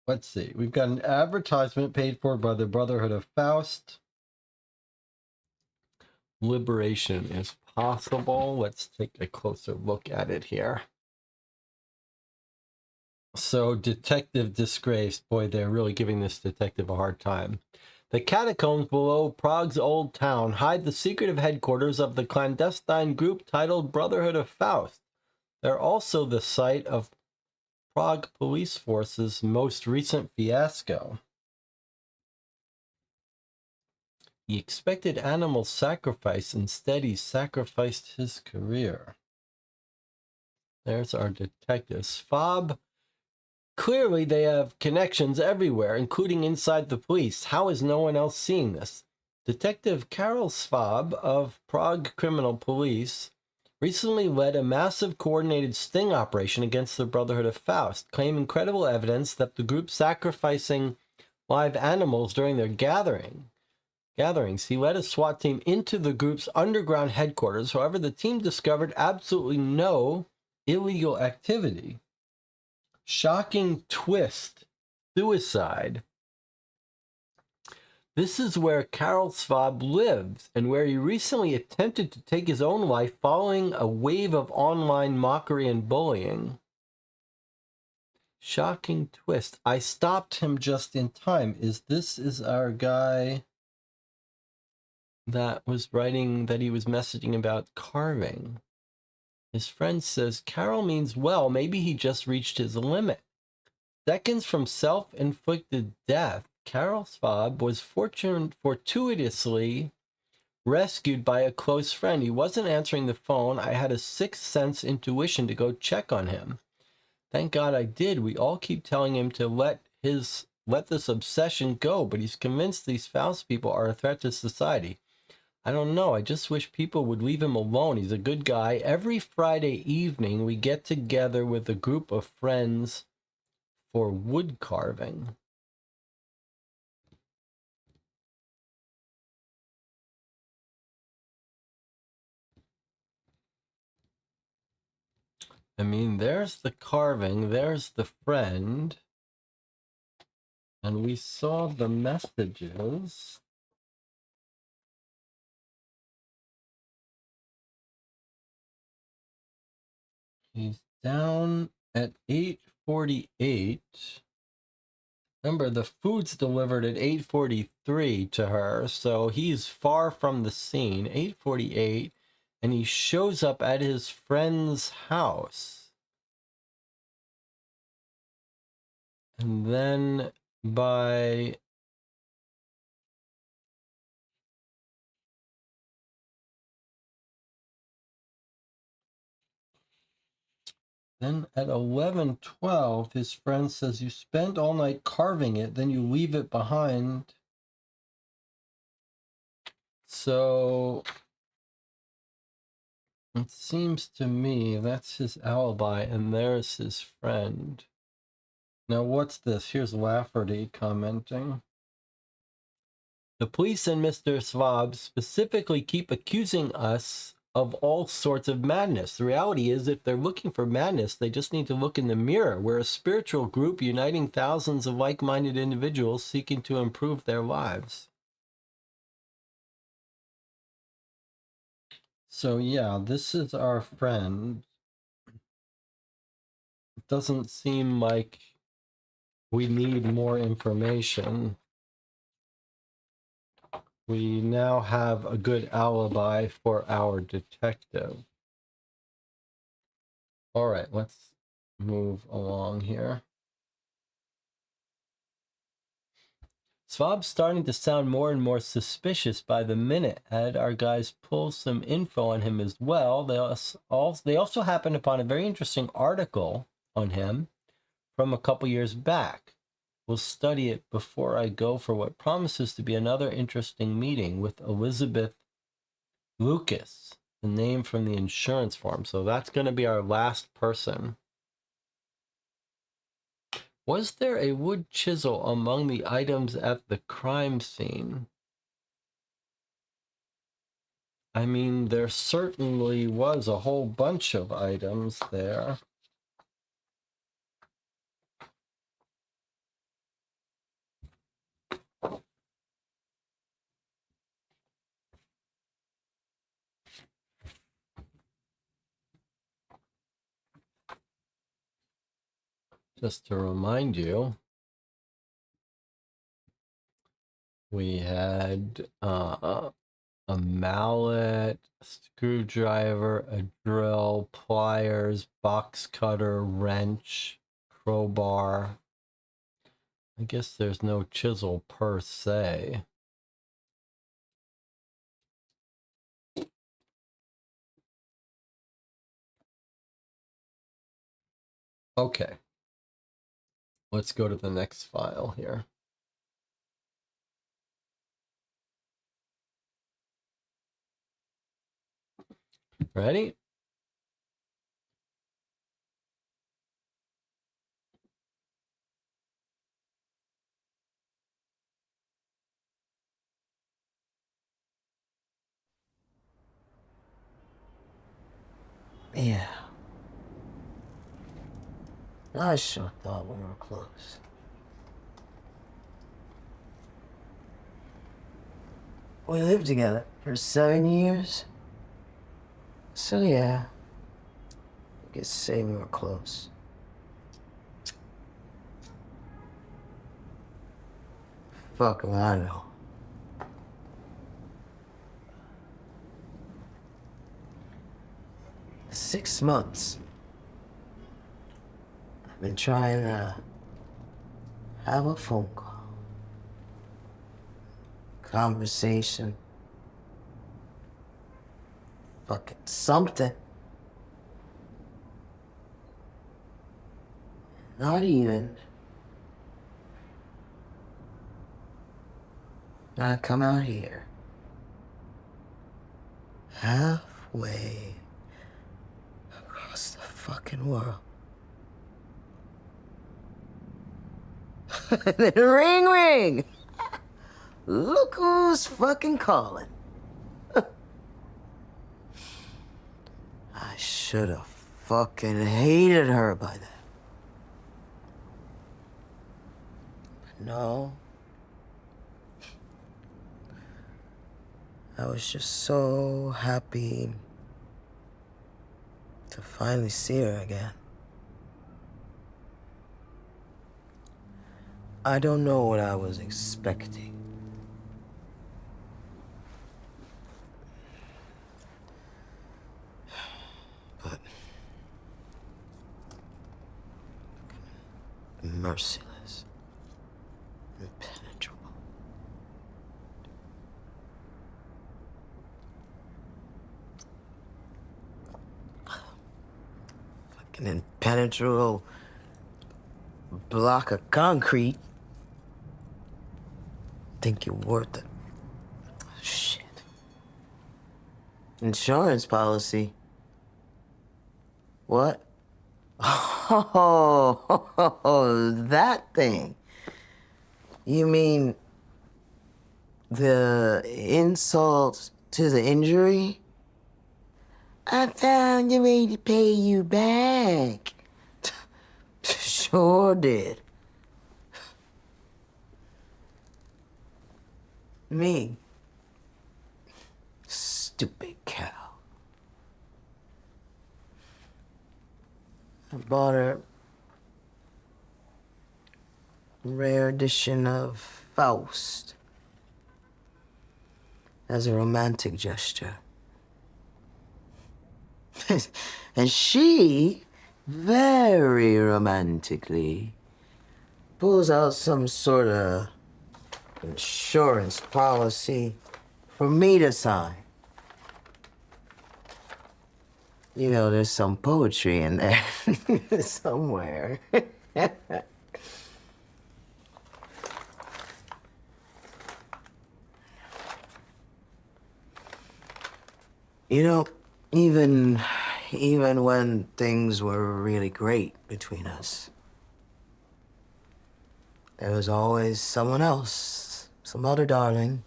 let's see. We've got an advertisement paid for by the Brotherhood of Faust. Liberation is possible. Let's take a closer look at it here. So, detective disgraced. Boy, they're really giving this detective a hard time. The catacombs below Prague's old town hide the secretive headquarters of the clandestine group titled Brotherhood of Faust. They're also the site of Prague police force's most recent fiasco. He expected animal sacrifice, instead he sacrificed his career. There's our detective. Fob. Clearly, they have connections everywhere, including inside the police. How is no one else seeing this? Detective Karol Swab of Prague Criminal Police recently led a massive coordinated sting operation against the Brotherhood of Faust, claiming credible evidence that the group sacrificing live animals during their gatherings. He led a SWAT team into the group's underground headquarters. However, the team discovered absolutely no illegal activity. Shocking twist. Suicide. This is where Karol Swab lives, and where he recently attempted to take his own life following a wave of online mockery and bullying. Shocking twist. I stopped him just in time. This is our guy that was writing that he was messaging about carving. His friend says, Carol means well, maybe he just reached his limit. Seconds from self-inflicted death, Karol Swab was fortuitously rescued by a close friend. He wasn't answering the phone. I had a sixth sense intuition to go check on him. Thank God I did. We all keep telling him to let this obsession go, but he's convinced these Faust people are a threat to society. I don't know. I just wish people would leave him alone. He's a good guy. Every Friday evening, we get together with a group of friends for wood carving. I mean, there's the carving, there's the friend, and we saw the messages. He's down at 8:48. Remember, the food's delivered at 8:43 to her, so he's far from the scene. 8:48, and he shows up at his friend's house. And then by then at 11:12, his friend says, you spent all night carving it, then you leave it behind. So it seems to me that's his alibi, and there's his friend. Now, what's this? Here's Lafferty commenting. The police and Mr. Swab specifically keep accusing us of all sorts of madness. The reality is, if they're looking for madness, they just need to look in the mirror. We're a spiritual group uniting thousands of like-minded individuals seeking to improve their lives. So yeah, this is our friend. It doesn't seem like we need more information. We now have a good alibi for our detective. All right, let's move along here. Swab's starting to sound more and more suspicious by the minute. Had our guys pull some info on him as well. They also happened upon a very interesting article on him from a couple years back. We'll study it before I go for what promises to be another interesting meeting with Elizabeth Lucas, the name from the insurance form. So that's going to be our last person. Was there a wood chisel among the items at the crime scene? I mean, there certainly was a whole bunch of items there. Just to remind you, we had a mallet, a screwdriver, a drill, pliers, box cutter, wrench, crowbar. I guess there's no chisel per se. Okay. Let's go to the next file here. Ready? Yeah. I sure thought we were close. We lived together for 7 years. So yeah, I could say we were close. Fuck 'em, I know. Six months. I've been trying to have a phone call. Conversation. Fucking something. Not even. I come out here. Halfway across the fucking world. Then ring ring! Look who's fucking calling. I should have fucking hated her by then. But no. I was just so happy to finally see her again. I don't know what I was expecting. But merciless, impenetrable. Fucking impenetrable block of concrete. Think you're worth it. Shit. Insurance policy. What? Oh, that thing. You mean the insult to the injury? I found a way to pay you back. Sure did. Me. Stupid cow. I bought her a rare edition of Faust as a romantic gesture. And she, very romantically, pulls out some sort of insurance policy for me to sign. You know, there's some poetry in there somewhere. You know, even when things were really great between us, there was always someone else, some other darling.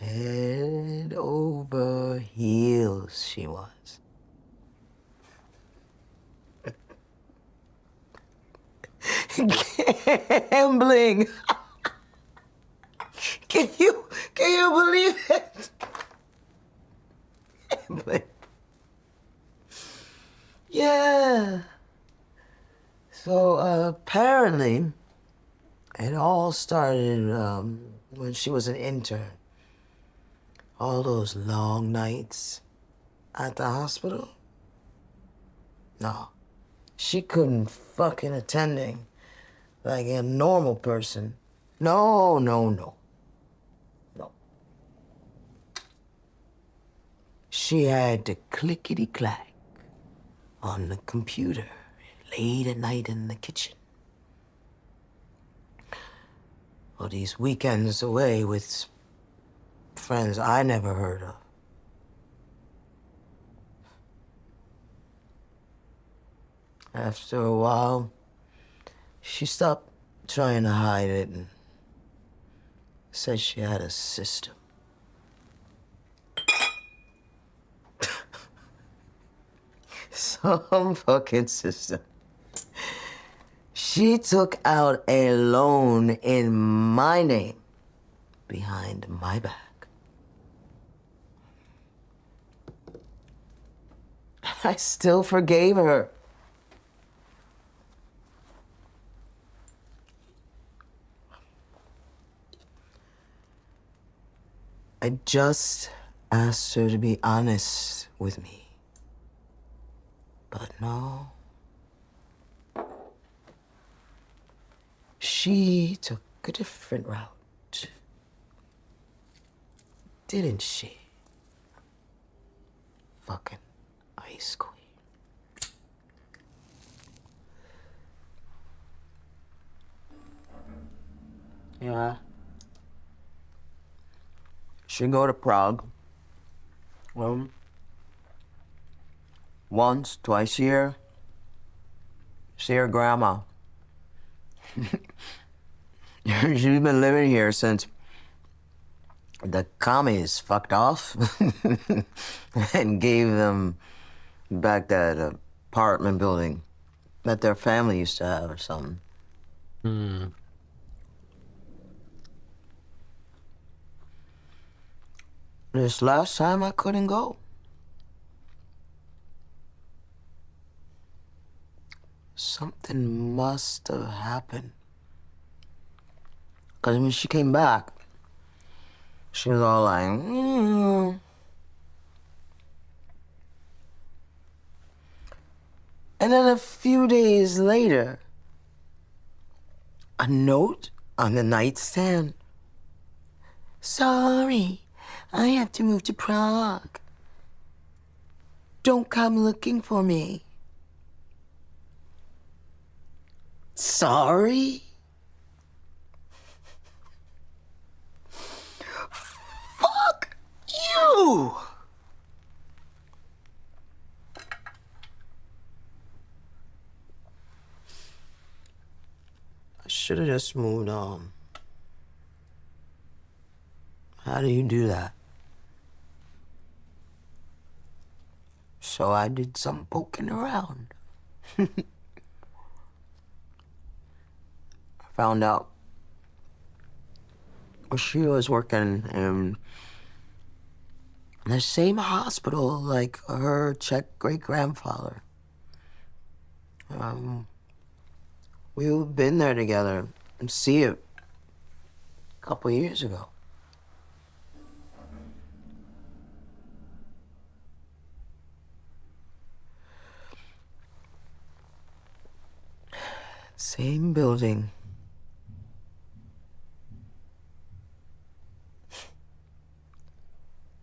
Head over heels she was. Gambling. Can you believe it? Gambling. Yeah. So apparently, it all started when she was an intern. All those long nights at the hospital. No, she couldn't fucking attending like a normal person. No. She had to clickety-clack on the computer late at night in the kitchen. Or these weekends away with friends I never heard of. After a while, she stopped trying to hide it and said she had a system. Some fucking system. She took out a loan in my name behind my back. I still forgave her. I just asked her to be honest with me. But no. She took a different route. Didn't she? Fucking ice queen. Yeah. She'd go to Prague. Once, twice a year. See her grandma. She's been living here since the commies fucked off and gave them back that apartment building that their family used to have or something. This last time I couldn't go. Something must have happened. Because when she came back, she was all like, And then a few days later, a note on the nightstand. Sorry, I have to move to Prague. Don't come looking for me. Sorry? Fuck you! I should have just moved on. How do you do that? So I did some poking around. I found out she was working in the same hospital like her Czech great-grandfather. We've been there together and see it a couple years ago. Same building.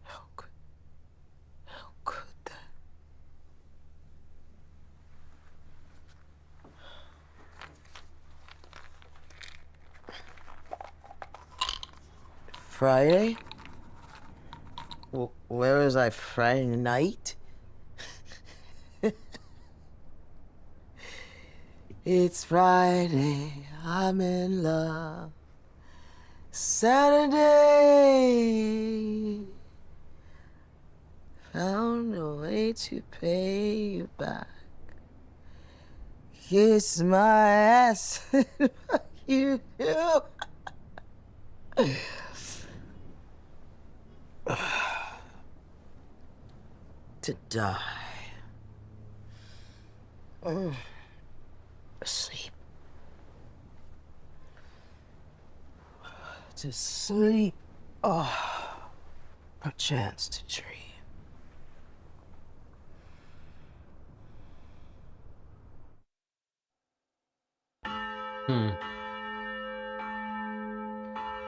How could that? Friday? Where was I Friday night? It's Friday, I'm in love. Saturday, found a way to pay you back. Kiss my ass. Fuck you. To die. Sleep. To sleep. Oh, a chance to dream.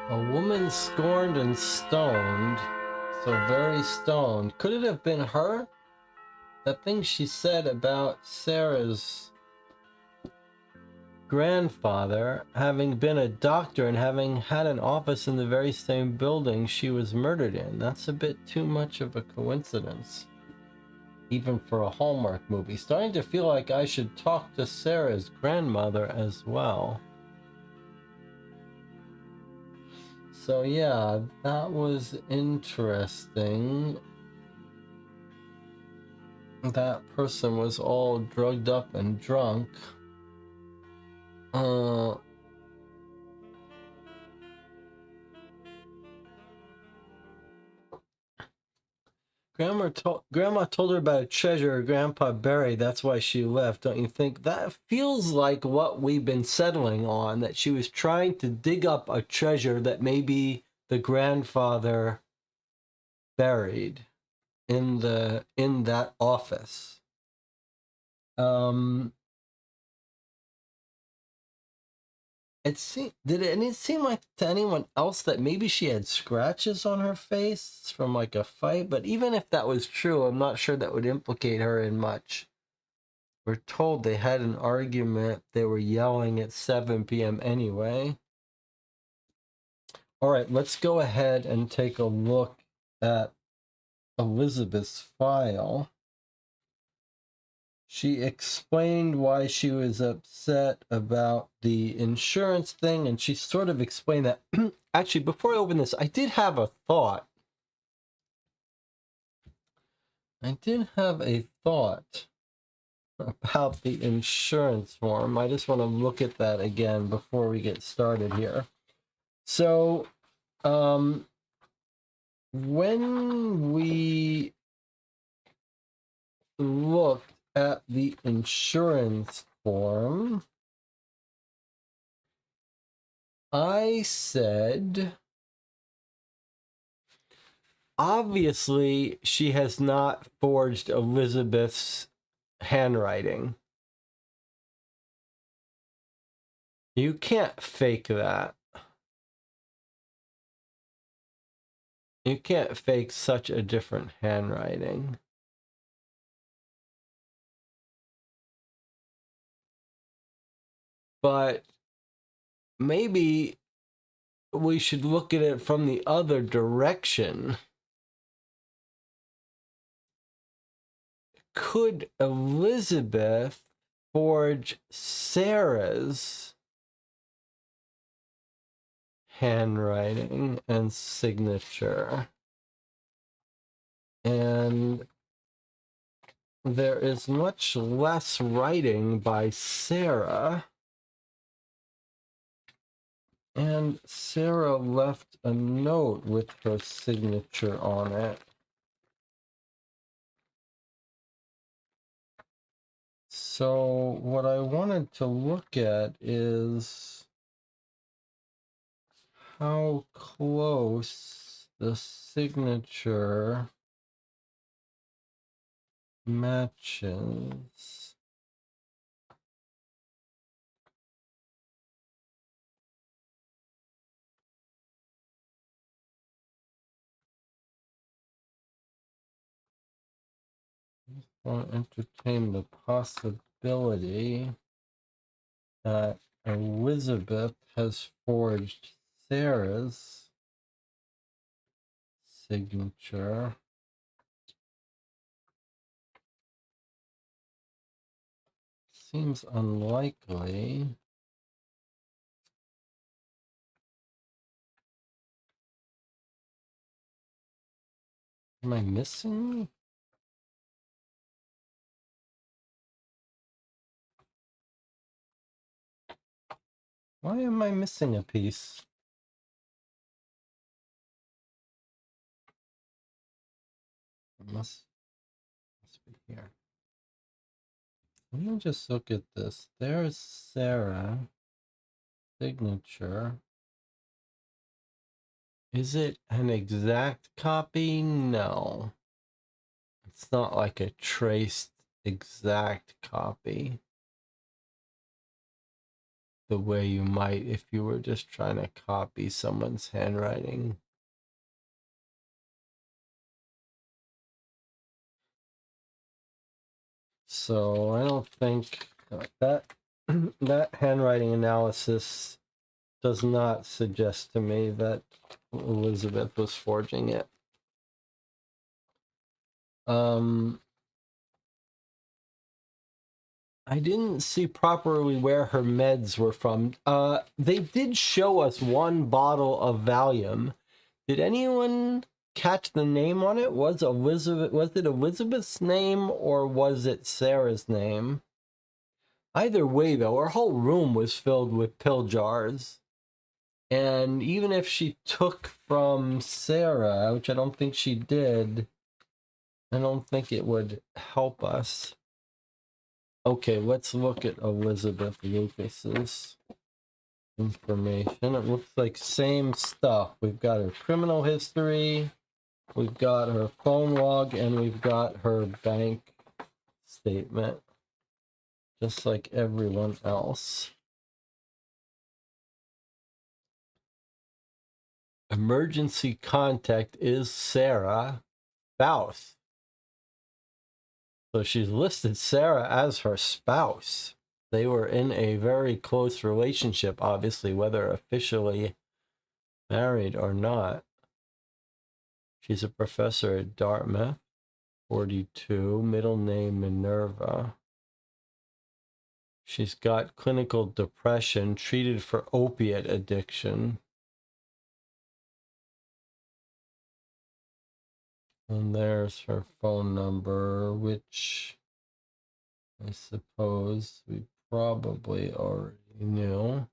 A woman scorned and stoned, so very stoned. Could it have been her? That thing she said about Sarah's grandfather having been a doctor and having had an office in the very same building she was murdered in. That's a bit too much of a coincidence, even for a Hallmark movie. Starting to feel like I should talk to Sarah's grandmother as well. So yeah, that was interesting. That person was all drugged up and drunk. Grandma told her about a treasure her grandpa buried. That's why she left. Don't you think? That feels like what we've been settling on, that she was trying to dig up a treasure that maybe the grandfather buried in that office. It seem like to anyone else that maybe she had scratches on her face from like a fight? But even if that was true, I'm not sure that would implicate her in much. We're told they had an argument. They were yelling at 7 p.m. anyway. All right, let's go ahead and take a look at Elizabeth's file. She explained why she was upset about the insurance thing, and she sort of explained that. Actually, before I open this, I did have a thought. About the insurance form. I just want to look at that again before we get started here. So, when we looked at the insurance form, I said, obviously, she has not forged Elizabeth's handwriting. You can't fake that. You can't fake such a different handwriting. But maybe we should look at it from the other direction. Could Elizabeth forge Sarah's handwriting and signature? And there is much less writing by Sarah. And Sarah left a note with her signature on it. So what I wanted to look at is how close the signature matches. I'll entertain the possibility that Elizabeth has forged Sarah's signature. Seems unlikely. Am I missing? Why am I missing a piece? It must be here. Let me just look at this. There's Sarah. Signature. Is it an exact copy? No. It's not like a traced exact copy. The way you might if you were just trying to copy someone's handwriting. So I don't think that that handwriting analysis does not suggest to me that Elizabeth was forging it. I didn't see properly where her meds were from. They did show us one bottle of Valium. Did anyone catch the name on it? Was it Elizabeth's name or was it Sarah's name? Either way, though, her whole room was filled with pill jars. And even if she took from Sarah, which I don't think she did, I don't think it would help us. Okay, let's look at Elizabeth Lucas's information. It looks like same stuff. We've got her criminal history, we've got her phone log, and we've got her bank statement, just like everyone else. Emergency contact is Sarah Faust. So she's listed Sarah as her spouse. They were in a very close relationship, obviously, whether officially married or not. She's a professor at Dartmouth, 42, middle name Minerva. She's got clinical depression, treated for opiate addiction. And there's her phone number, which I suppose we probably already knew.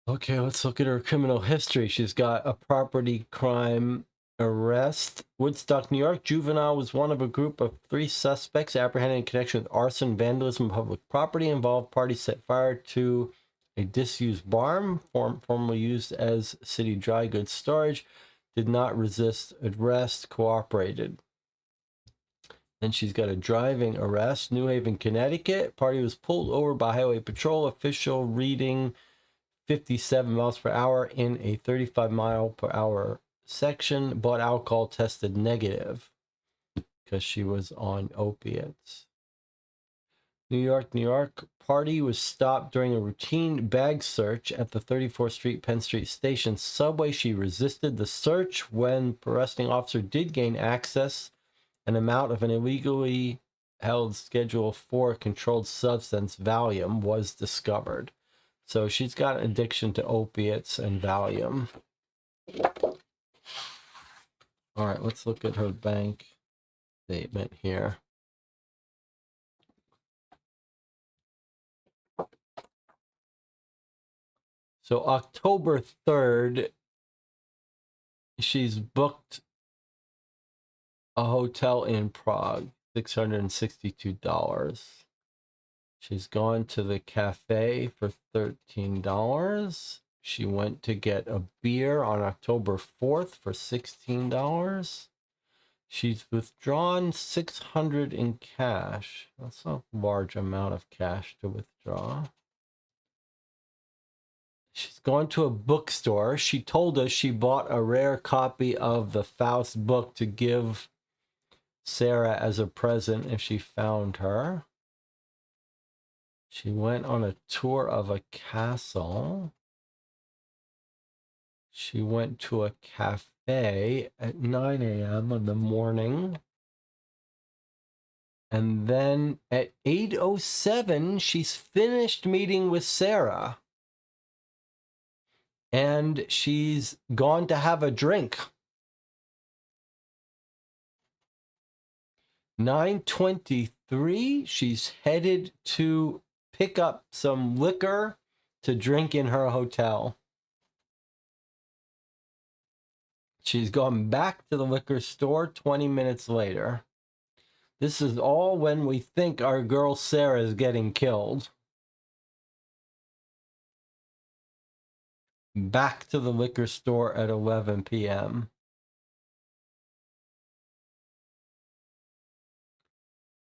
Okay, let's look at her criminal history. She's got a property crime arrest. Woodstock, New York. Juvenile was one of a group of 3 suspects apprehended in connection with arson, vandalism, and public property. Involved parties set fire to a disused barn, formerly used as city dry goods storage. Did not resist arrest, cooperated. Then she's got a driving arrest. New Haven, Connecticut. Party was pulled over by highway patrol. Official reading 57 miles per hour in a 35 mile per hour section, but alcohol tested negative because she was on opiates. New York, New York. Party was stopped during a routine bag search at the 34th Street Penn Street Station subway. She resisted the search. When arresting officer did gain access, an amount of an illegally held Schedule 4 controlled substance, Valium, was discovered. So she's got an addiction to opiates and Valium. All right, let's look at her bank statement here. So October 3rd, she's booked a hotel in Prague, $662. She's gone to the cafe for $13. She went to get a beer on October 4th for $16. She's withdrawn $600 in cash. That's a large amount of cash to withdraw. She's gone to a bookstore. She told us she bought a rare copy of the Faust book to give Sarah as a present if she found her. She went on a tour of a castle. She went to a cafe at 9 a.m. in the morning. And then at 8:07, she's finished meeting with Sarah. And she's gone to have a drink. 9:23, she's headed to pick up some liquor to drink in her hotel. She's gone back to the liquor store 20 minutes later. This is all when we think our girl Sarah is getting killed. Back to the liquor store at 11 p.m.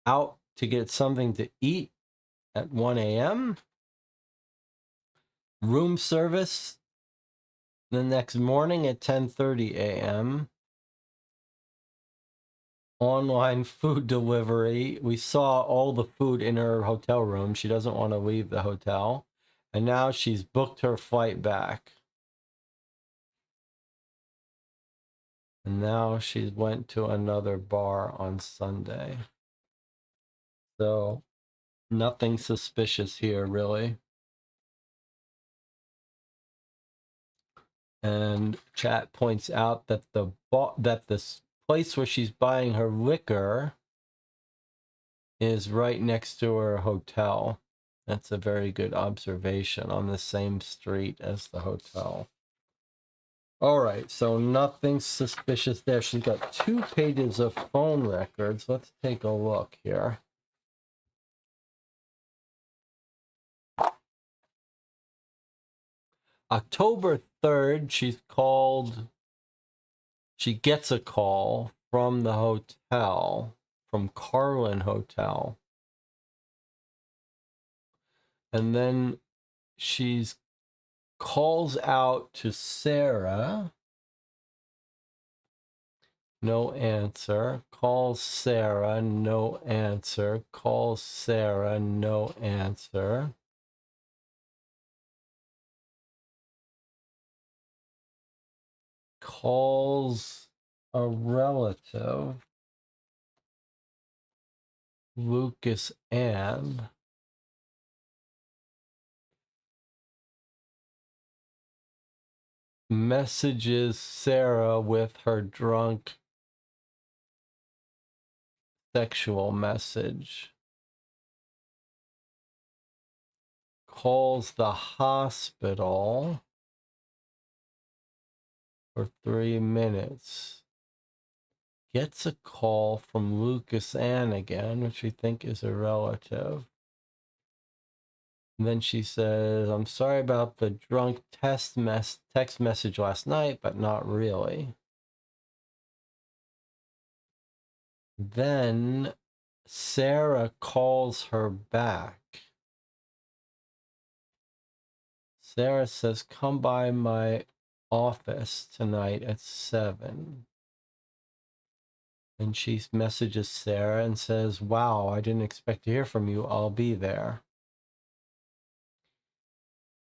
Out to get something to eat at 1 a.m. Room service the next morning at 10:30 a.m. Online food delivery. We saw all the food in her hotel room. She doesn't want to leave the hotel. And now she's booked her flight back. And now she went to another bar on Sunday. So nothing suspicious here, really. And chat points out that this place where she's buying her liquor is right next to her hotel. That's a very good observation, on the same street as the hotel. All right, so nothing suspicious there. She's got 2 pages of phone records. Let's take a look here. October 3rd, she gets a call from the hotel, from Carlin Hotel. And then she's calls out to Sarah. No answer. Calls Sarah. No answer. Calls Sarah. No answer. Calls a relative, Lucas Ann. Messages Sarah with her drunk sexual message. Calls the hospital for 3 minutes. Gets a call from Lucas Ann again, which we think is a relative. And then she says, I'm sorry about the drunk text message last night, but not really. Then Sarah calls her back. Sarah says, come by my office tonight at 7. And she messages Sarah and says, wow, I didn't expect to hear from you. I'll be there.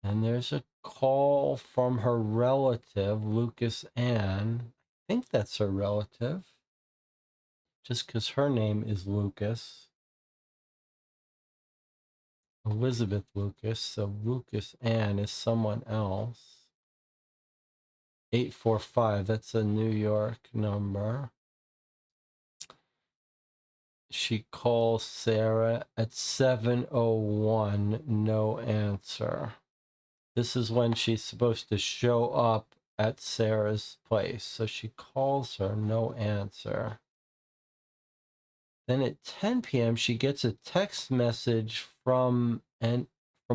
And there's a call from her relative, Lucas Ann. I think that's her relative, just because her name is Lucas. Elizabeth Lucas, so Lucas Ann is someone else. 845, that's a New York number. She calls Sarah at 7:01, no answer. This is when she's supposed to show up at Sarah's place. So she calls her, no answer. Then at 10 p.m., she gets a text message from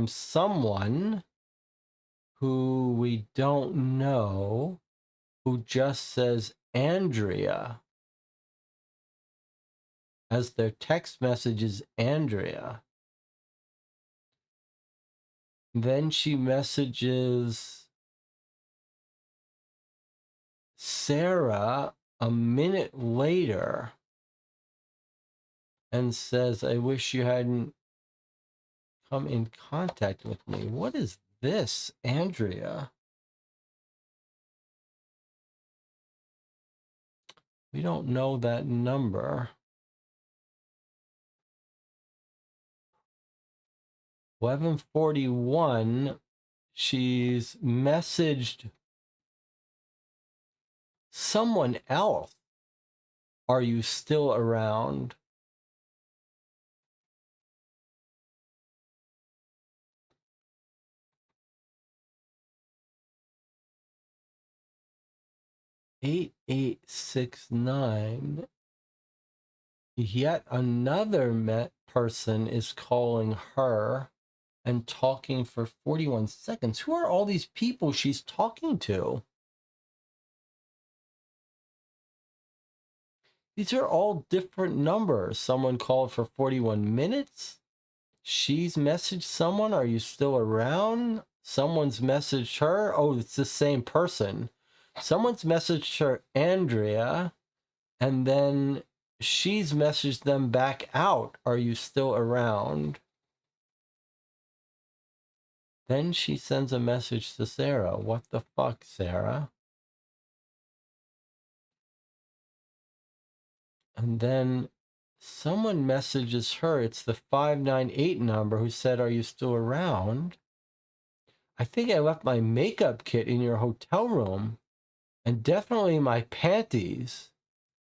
someone who we don't know, who just says Andrea. As their text message is Andrea. Then she messages Sarah a minute later and says, I wish you hadn't come in contact with me. What is this, Andrea? We don't know that number. 11:41. She's messaged someone else. Are you still around? Eight 6869. Yet another person is calling her and talking for 41 seconds. Who are all these people she's talking to? These are all different numbers. Someone called for 41 minutes. She's messaged someone. Are you still around? Someone's messaged her. Oh, it's the same person. Someone's messaged her, Andrea, and then she's messaged them back out. Are you still around? Then she sends a message to Sarah. What the fuck, Sarah? And then someone messages her. It's the 598 number who said, are you still around? I think I left my makeup kit in your hotel room and definitely my panties.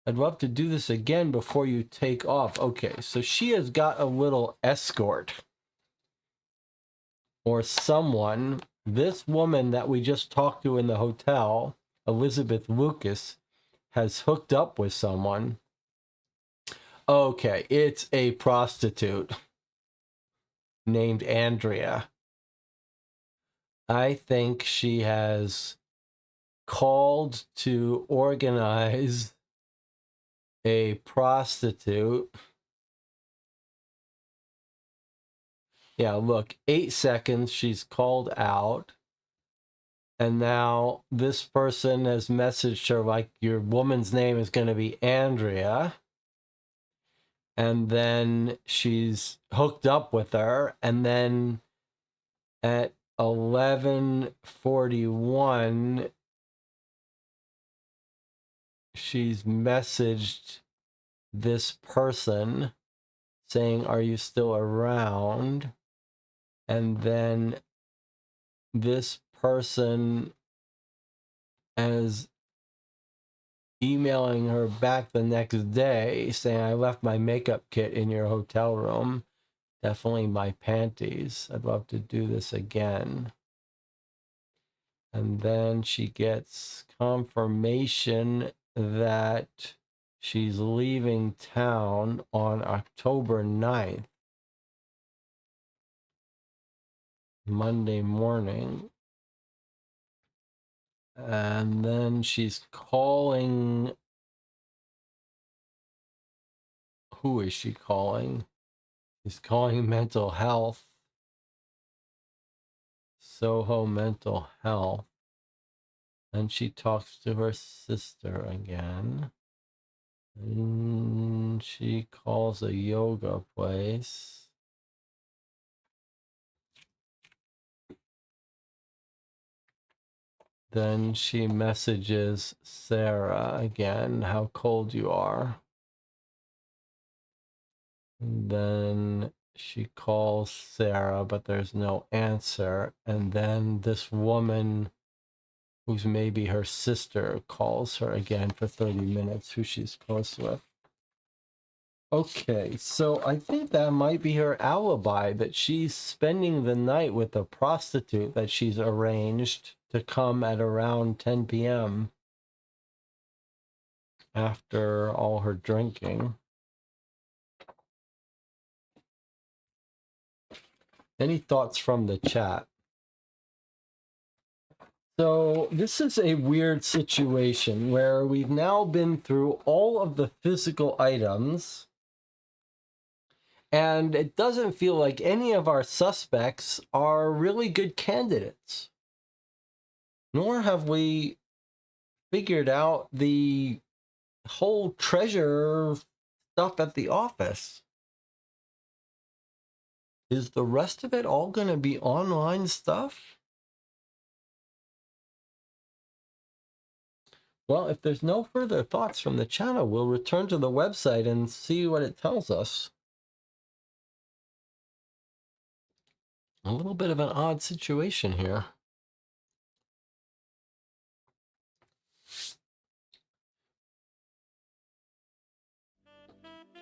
I'd love to do this again before you take off. Okay, so she has got a little escort or someone. This woman that we just talked to in the hotel, Elizabeth Lucas, has hooked up with someone. Okay, it's a prostitute named Andrea. I think she has called to organize a prostitute. Yeah, look, 8 seconds, she's called out. And now this person has messaged her like, your woman's name is going to be Andrea. And then she's hooked up with her. And then at 11:41, she's messaged this person saying, are you still around? And then this person is emailing her back the next day saying, I left my makeup kit in your hotel room. Definitely my panties. I'd love to do this again. And then she gets confirmation that she's leaving town on October 9th, Monday morning. And then she's calling. Who is she calling? She's calling mental health. Soho Mental Health. And she talks to her sister again. And she calls a yoga place. Then she messages Sarah again, how cold you are. And then she calls Sarah, but there's no answer. And then this woman, who's maybe her sister, calls her again for 30 minutes, who she's close with. Okay, so I think that might be her alibi, that she's spending the night with a prostitute that she's arranged to come at around 10 p.m. after all her drinking. Any thoughts from the chat? So this is a weird situation where we've now been through all of the physical items, and it doesn't feel like any of our suspects are really good candidates. Nor have we figured out the whole treasure stuff at the office. Is the rest of it all going to be online stuff? Well, if there's no further thoughts from the channel, we'll return to the website and see what it tells us. A little bit of an odd situation here.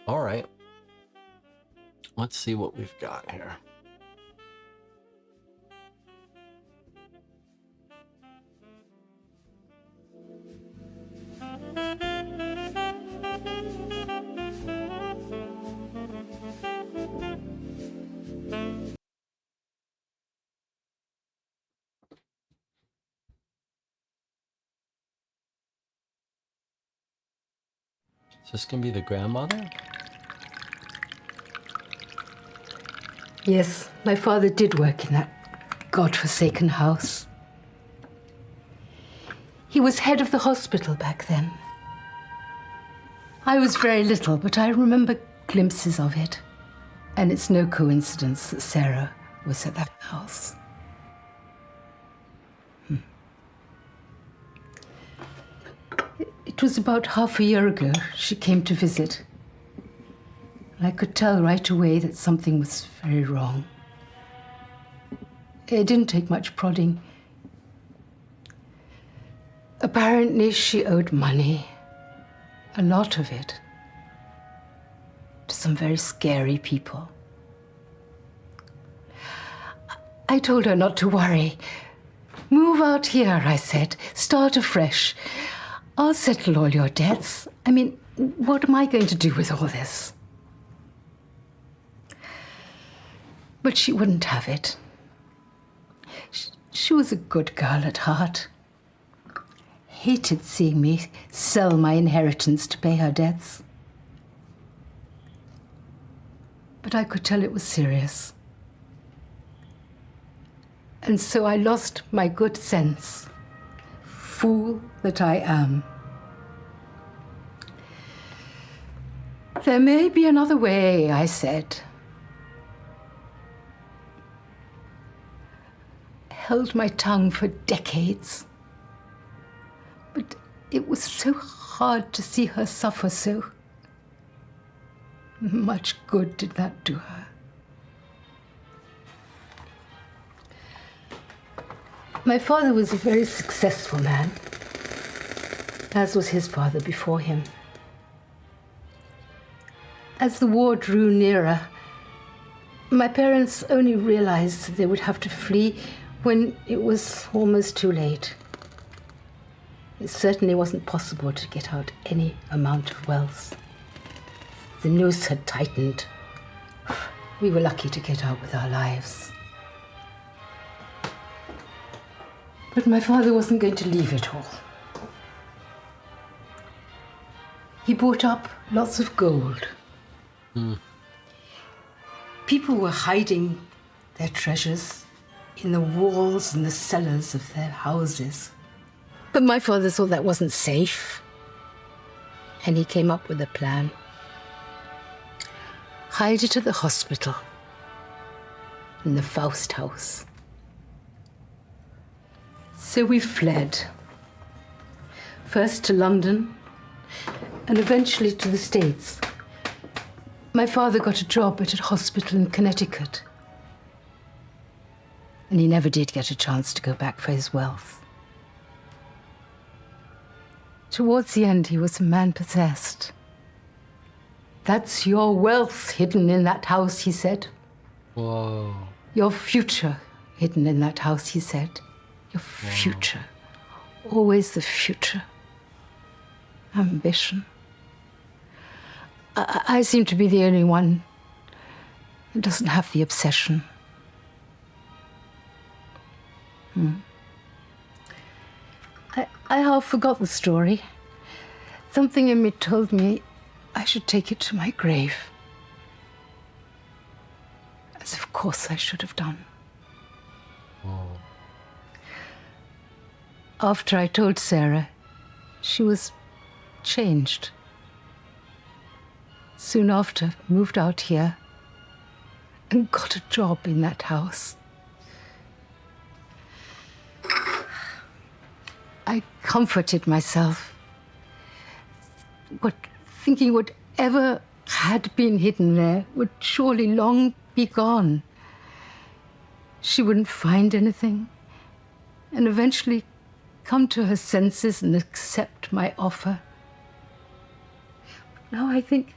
All right. Let's see what we've got here. Is this going to be the grandmother? Yes, my father did work in that godforsaken house. He was head of the hospital back then. I was very little, but I remember glimpses of it. And it's no coincidence that Sarah was at that house. It was about half a year ago she came to visit. I could tell right away that something was very wrong. It didn't take much prodding. Apparently, she owed money, a lot of it, to some very scary people. I told her not to worry. Move out here, I said. Start afresh. I'll settle all your debts. I mean, what am I going to do with all this? But she wouldn't have it. She was a good girl at heart. Hated seeing me sell my inheritance to pay her debts. But I could tell it was serious. And so I lost my good sense. Fool that I am. There may be another way, I said. Held my tongue for decades. But it was so hard to see her suffer so. Much good did that do her. My father was a very successful man, as was his father before him. As the war drew nearer, my parents only realized they would have to flee when it was almost too late. It certainly wasn't possible to get out any amount of wealth. The noose had tightened. We were lucky to get out with our lives. But my father wasn't going to leave it all. He bought up lots of gold. People were hiding their treasures in the walls and the cellars of their houses. But my father thought that wasn't safe. And he came up with a plan. Hide it at the hospital, in the Faust house. So we fled. First to London, and eventually to the States. My father got a job at a hospital in Connecticut. And he never did get a chance to go back for his wealth. Towards the end, he was a man possessed. That's your wealth hidden in that house, he said. Whoa. Your future hidden in that house, he said. Your future. Always the future. Ambition. I seem to be the only one who doesn't have the obsession. I half forgot the story. Something in me told me I should take it to my grave. As of course I should have done. After I told Sarah, she was changed. Soon after, moved out here and got a job in that house. I comforted myself. thinking whatever had been hidden there would surely long be gone. She wouldn't find anything, and eventually come to her senses and accept my offer. Now I think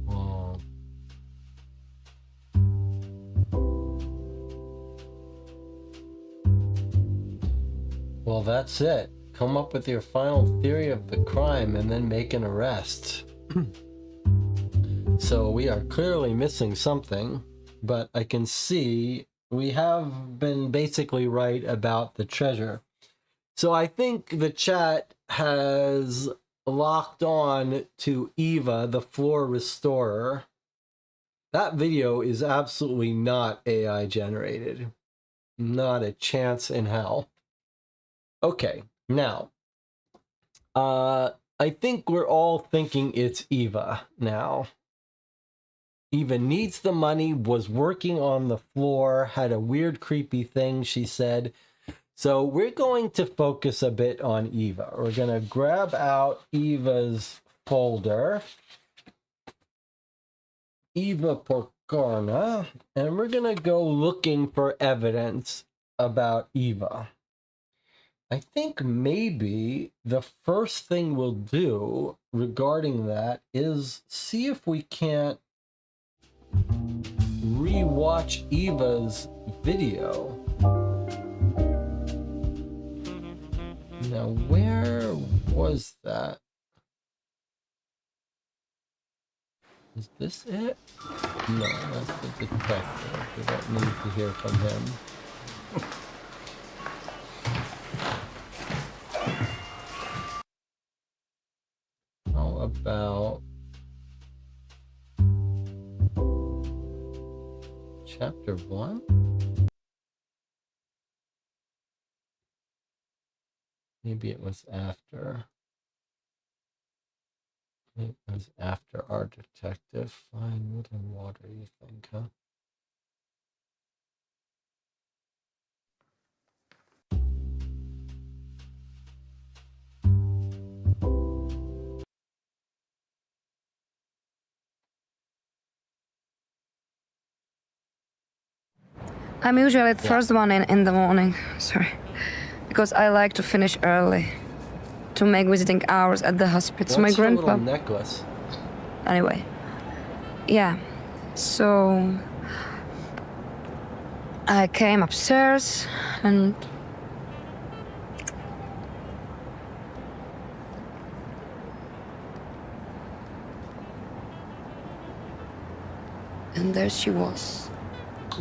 Oh. Well, that's it. Come up with your final theory of the crime and then make an arrest. So we are clearly missing something, but I can see we have been basically right about the treasure. So I think the chat has locked on to Eva, the floor restorer. That video is absolutely not AI generated. Not a chance in hell. Okay, now, I think we're all thinking it's Eva now. Eva needs the money, was working on the floor, had a weird, creepy thing she said. So we're going to focus a bit on Eva. We're going to grab out Eva's folder, Eva Pokorna, and we're going to go looking for evidence about Eva. I think maybe the first thing we'll do regarding that is see if we can't rewatch Eva's video. Now, where was that? Is this it? No, that's the detective. We don't need to hear from him. How about chapter 1? Maybe it was after. It was after our detective. Fine wood and water, you think, huh? I'm usually the first one in the morning. Sorry. Because I like to finish early. To make visiting hours at the hospital. What's My your grandpa. little necklace? Anyway. Yeah. So I came upstairs and there she was.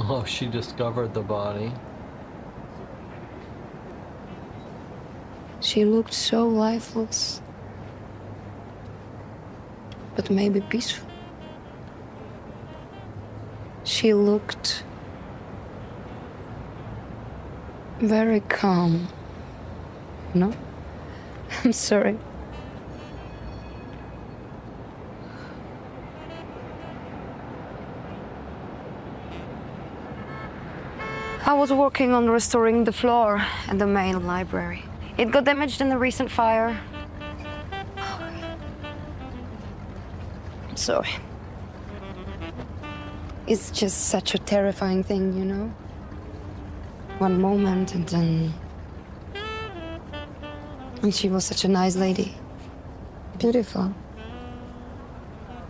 Oh, she discovered the body. She looked so lifeless, but maybe peaceful. She looked very calm. No? I'm sorry. I was working on restoring the floor at the main library. It got damaged in the recent fire. I'm sorry. It's just such a terrifying thing, you know? One moment and then... And she was such a nice lady. Beautiful.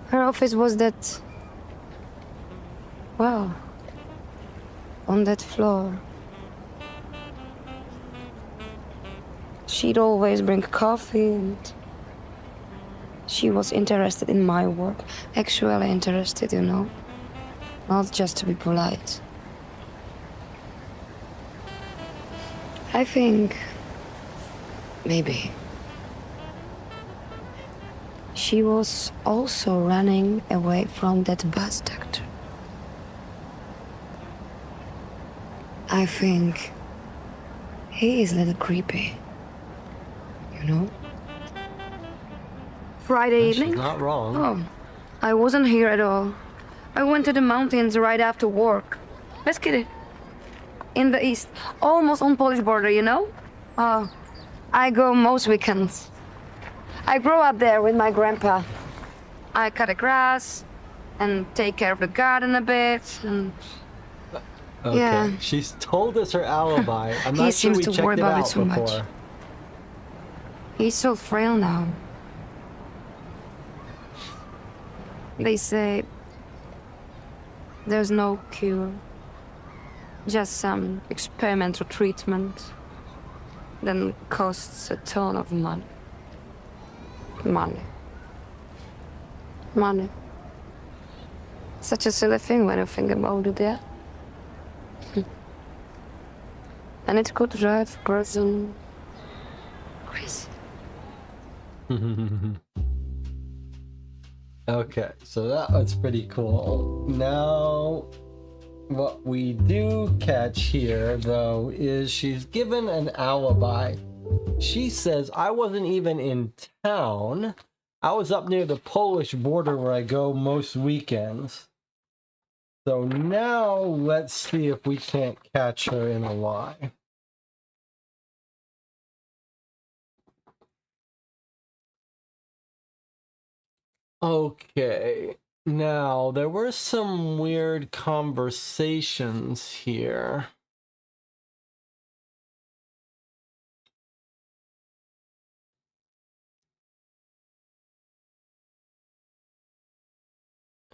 Her office was that... Wow. On that floor. She'd always bring coffee and she was interested in my work. Actually interested, you know? Not just to be polite. I think... maybe... she was also running away from that bus doctor. I think... he is a little creepy. You know? Friday evening? She's not wrong. Oh, I wasn't here at all. I went to the mountains right after work. Let's get it. In the east, almost on Polish border, you know? Oh, I go most weekends. I grew up there with my grandpa. I cut the grass and take care of the garden a bit, and Okay, yeah. she's told us her alibi. I'm He not sure seems we to checked worry it about it out too much. before. He's so frail now. They say there's no cure, just some experimental treatment that costs a ton of money. Money. Money. Such a silly thing when you think about it, yeah? And it could drive a person crazy. Okay, so that was pretty cool. Now, what we do catch here, though, is she's given an alibi. She says, I wasn't even in town. I was up near the Polish border where I go most weekends. So now let's see if we can't catch her in a lie. Okay, now there were some weird conversations here.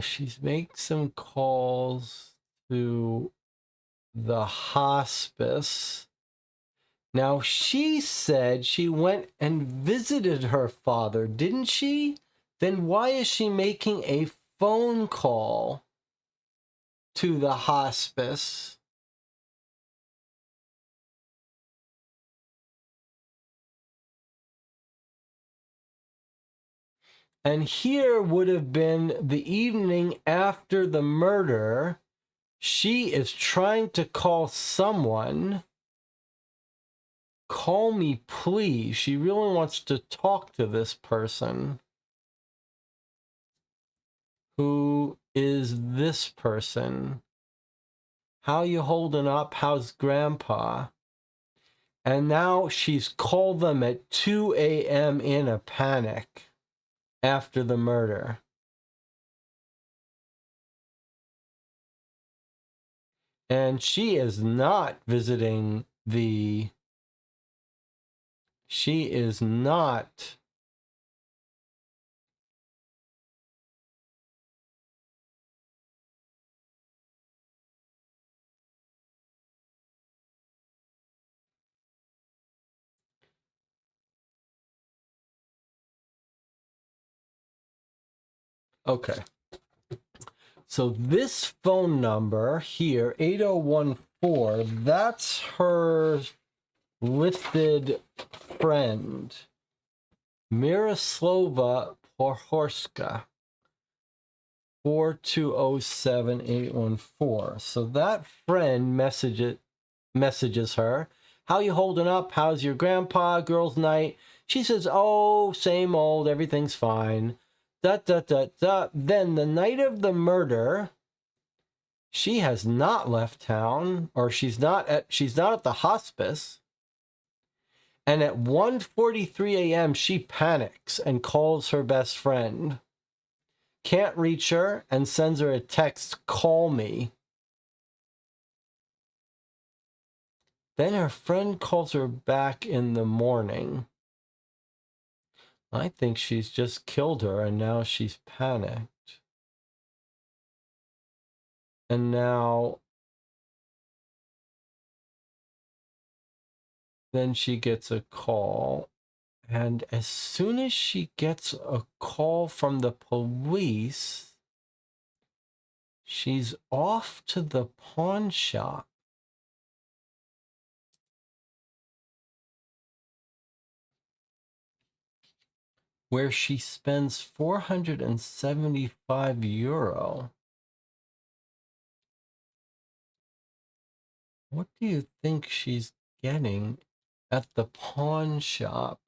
She's made some calls to the hospice. Now, she said she went and visited her father, didn't she? Then why is she making a phone call to the hospice? And here would have been the evening after the murder. She is trying to call someone. Call me, please. She really wants to talk to this person. Who is this person? How you holding up? How's grandpa? And now she's called them at 2 a.m. in a panic after the murder. And she is not visiting the... She is not... Okay. So this phone number here, 8014, that's her listed friend, Miroslava Pohorska, 4207814. So that friend messages her, how you holding up? How's your grandpa? Girls' night? She says, oh, same old, everything's fine. Then the night of the murder, she has not left town, or she's not at the hospice. And at 1:43 a.m., she panics and calls her best friend. Can't reach her and sends her a text, call me. Then her friend calls her back in the morning. I think she's just killed her and now she's panicked. And now then she gets a call. And as soon as she gets a call from the police, she's off to the pawn shop. Where she spends 475 euro. What do you think she's getting at the pawn shop?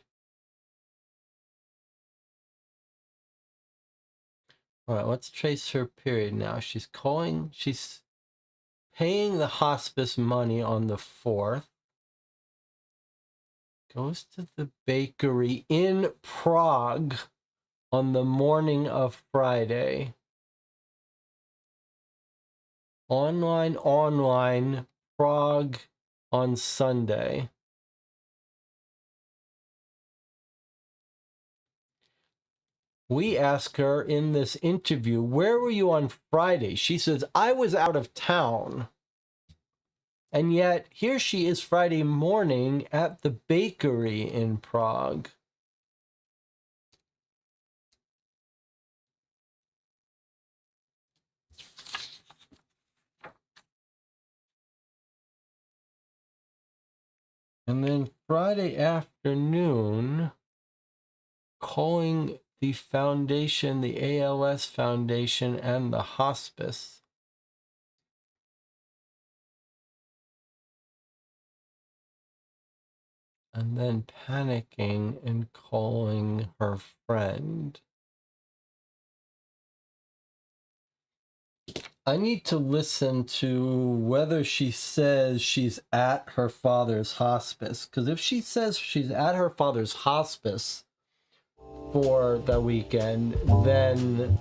All right, let's trace her period now. She's paying the hospice money on the 4th. goes to the bakery in Prague on the morning of Friday. Online, Prague on Sunday. We ask her in this interview, where were you on Friday? She says, I was out of town. And yet, here she is Friday morning at the bakery in Prague. And then Friday afternoon, calling the foundation, the ALS Foundation, and the hospice. And then panicking and calling her friend. I need to listen to whether she says she's at her father's hospice. Because if she says she's at her father's hospice for the weekend, then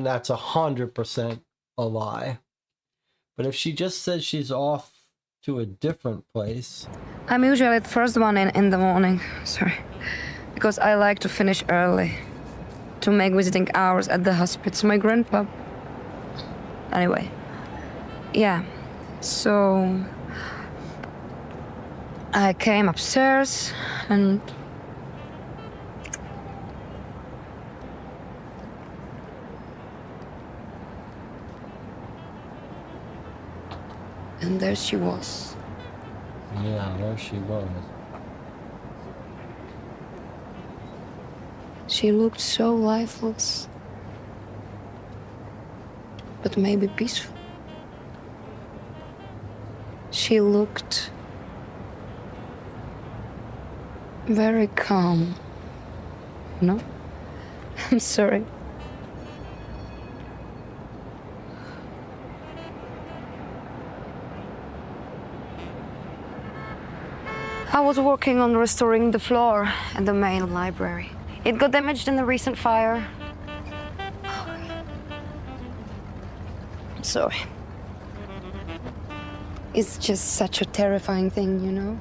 that's 100% a lie. But if she just says she's off to a different place. I'm usually the first one in the morning, sorry, because I like to finish early, to make visiting hours at the hospital. My grandpa. Anyway, yeah, so I came upstairs and there she was. Yeah, there she was. She looked so lifeless, but maybe peaceful. She looked very calm. No? I'm sorry. I was working on restoring the floor at the main library. It got damaged in the recent fire. I'm sorry. It's just such a terrifying thing, you know?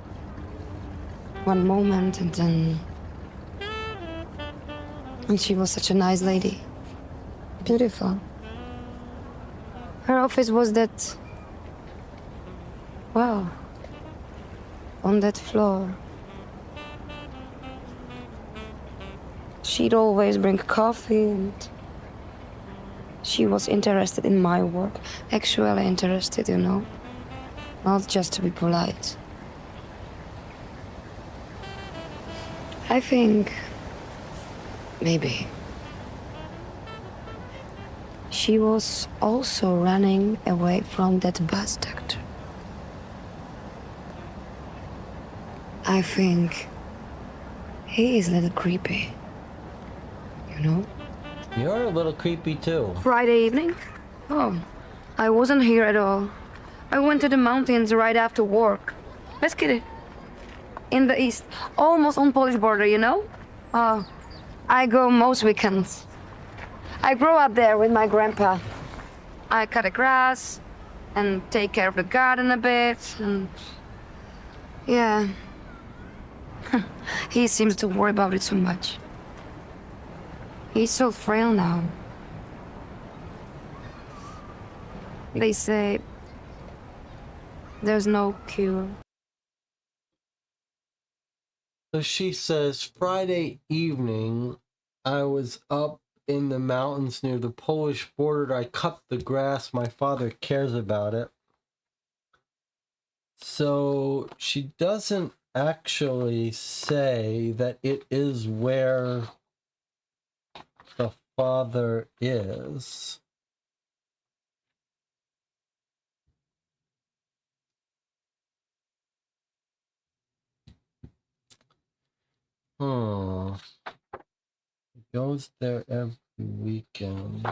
One moment and then... And she was such a nice lady. Beautiful. Her office was that... Wow. On that floor. She'd always bring coffee and she was interested in my work. Actually interested, you know? Not just to be polite. I think maybe she was also running away from that bus doctor. I think he is a little creepy, you know? You're a little creepy too. Friday evening? Oh, I wasn't here at all. I went to the mountains right after work. Let's get it. In the east, almost on Polish border, you know? I go most weekends. I grew up there with my grandpa. I cut the grass and take care of the garden a bit and... Yeah. He seems to worry about it so much. He's so frail now. They say there's no cure. So she says, Friday evening, I was up in the mountains near the Polish border. I cut the grass. My father cares about it. So she doesn't actually say that it is where the father is. He goes there every weekend.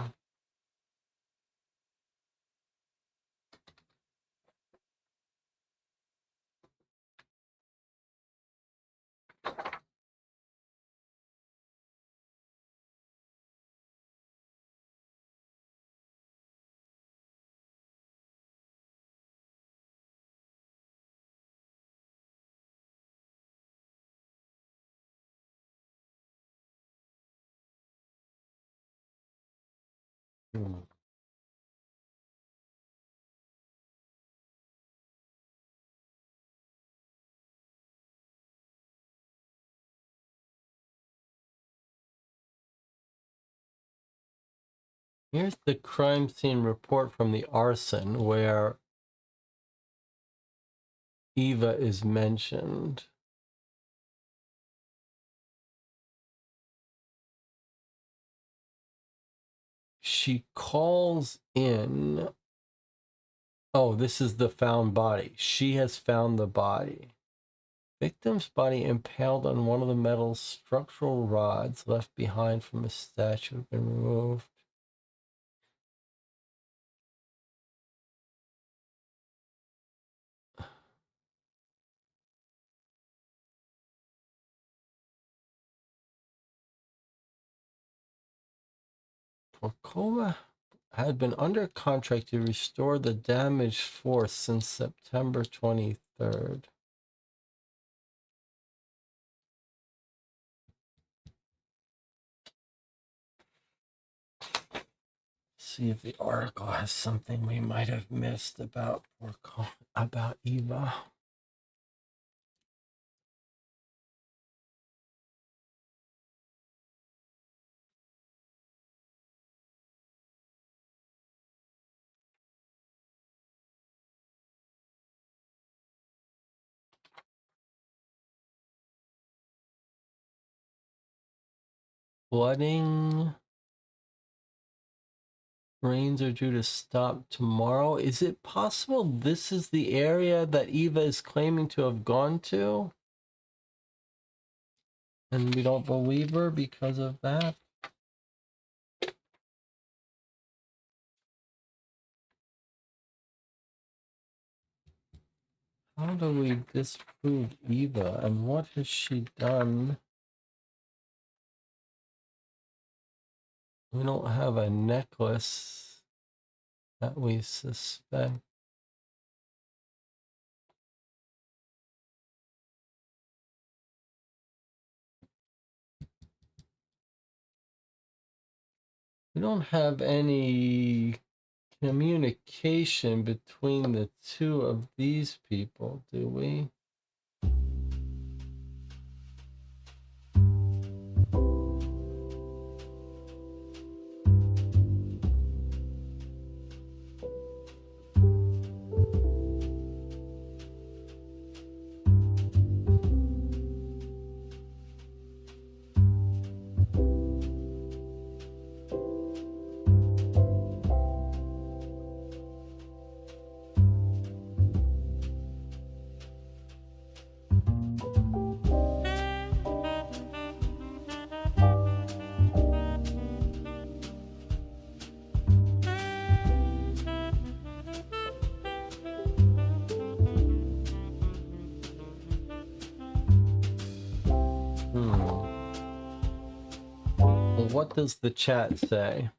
Hmm. Here's the crime scene report from the arson where Eva is mentioned. She calls in. Oh, this is the found body. She has found the body. Victim's body impaled on one of the metal structural rods left behind from a statue have been removed. Torkova had been under contract to restore the damaged force since September 23rd. See if the article has something we might have missed about Eva. Flooding. Rains are due to stop tomorrow. Is it possible this is the area that Eva is claiming to have gone to? And we don't believe her because of that? How do we disprove Eva and what has she done? We don't have a necklace that we suspect. We don't have any communication between the two of these people, do we? Well, what does the chat say?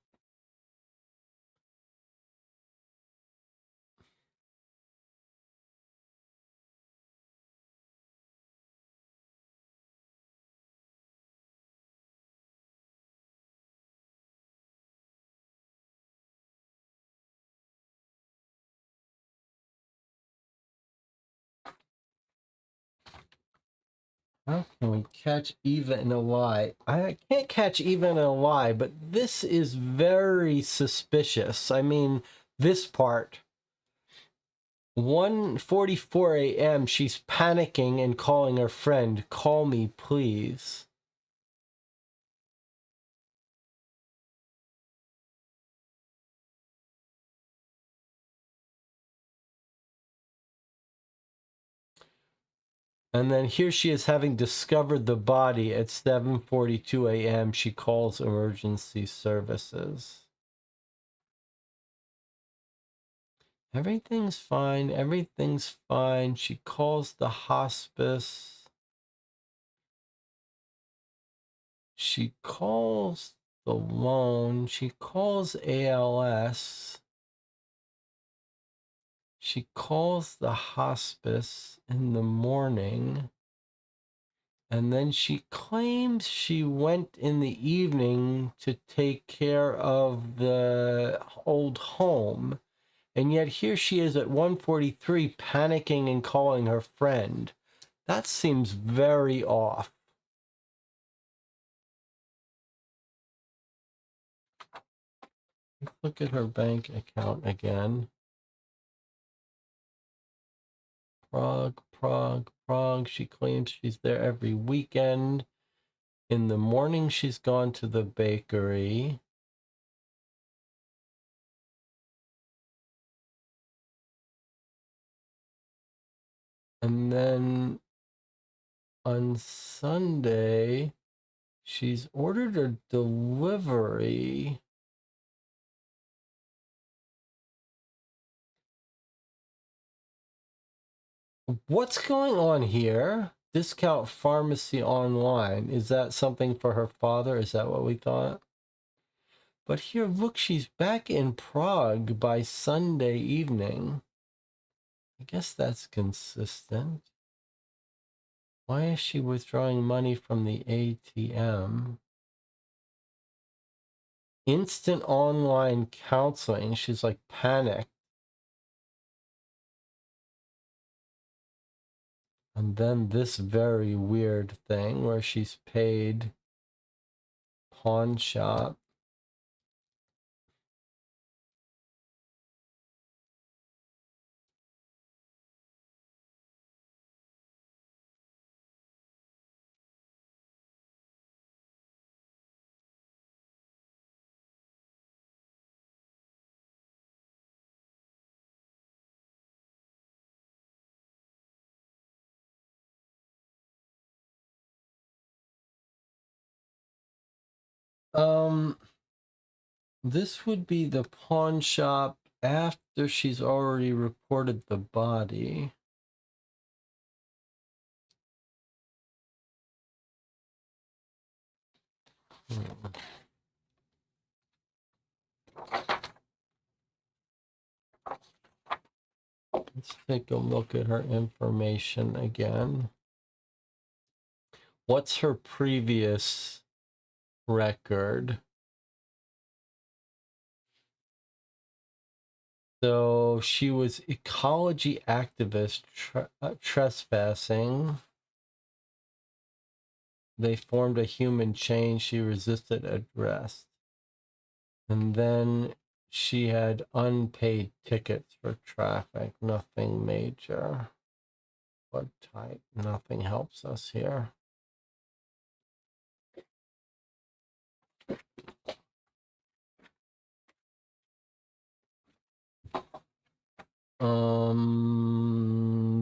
How can we catch Eva in a lie? I can't catch Eva in a lie, but this is very suspicious. I mean, this part. 1:44 a.m. She's panicking and calling her friend, "Call me, please." And then here she is having discovered the body at 7:42 a.m. She calls emergency services. Everything's fine. Everything's fine. She calls the hospice. She calls the loan. She calls ALS. She calls the hospice in the morning. And then she claims she went in the evening to take care of the old home. And yet here she is at 1:43 panicking and calling her friend. That seems very off. Look at her bank account again. Prague, Prague, Prague. She claims she's there every weekend. In the morning, she's gone to the bakery. And then on Sunday, she's ordered a delivery. What's going on here? Discount pharmacy online. Is that something for her father? Is that what we thought? But here, look, she's back in Prague by Sunday evening. I guess that's consistent. Why is she withdrawing money from the ATM? Instant online counseling. She's like panicked. And then this very weird thing where she's paid pawn shop. This would be the pawn shop after she's already reported the body. Let's take a look at her information again. What's her previous record? So she was ecology activist trespassing. They formed a human chain. She resisted arrest. And then she had unpaid tickets for traffic. Nothing major. Blood type. Nothing helps us here.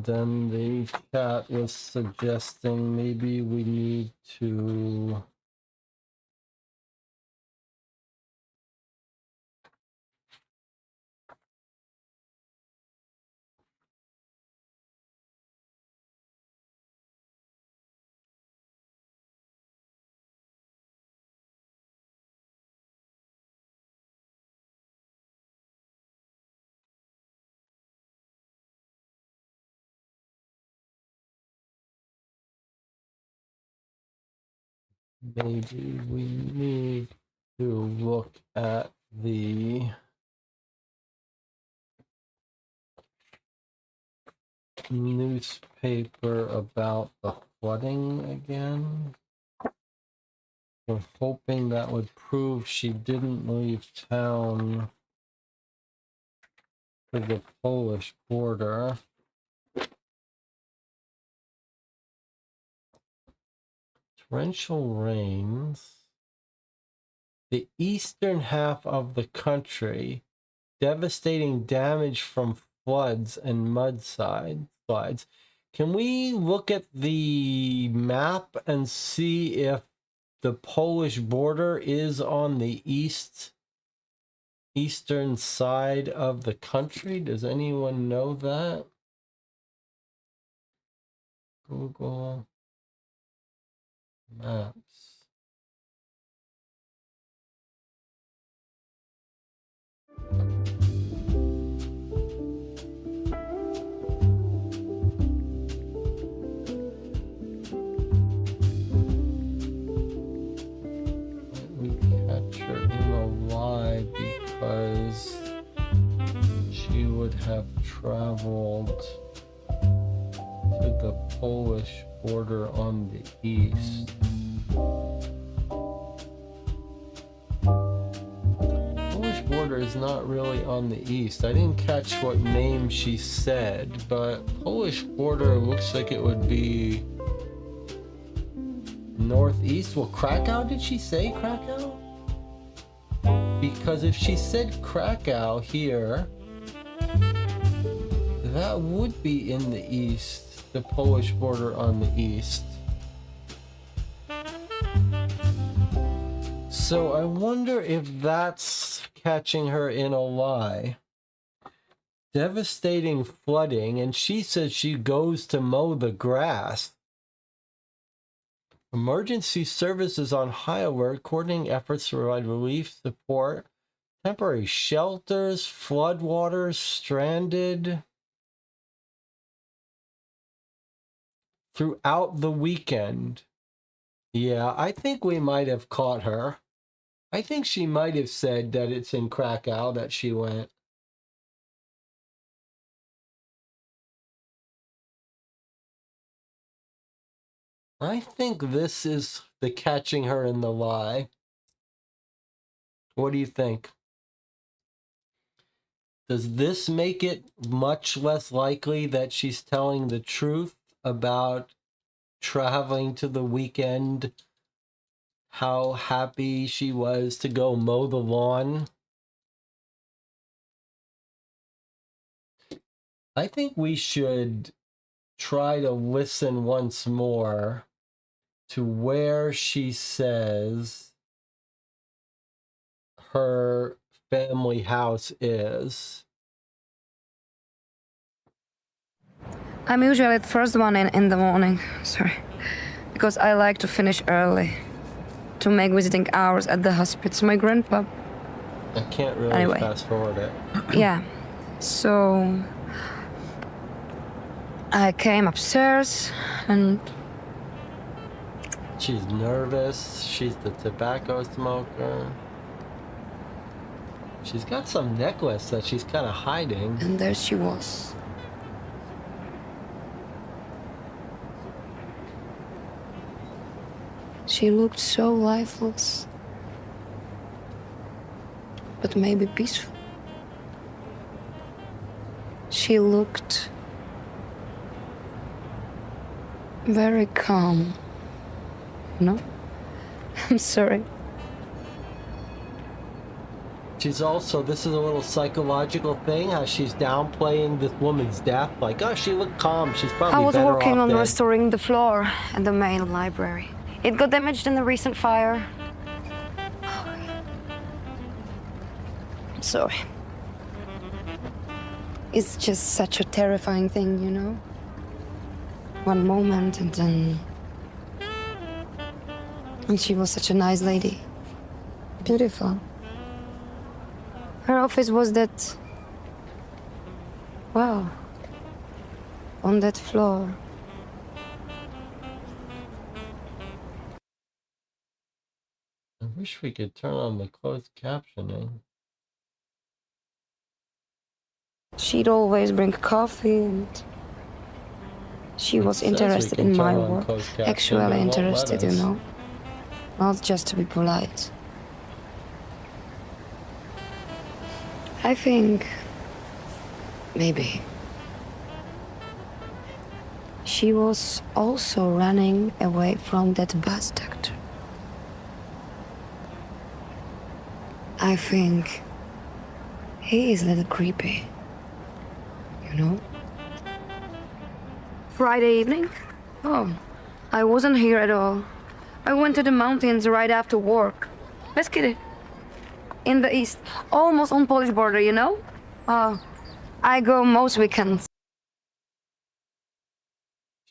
Then the chat was suggesting maybe we need to look at the newspaper about the flooding again. We're hoping that would prove she didn't leave town for the Polish border. Torrential rains. The eastern half of the country, devastating damage from floods and mudslides. Can we look at the map and see if the Polish border is on the eastern side of the country? Does anyone know that? Google Maps. would have traveled to the Polish border on the east. Polish border is not really on the east. I didn't catch what name she said, but Polish border looks like it would be northeast. Well, Krakow, did she say Krakow? Because if she said Krakow here, that would be in the east, the Polish border on the east. So I wonder if that's catching her in a lie. Devastating flooding, and she says she goes to mow the grass. Emergency services on high alert, coordinating efforts to provide relief support. Temporary shelters, floodwaters, stranded. Throughout the weekend. Yeah, I think we might have caught her. I think she might have said that it's in Krakow that she went. I think this is the catching her in the lie. What do you think? Does this make it much less likely that she's telling the truth about traveling to the weekend, how happy she was to go mow the lawn? I think we should try to listen once more to where she says her family house is. I'm usually the first one in the morning, sorry, because I like to finish early, to make visiting hours at the hospital. My grandpa. I can't really Anyway. fast forward it. Yeah, so I came upstairs and She's nervous. She's the tobacco smoker. She's got some necklace that she's kind of hiding. there she was. She looked so lifeless, but maybe peaceful. She looked very calm. No? I'm sorry. She's also, this is a little psychological thing, how she's downplaying this woman's death. Like, oh, she looked calm. She's probably I was better working off on dead. restoring the floor in the main library. It got damaged in the recent fire. I'm sorry. It's just such a terrifying thing, you know? One moment and then... And she was such a nice lady. Beautiful. Her office was that... Wow. On that floor. I wish we could turn on the closed captioning. She'd always bring coffee and she was says we interested can in my turn on work. closed caption, but Actually it won't let interested, you us. know? Not just to be polite. I think... maybe... she was also running away from that bus doctor. I think... he is a little creepy. You know? Friday evening? Oh, I wasn't here at all. I went to the mountains right after work. Let's get it. In the east, almost on Polish border, you know? I go most weekends.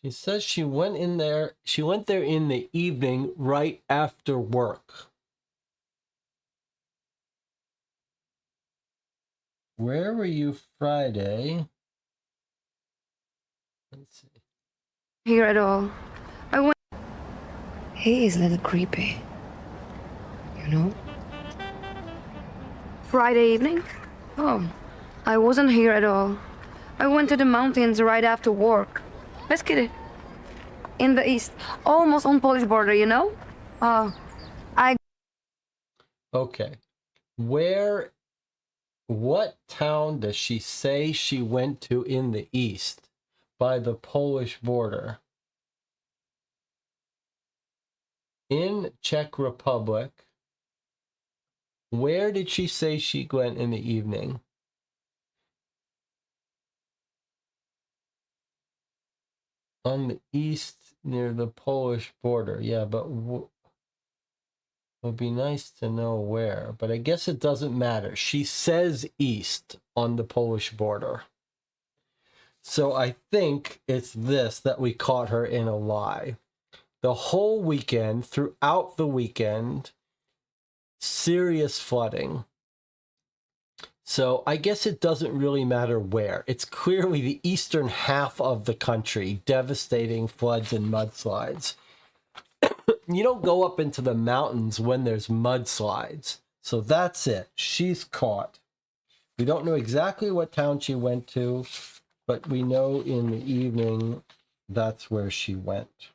She says she went there in the evening right after work. Where were you Friday? Let's see. Here at all. I went... he is a little creepy. You know? Friday evening? Oh, I wasn't here at all. I went to the mountains right after work. Let's get it. In the east, almost on Polish border, you know? I Okay. What town does she say she went to in the east by the Polish border? In Czech Republic, where did she say she went in the evening? On the east near the Polish border. Yeah, but it would be nice to know where. But I guess it doesn't matter. She says east on the Polish border. So I think it's this that we caught her in a lie. The whole weekend, throughout the weekend, serious flooding. So I guess it doesn't really matter where. It's clearly the eastern half of the country, devastating floods and mudslides. You don't go up into the mountains when there's mudslides. So that's it. She's caught. We don't know exactly what town she went to, but we know in the evening that's where she went.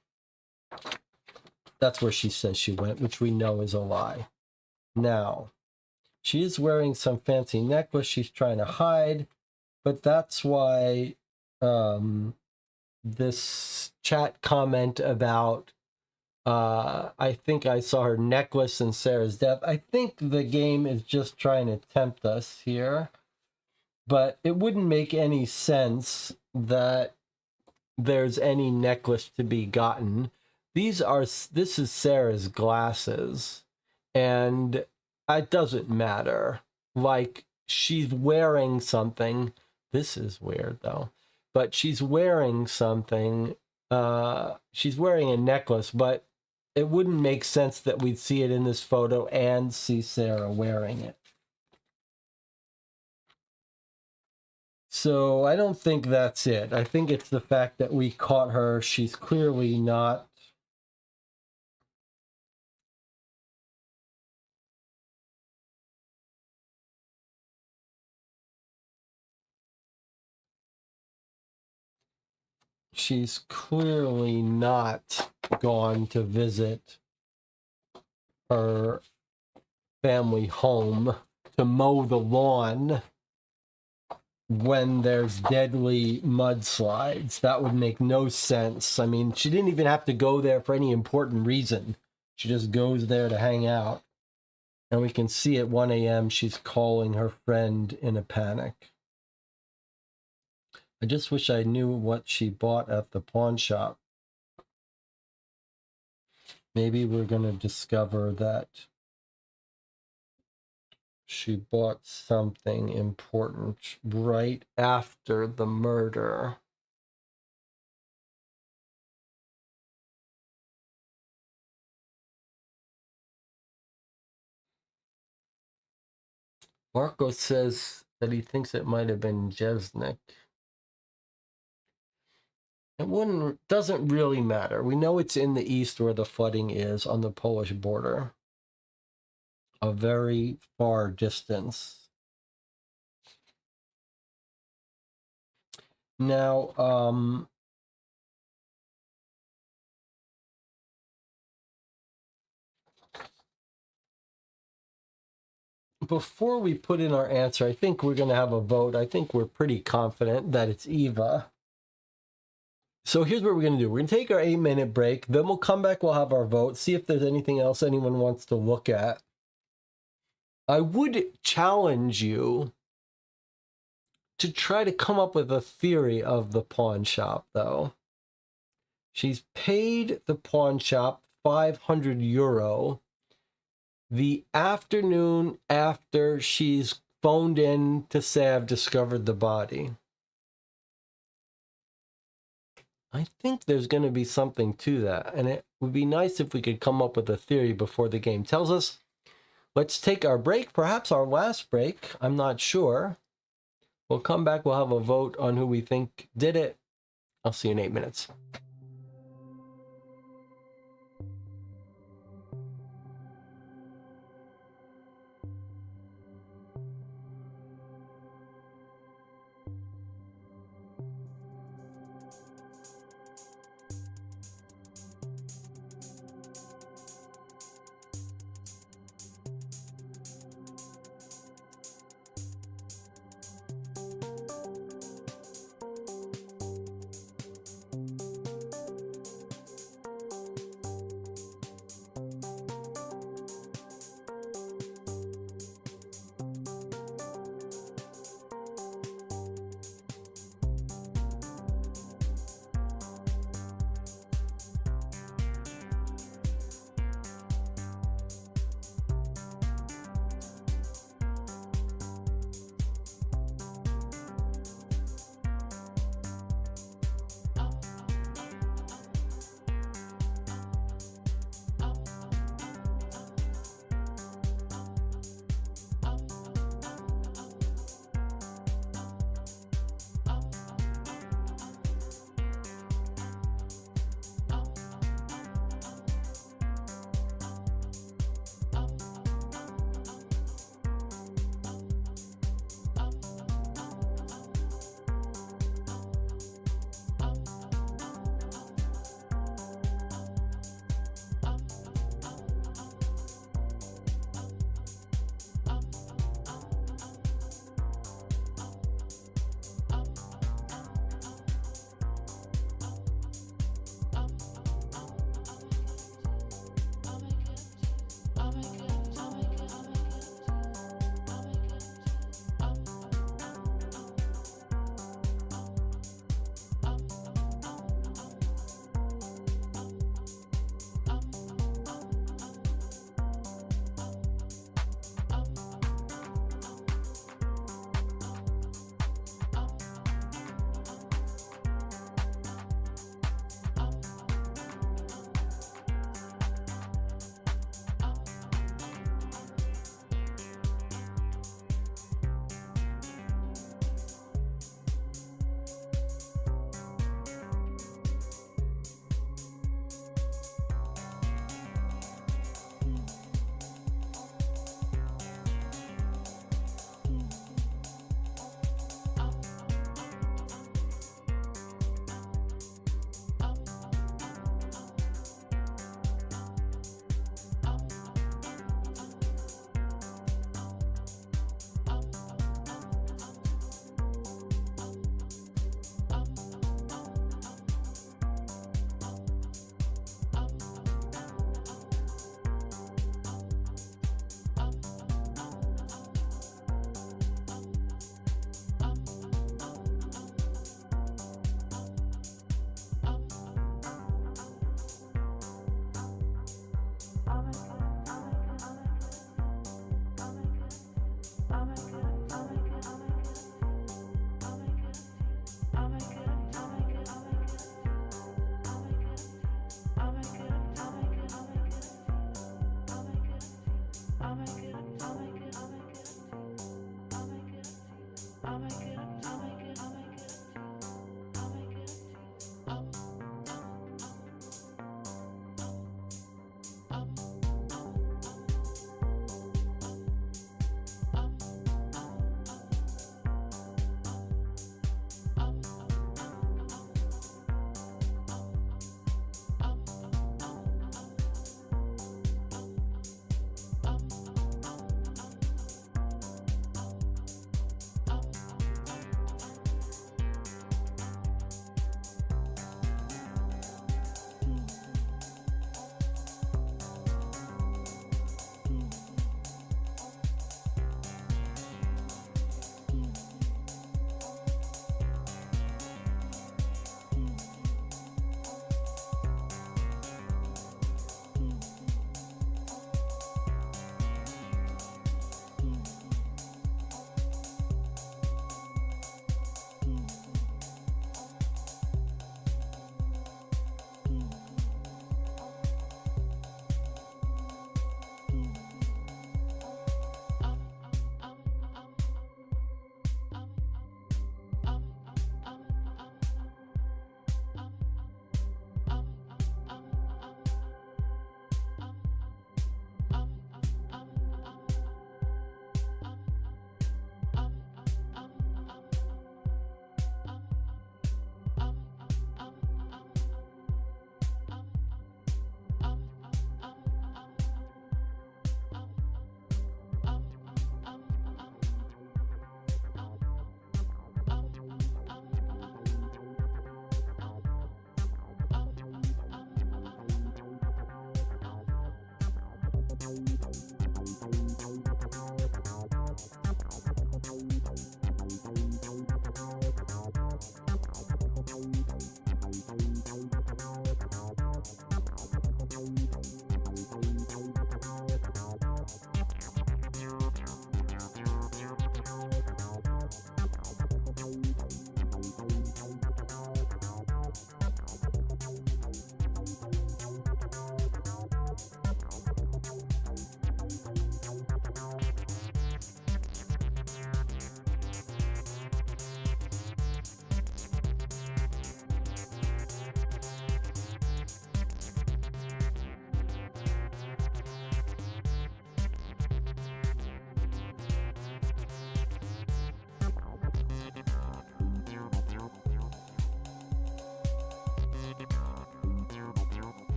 That's where she says she went, which we know is a lie. Now, she is wearing some fancy necklace she's trying to hide, but that's why this chat comment about I think I saw her necklace in Sarah's death. I think the game is just trying to tempt us here, but it wouldn't make any sense that there's any necklace to be gotten. This is Sarah's glasses, and it doesn't matter. Like, she's wearing something. This is weird though, but she's wearing something. She's wearing a necklace, but it wouldn't make sense that we'd see it in this photo and see Sarah wearing it. So I don't think that's it. I think it's the fact that we caught her. She's clearly not. She's clearly not gone to visit her family home to mow the lawn when there's deadly mudslides. That would make no sense. I mean, she didn't even have to go there for any important reason. She just goes there to hang out. And we can see at 1 a.m. she's calling her friend in a panic. I just wish I knew what she bought at the pawn shop. Maybe we're going to discover that she bought something important right after the murder. Marco says that he thinks it might have been Jesnik. It doesn't really matter. We know it's in the east where the flooding is on the Polish border. A very far distance. Now, before we put in our answer, I think we're going to have a vote. I think we're pretty confident that it's Eva. So here's what we're going to do. We're going to take our 8-minute break. Then we'll come back. We'll have our vote. See if there's anything else anyone wants to look at. I would challenge you to try to come up with a theory of the pawn shop, though. She's paid the pawn shop €500 the afternoon after she's phoned in to say I've discovered the body. I think there's going to be something to that, and it would be nice if we could come up with a theory before the game tells us. Let's take our break, perhaps our last break. I'm not sure. We'll come back. We'll have a vote on who we think did it. I'll see you in 8 minutes.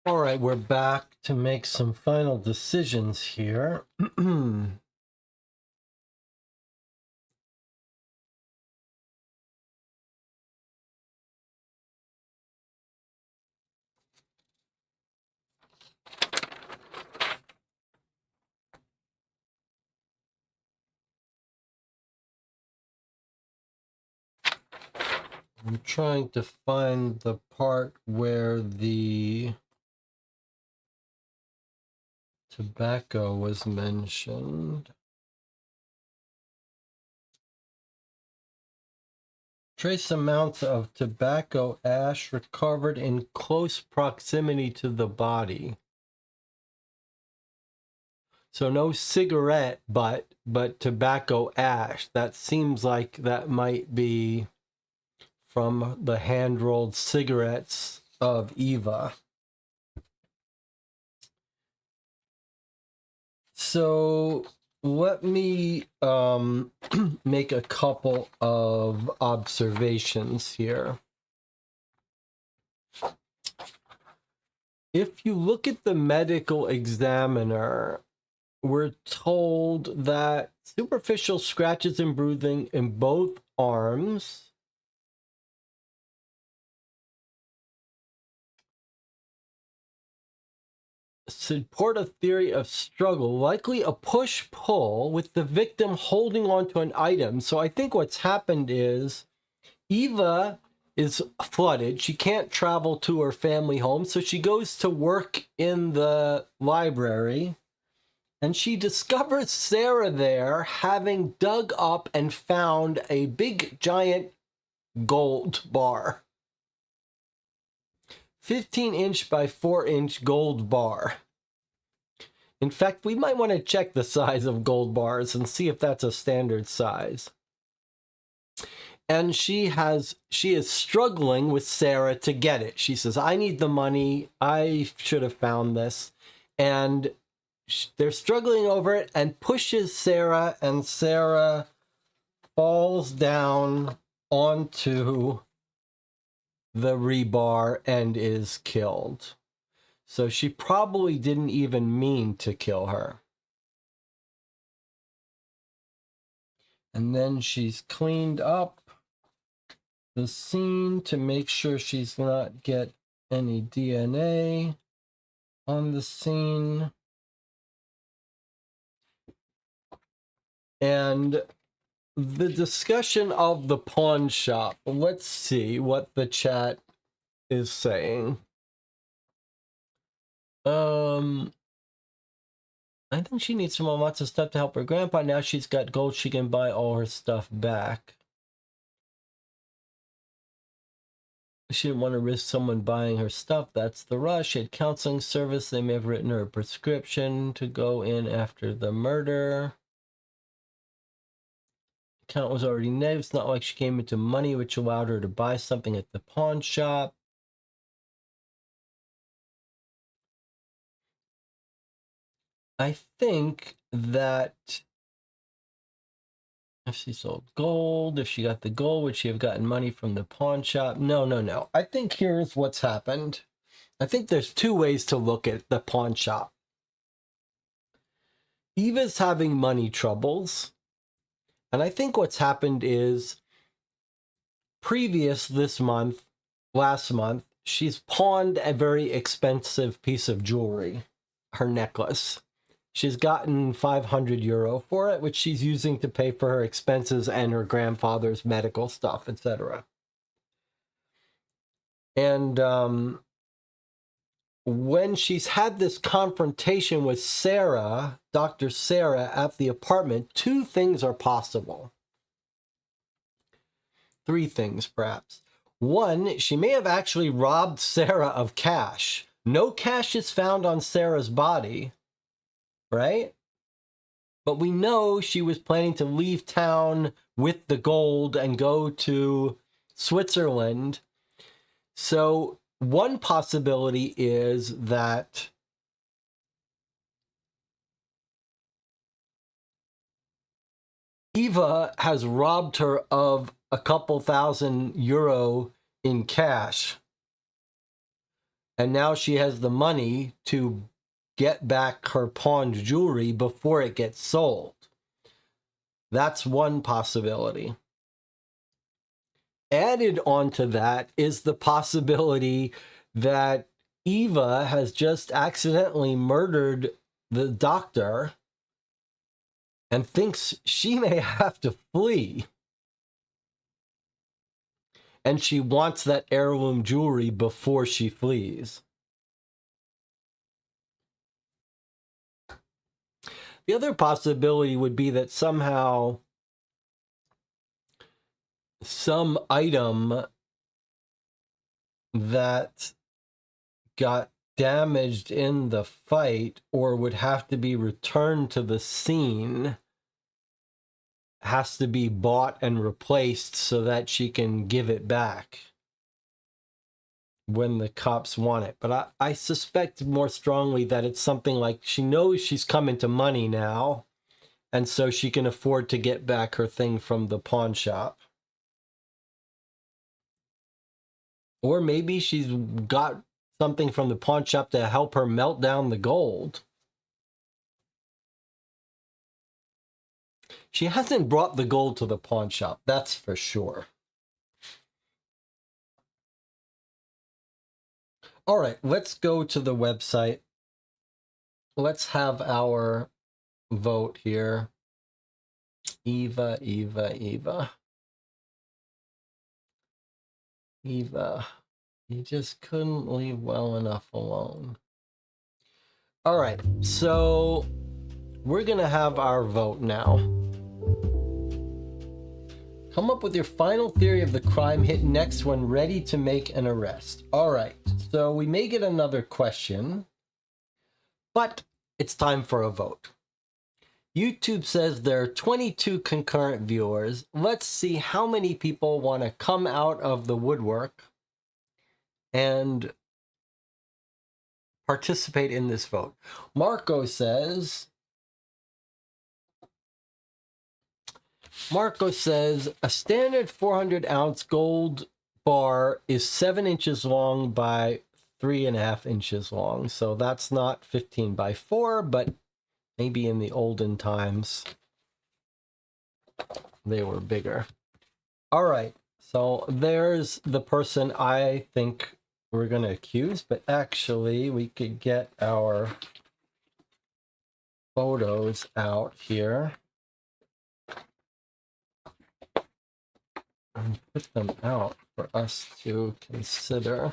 All right, we're back to make some final decisions here. I'm trying to find the part where the tobacco was mentioned. Trace amounts of tobacco ash recovered in close proximity to the body. So no cigarette butt, but tobacco ash. That seems like that might be from the hand-rolled cigarettes of Eva. So let me make a couple of observations here. If you look at the medical examiner, we're told that superficial scratches and bruising in both arms support a theory of struggle, likely a push-pull with the victim holding onto an item. So I think what's happened is Eva is flooded. She can't travel to her family home, so she goes to work in the library, and she discovers Sarah there having dug up and found a big giant gold bar. 15-inch by 4-inch gold bar. In fact, we might want to check the size of gold bars and see if that's a standard size. And she is struggling with Sarah to get it. She says, I need the money. I should have found this. And they're struggling over it and pushes Sarah, and Sarah falls down onto the rebar and is killed. So she probably didn't even mean to kill her. And then she's cleaned up the scene to make sure she's not get any DNA on the scene. And the discussion of the pawn shop. Let's see what the chat is saying. I think she needs some lots of stuff to help her grandpa. Now she's got gold, she can buy all her stuff back. She didn't want to risk someone buying her stuff. That's the rush. She had counseling service. They may have written her a prescription to go in after the murder. Account was already negative. It's not like she came into money, which allowed her to buy something at the pawn shop. I think that if she sold gold, if she got the gold, would she have gotten money from the pawn shop? No. I think here's what's happened. I think there's two ways to look at the pawn shop. Eva's having money troubles. And I think what's happened is last month, she's pawned a very expensive piece of jewelry, her necklace. She's gotten €500 for it, which she's using to pay for her expenses and her grandfather's medical stuff, etc. And when she's had this confrontation with Sarah, Dr. Sarah, at the apartment, two things are possible. Three things, perhaps. One, she may have actually robbed Sarah of cash. No cash is found on Sarah's body, right? But we know she was planning to leave town with the gold and go to Switzerland. So one possibility is that Eva has robbed her of a couple €1,000 in cash. And now she has the money to get back her pawned jewelry before it gets sold. That's one possibility. Added onto that is the possibility that Eva has just accidentally murdered the doctor and thinks she may have to flee. And she wants that heirloom jewelry before she flees. The other possibility would be that somehow some item that got damaged in the fight or would have to be returned to the scene has to be bought and replaced so that she can give it back when the cops want it. But I suspect more strongly that it's something like she knows she's come into money now, and so she can afford to get back her thing from the pawn shop. Or maybe she's got something from the pawn shop to help her melt down the gold. She hasn't brought the gold to the pawn shop, that's for sure. All right, let's go to the website. Let's have our vote here. Eva. You just couldn't leave well enough alone. All right, so we're gonna have our vote now. Come up with your final theory of the crime. Hit next when ready to make an arrest. All right, so we may get another question, but it's time for a vote. YouTube says there are 22 concurrent viewers. Let's see how many people want to come out of the woodwork and participate in this vote. Marco says a standard 400-ounce gold bar is 7 inches long by 3.5 inches long. So that's not 15 by 4, but maybe in the olden times they were bigger. All right, so there's the person I think we're going to accuse, but actually we could get our photos out here and put them out for us to consider.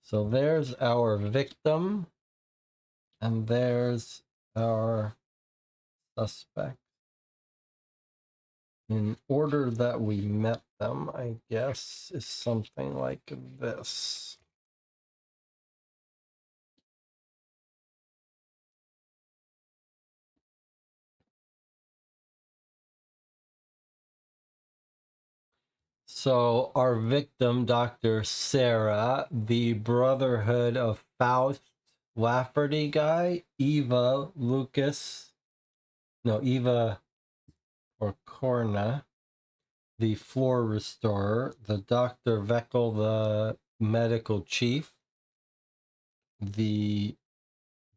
So there's our victim, and there's our suspect. In order that we met them, I guess, is something like this. So our victim, Dr. Sarah, the Brotherhood of Faust Lafferty guy, Eva or Corna, the floor restorer, the Dr. Veckel, the medical chief, the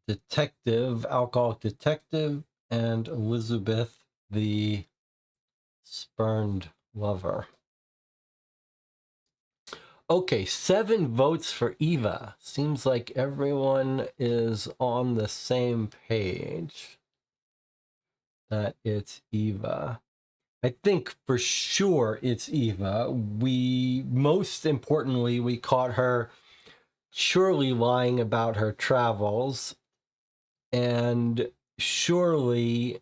detective, alcoholic detective, and Elizabeth, the spurned lover. Okay, 7 votes for Eva. Seems like everyone is on the same page that it's Eva. I think for sure it's Eva. Most importantly, we caught her surely lying about her travels and surely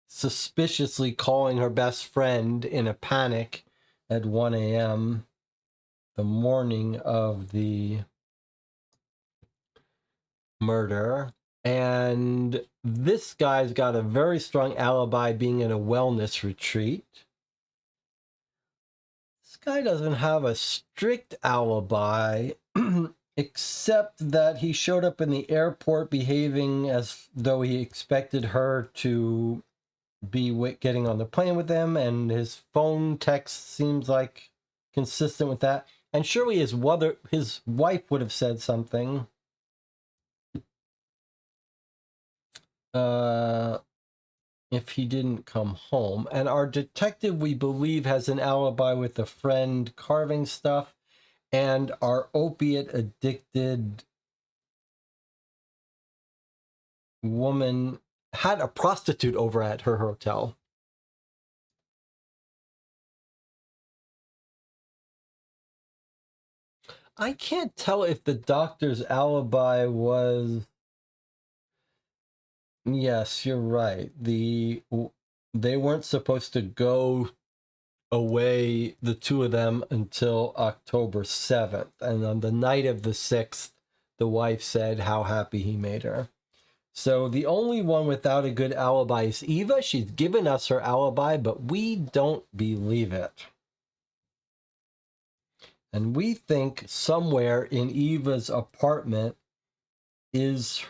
suspiciously calling her best friend in a panic at 1 a.m. the morning of the murder. And this guy's got a very strong alibi being in a wellness retreat. This guy doesn't have a strict alibi except that he showed up in the airport behaving as though he expected her to be getting on the plane with him, and his phone text seems like consistent with that. And surely his wife would have said something. If he didn't come home. And our detective, we believe, has an alibi with a friend carving stuff, and our opiate addicted woman had a prostitute over at her hotel. I can't tell if the doctor's alibi was... Yes, you're right. They weren't supposed to go away, the two of them, until October 7th. And on the night of the 6th, the wife said how happy he made her. So the only one without a good alibi is Eva. She's given us her alibi, but we don't believe it. And we think somewhere in Eva's apartment is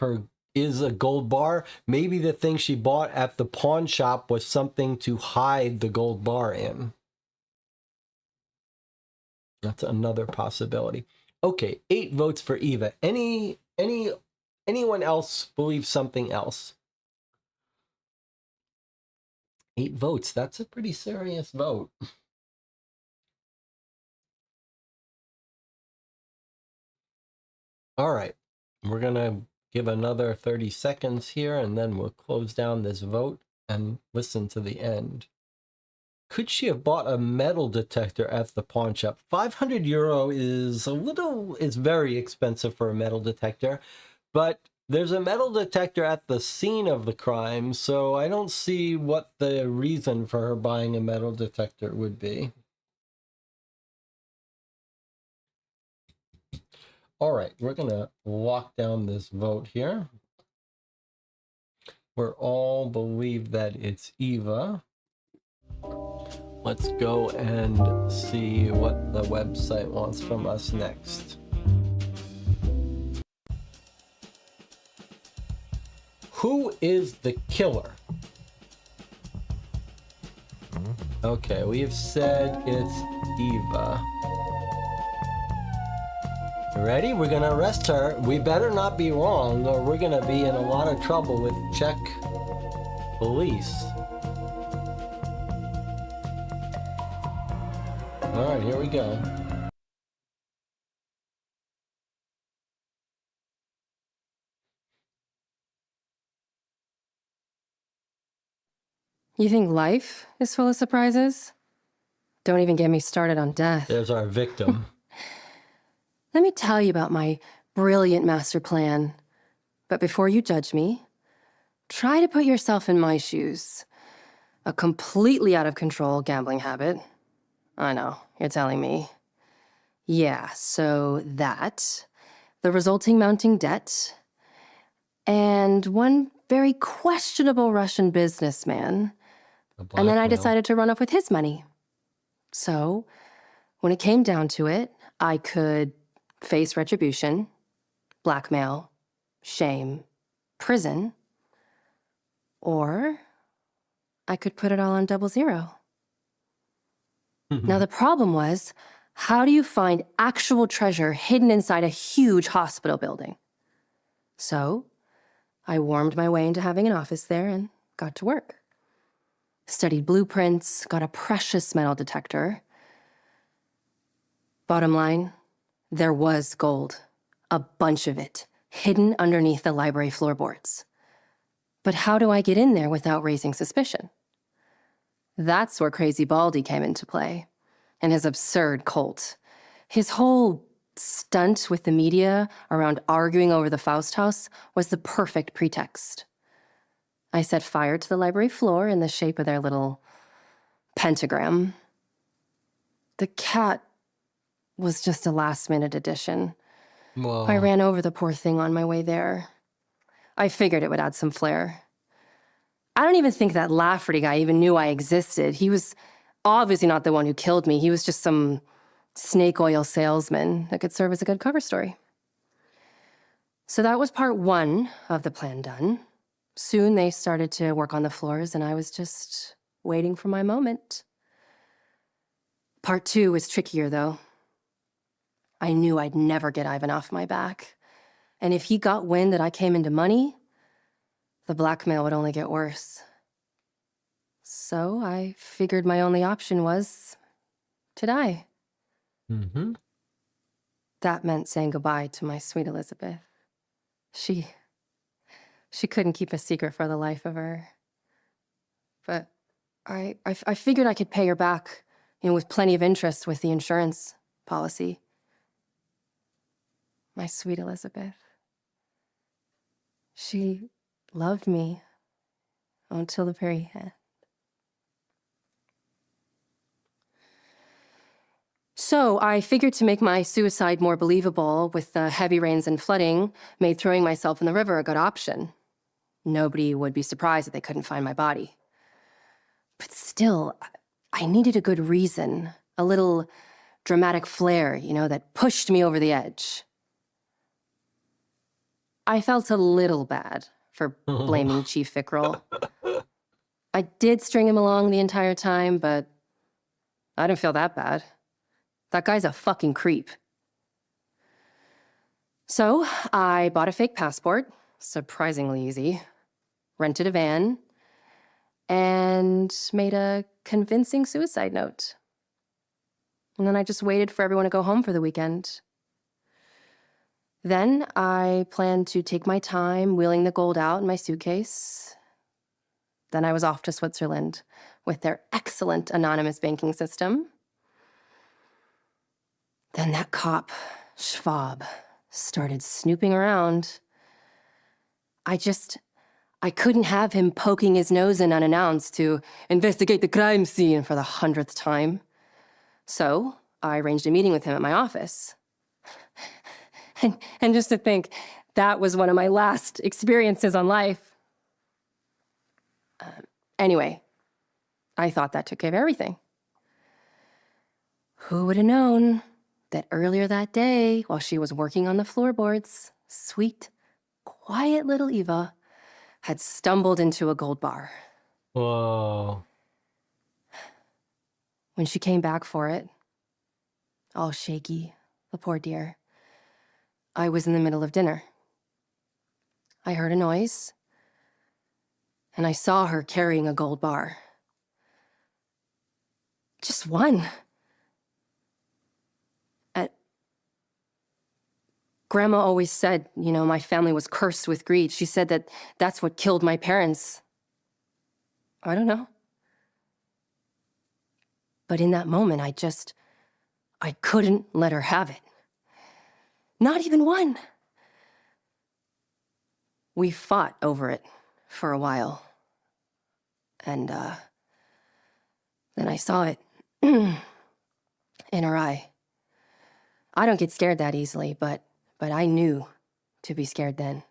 a gold bar. Maybe the thing she bought at the pawn shop was something to hide the gold bar in. That's another possibility. Okay, 8 votes for Eva. Anyone else believe something else? 8 votes. That's a pretty serious vote. All right. We're going to give another 30 seconds here, and then we'll close down this vote and listen to the end. Could she have bought a metal detector at the pawn shop? 500 euro is very expensive for a metal detector, but there's a metal detector at the scene of the crime, so I don't see what the reason for her buying a metal detector would be. All right, we're going to lock down this vote here. We all believe that it's Eva. Let's go and see what the website wants from us next. Who is the killer? Okay, we have said it's Eva. Ready? We're gonna arrest her. We better not be wrong, or we're gonna be in a lot of trouble with Czech police. All right, here we go. You think life is full of surprises? Don't even get me started on death. There's our victim. Let me tell you about my brilliant master plan. But before you judge me, try to put yourself in my shoes. A completely out of control gambling habit. I know, you're telling me. Yeah, so that, the resulting mounting debt, and one very questionable Russian businessman. And then I decided to run off with his money. So, when it came down to it, I could face retribution, blackmail, shame, prison, or I could put it all on 00. Now, the problem was, how do you find actual treasure hidden inside a huge hospital building? So, I wormed my way into having an office there and got to work. Studied blueprints, got a precious metal detector. Bottom line, there was gold. A bunch of it, hidden underneath the library floorboards. But how do I get in there without raising suspicion? That's where Crazy Baldy came into play, and his absurd cult. His whole stunt with the media around arguing over the Faust house was the perfect pretext. I set fire to the library floor in the shape of their little pentagram. The cat was just a last-minute addition. Whoa. I ran over the poor thing on my way there. I figured it would add some flair. I don't even think that Lafferty guy even knew I existed. He was obviously not the one who killed me. He was just some snake oil salesman that could serve as a good cover story. So that was part one of the plan done. Soon they started to work on the floors, and I was just waiting for my moment. Part two was trickier, though. I knew I'd never get Ivan off my back. And if he got wind that I came into money, the blackmail would only get worse. So I figured my only option was to die. Mm-hmm. That meant saying goodbye to my sweet Elizabeth. She couldn't keep a secret for the life of her. But I figured I could pay her back, with plenty of interest with the insurance policy. My sweet Elizabeth. She loved me until the very end. So I figured to make my suicide more believable with the heavy rains and flooding, made throwing myself in the river a good option. Nobody would be surprised if they couldn't find my body. But still, I needed a good reason, a little dramatic flair, that pushed me over the edge. I felt a little bad for blaming Chief Vickrell. I did string him along the entire time, but I didn't feel that bad. That guy's a fucking creep. So I bought a fake passport, surprisingly easy, rented a van, and made a convincing suicide note. And then I just waited for everyone to go home for the weekend. Then I planned to take my time wheeling the gold out in my suitcase. Then I was off to Switzerland with their excellent anonymous banking system. Then that cop, Schwab, started snooping around. I couldn't have him poking his nose in unannounced to investigate the crime scene for the 100th time. So I arranged a meeting with him at my office. And just to think, that was one of my last experiences on life. Anyway, I thought that took care of everything. Who would have known that earlier that day, while she was working on the floorboards, sweet, quiet little Eva had stumbled into a gold bar. Whoa. When she came back for it, all shaky, the poor dear, I was in the middle of dinner. I heard a noise, and I saw her carrying a gold bar. Just one. Grandma always said, my family was cursed with greed. She said that that's what killed my parents. I don't know. But in that moment, I couldn't let her have it. Not even one. We fought over it for a while. And then I saw it in her eye. I don't get scared that easily, but I knew to be scared then.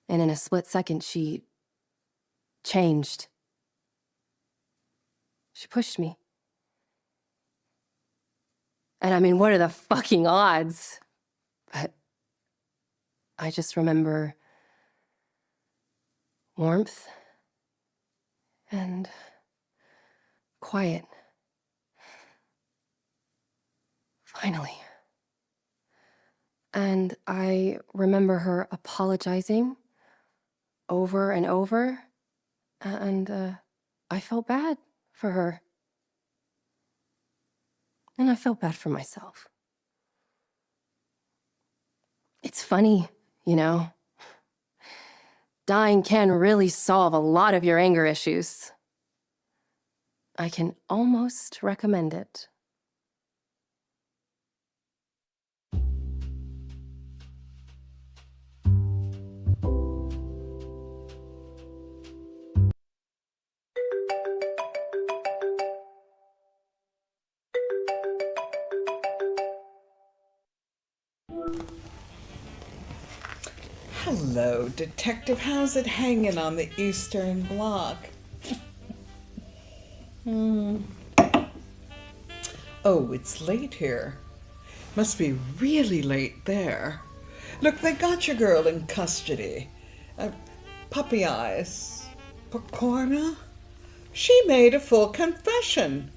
And in a split second, she changed. She pushed me. And what are the fucking odds? But I just remember warmth and quiet. Finally. And I remember her apologizing over and over, and I felt bad for her. And I felt bad for myself. It's funny, Dying can really solve a lot of your anger issues. I can almost recommend it. Hello, Detective. How's it hanging on the Eastern Bloc? Oh, it's late here. Must be really late there. Look, they got your girl in custody. Puppy Eyes. Pokorna? She made a full confession.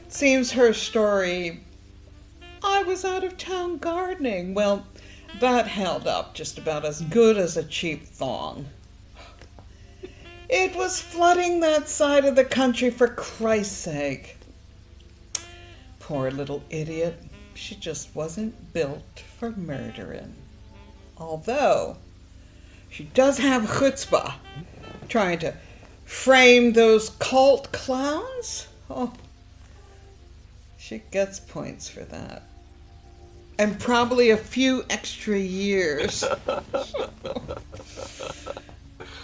Seems her story, I was out of town gardening. Well, that held up just about as good as a cheap thong. It was flooding that side of the country, for Christ's sake. Poor little idiot. She just wasn't built for murdering. Although, she does have chutzpah, trying to frame those cult clowns. Oh, she gets points for that. And probably a few extra years.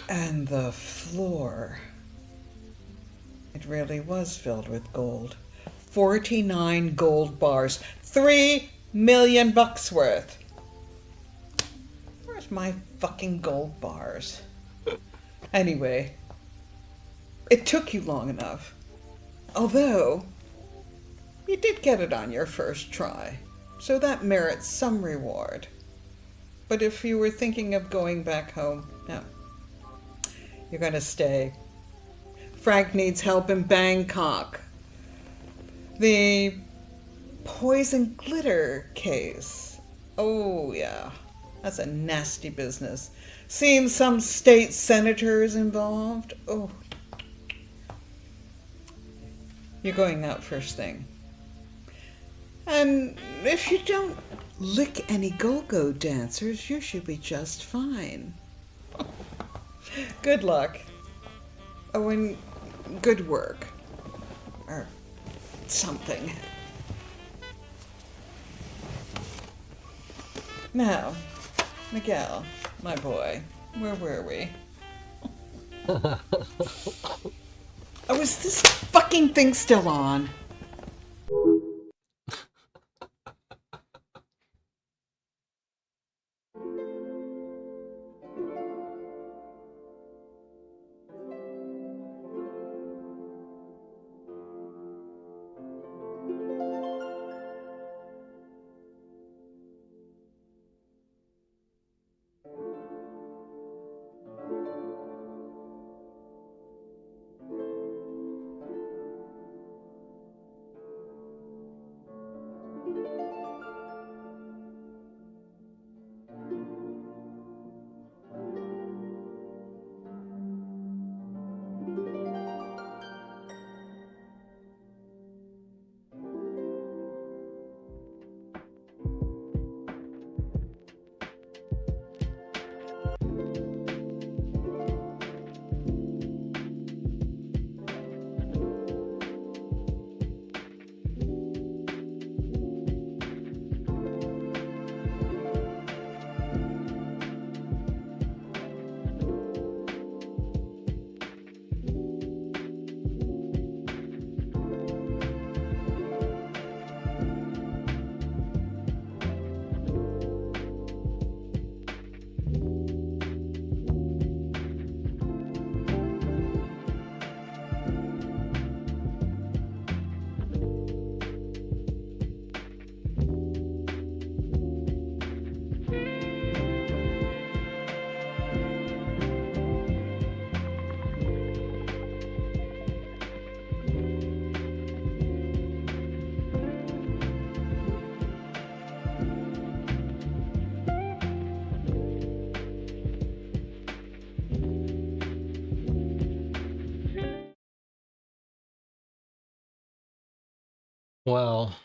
And the floor. It really was filled with gold. 49 gold bars. 3 million bucks worth. Where's my fucking gold bars? Anyway, it took you long enough. Although, you did get it on your first try. So that merits some reward. But if you were thinking of going back home, no. You're gonna stay. Frank needs help in Bangkok. The poison glitter case. Oh, yeah. That's a nasty business. Seems some state senators involved. Oh. You're going out first thing. And if you don't lick any go-go dancers, you should be just fine. Good luck. Oh, and good work. Or something. Now, Miguel, my boy, where were we? Oh, is this fucking thing still on? Well,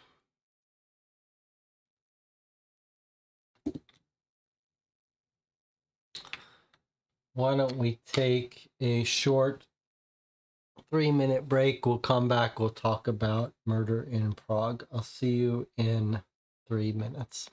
why don't we take a short 3-minute break? We'll come back. We'll talk about Murder in Prague. I'll see you in 3 minutes.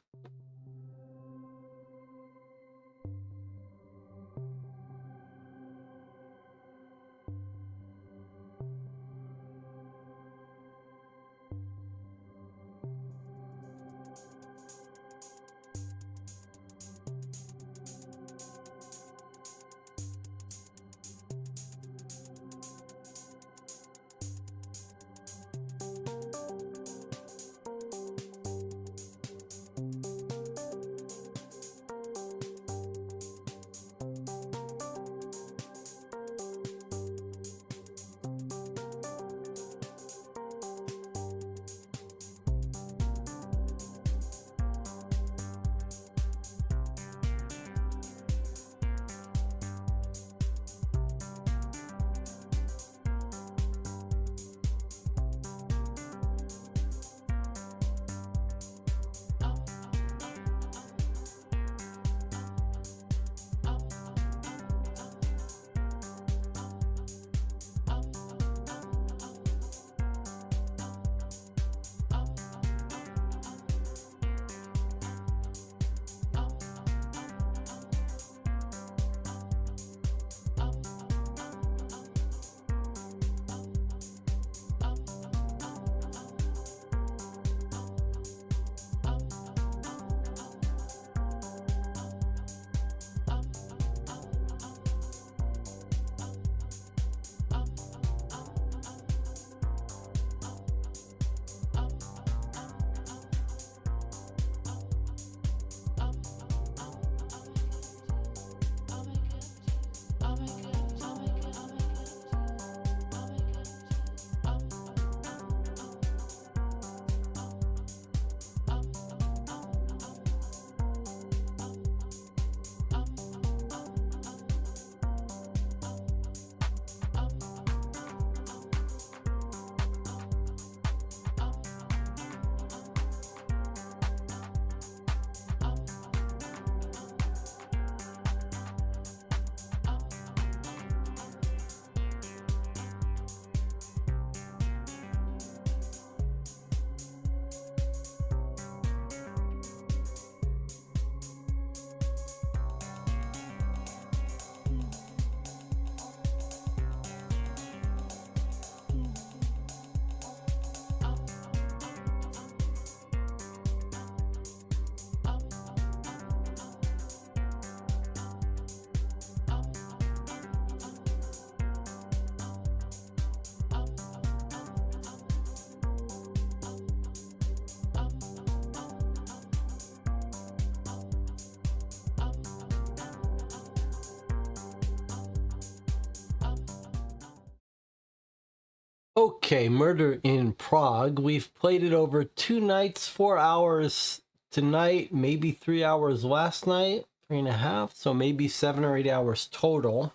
Okay, Murder in Prague. We've played it over 2 nights, 4 hours tonight, maybe 3 hours last night, 3.5, so maybe 7 or 8 hours total.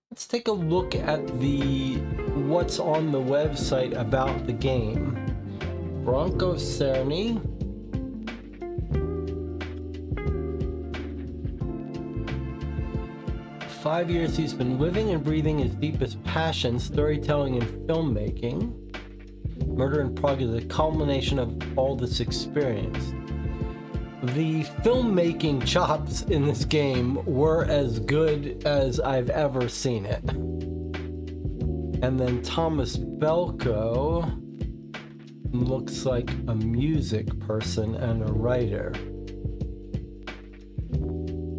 Let's take a look at what's on the website about the game. Bronco Cerny. For 5 years he's been living and breathing his deepest passion, storytelling and filmmaking. Murder in Prague is a culmination of all this experience. The filmmaking chops in this game were as good as I've ever seen it. And then Thomas Belko looks like a music person and a writer.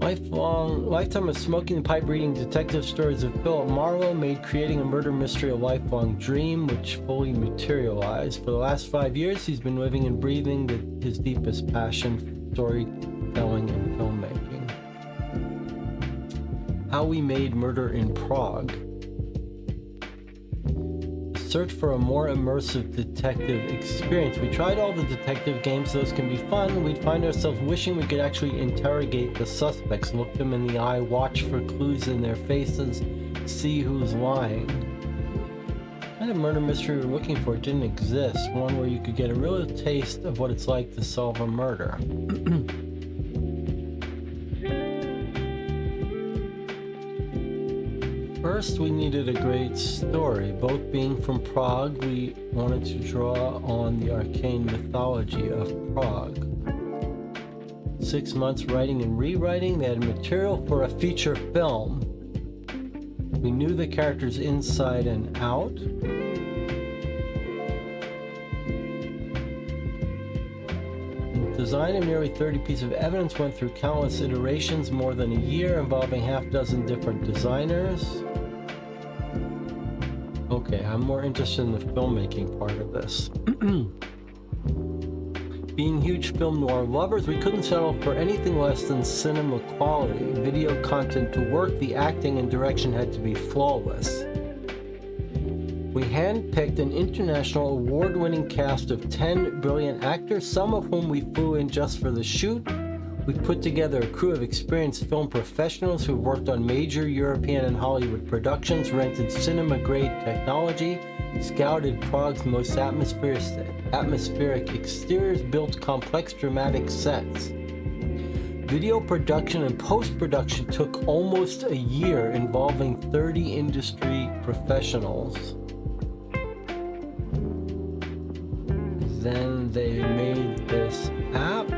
Lifetime of smoking and pipe reading detective stories of Philip Marlowe made creating a murder mystery a lifelong dream, which fully materialized. For the last 5 years, he's been living and breathing his deepest passion, storytelling and filmmaking. How we made Murder in Prague. Search for a more immersive detective experience. We tried all the detective games, those can be fun. We'd find ourselves wishing we could actually interrogate the suspects, look them in the eye, watch for clues in their faces, see who's lying. The kind of murder mystery we were looking for didn't exist, one where you could get a real taste of what it's like to solve a murder. First, we needed a great story. Both being from Prague, we wanted to draw on the arcane mythology of Prague. 6 months writing and rewriting, they had material for a feature film. We knew the characters inside and out. The design of nearly 30 pieces of evidence went through countless iterations, more than a year, involving half dozen different designers. Okay, I'm more interested in the filmmaking part of this. Being huge film noir lovers, we couldn't settle for anything less than cinema quality. Video content to work, the acting and direction had to be flawless. We handpicked an international award-winning cast of 10 brilliant actors, some of whom we flew in just for the shoot. We put together a crew of experienced film professionals who worked on major European and Hollywood productions, rented cinema-grade technology, scouted Prague's most atmospheric exteriors, built complex dramatic sets. Video production and post-production took almost a year, involving 30 industry professionals. Then they made this app.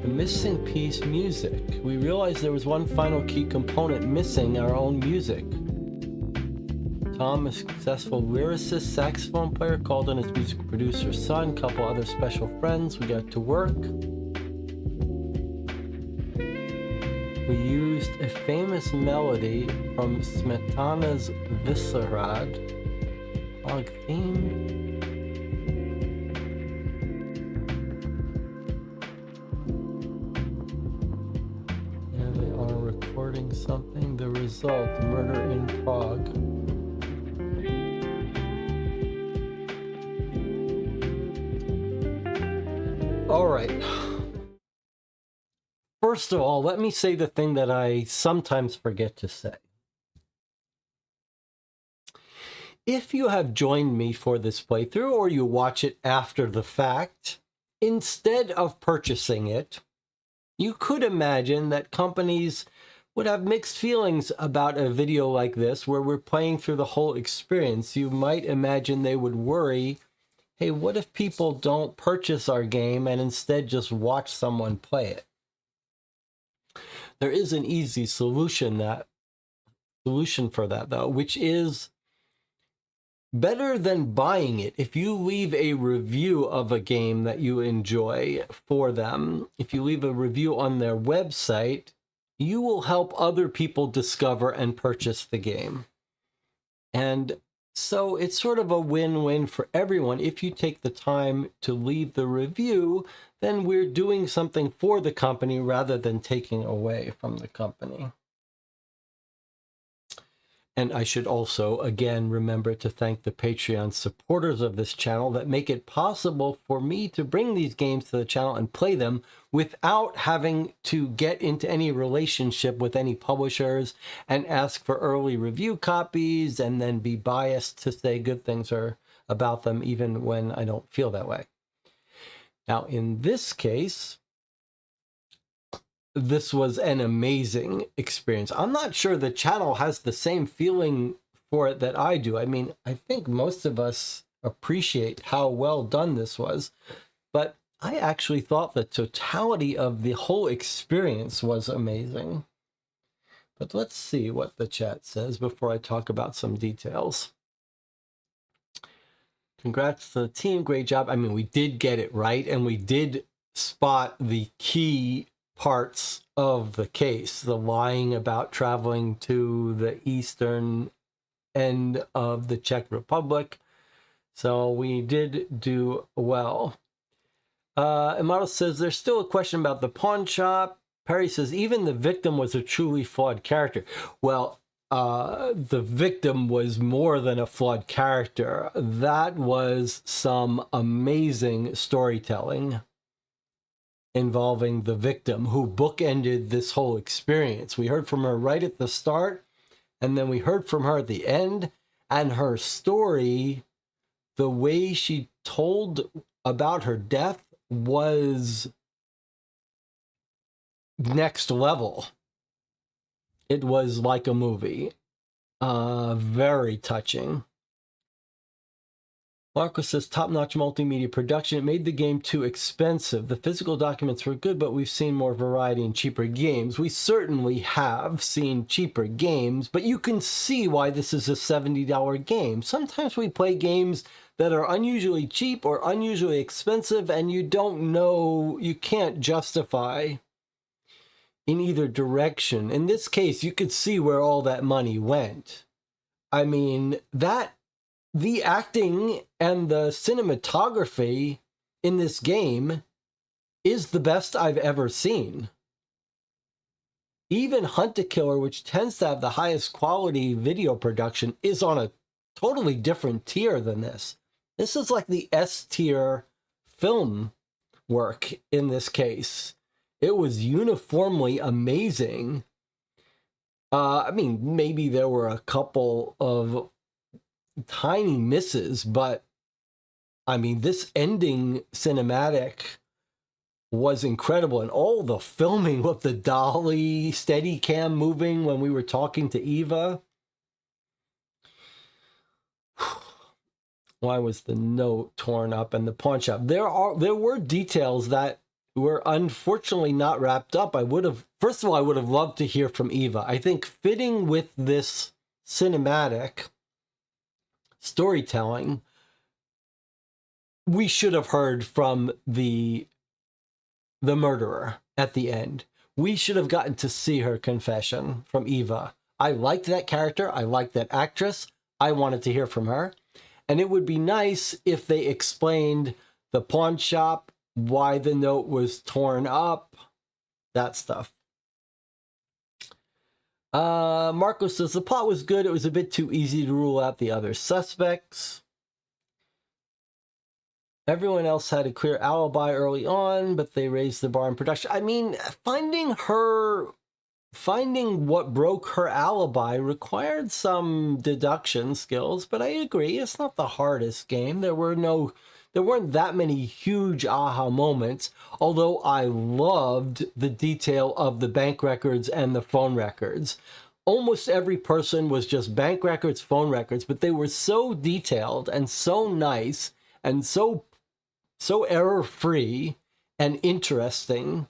Missing piece: music. We realized there was one final key component missing: our own music. Tom, a successful lyricist, saxophone player, called on his music producer's son, a couple other special friends. We got to work. We used a famous melody from Smetana's Vyšehrad, Prague theme. Something. The result: Murder in Prague. All right. First of all, let me say the thing that I sometimes forget to say. If you have joined me for this playthrough, or you watch it after the fact, instead of purchasing it, you could imagine that companies would have mixed feelings about a video like this where we're playing through the whole experience. You might imagine they would worry, hey, what if people don't purchase our game and instead just watch someone play it? There is an easy solution for that though, which is better than buying it. If you leave a review of a game that you enjoy for them, if you leave a review on their website, you will help other people discover and purchase the game. And so it's sort of a win-win for everyone. If you take the time to leave the review, then we're doing something for the company rather than taking away from the company. And I should also, again, remember to thank the Patreon supporters of this channel that make it possible for me to bring these games to the channel and play them without having to get into any relationship with any publishers and ask for early review copies and then be biased to say good things about them even when I don't feel that way. Now, in this case, this was an amazing experience. I'm not sure the channel has the same feeling for it that I do. I mean, I think most of us appreciate how well done this was, but I actually thought the totality of the whole experience was amazing. But let's see what the chat says before I talk about some details. Congrats to the team, great job. I mean, we did get it right, and we did spot the key parts of the case, the lying about traveling to the eastern end of the Czech Republic. So we did do well. Amato says, there's still a question about the pawn shop. Perry says, even the victim was a truly flawed character. Well, the victim was more than a flawed character. That was some amazing storytelling involving the victim who bookended this whole experience. We heard from her right at the start, and then we heard from her at the end, and her story, the way she told about her death was next level. It was like a movie. Very touching. Marco says, top-notch multimedia production. It made the game too expensive. The physical documents were good, but we've seen more variety in cheaper games. We certainly have seen cheaper games, but you can see why this is a $70 game. Sometimes we play games that are unusually cheap or unusually expensive, and you don't know, you can't justify in either direction. In this case, you could see where all that money went. I mean, the acting and the cinematography in this game is the best I've ever seen. Even Hunt a Killer, which tends to have the highest quality video production, is on a totally different tier than this. This is like the S tier film work in this case. It was uniformly amazing. I mean, maybe there were a couple of tiny misses, but I mean, this ending cinematic was incredible, and all the filming with the dolly steady cam moving when we were talking to Eva. Why was the note torn up and the pawn shop? There were details that were unfortunately not wrapped up. First of all, I would have loved to hear from Eva. I think fitting with this cinematic storytelling, we should have heard from the murderer at the end. We should have gotten to see her confession from Eva. I liked that character. I liked that actress. I wanted to hear from her. And it would be nice if they explained the pawn shop, why the note was torn up, that stuff. Marco says, the plot was good. It was a bit too easy to rule out the other suspects. Everyone else had a clear alibi early on, but they raised the bar in production. I mean, finding what broke her alibi required some deduction skills, but I agree, it's not the hardest game. There weren't that many huge aha moments, although I loved the detail of the bank records and the phone records. Almost every person was just bank records, phone records, but they were so detailed and so nice and so error-free and interesting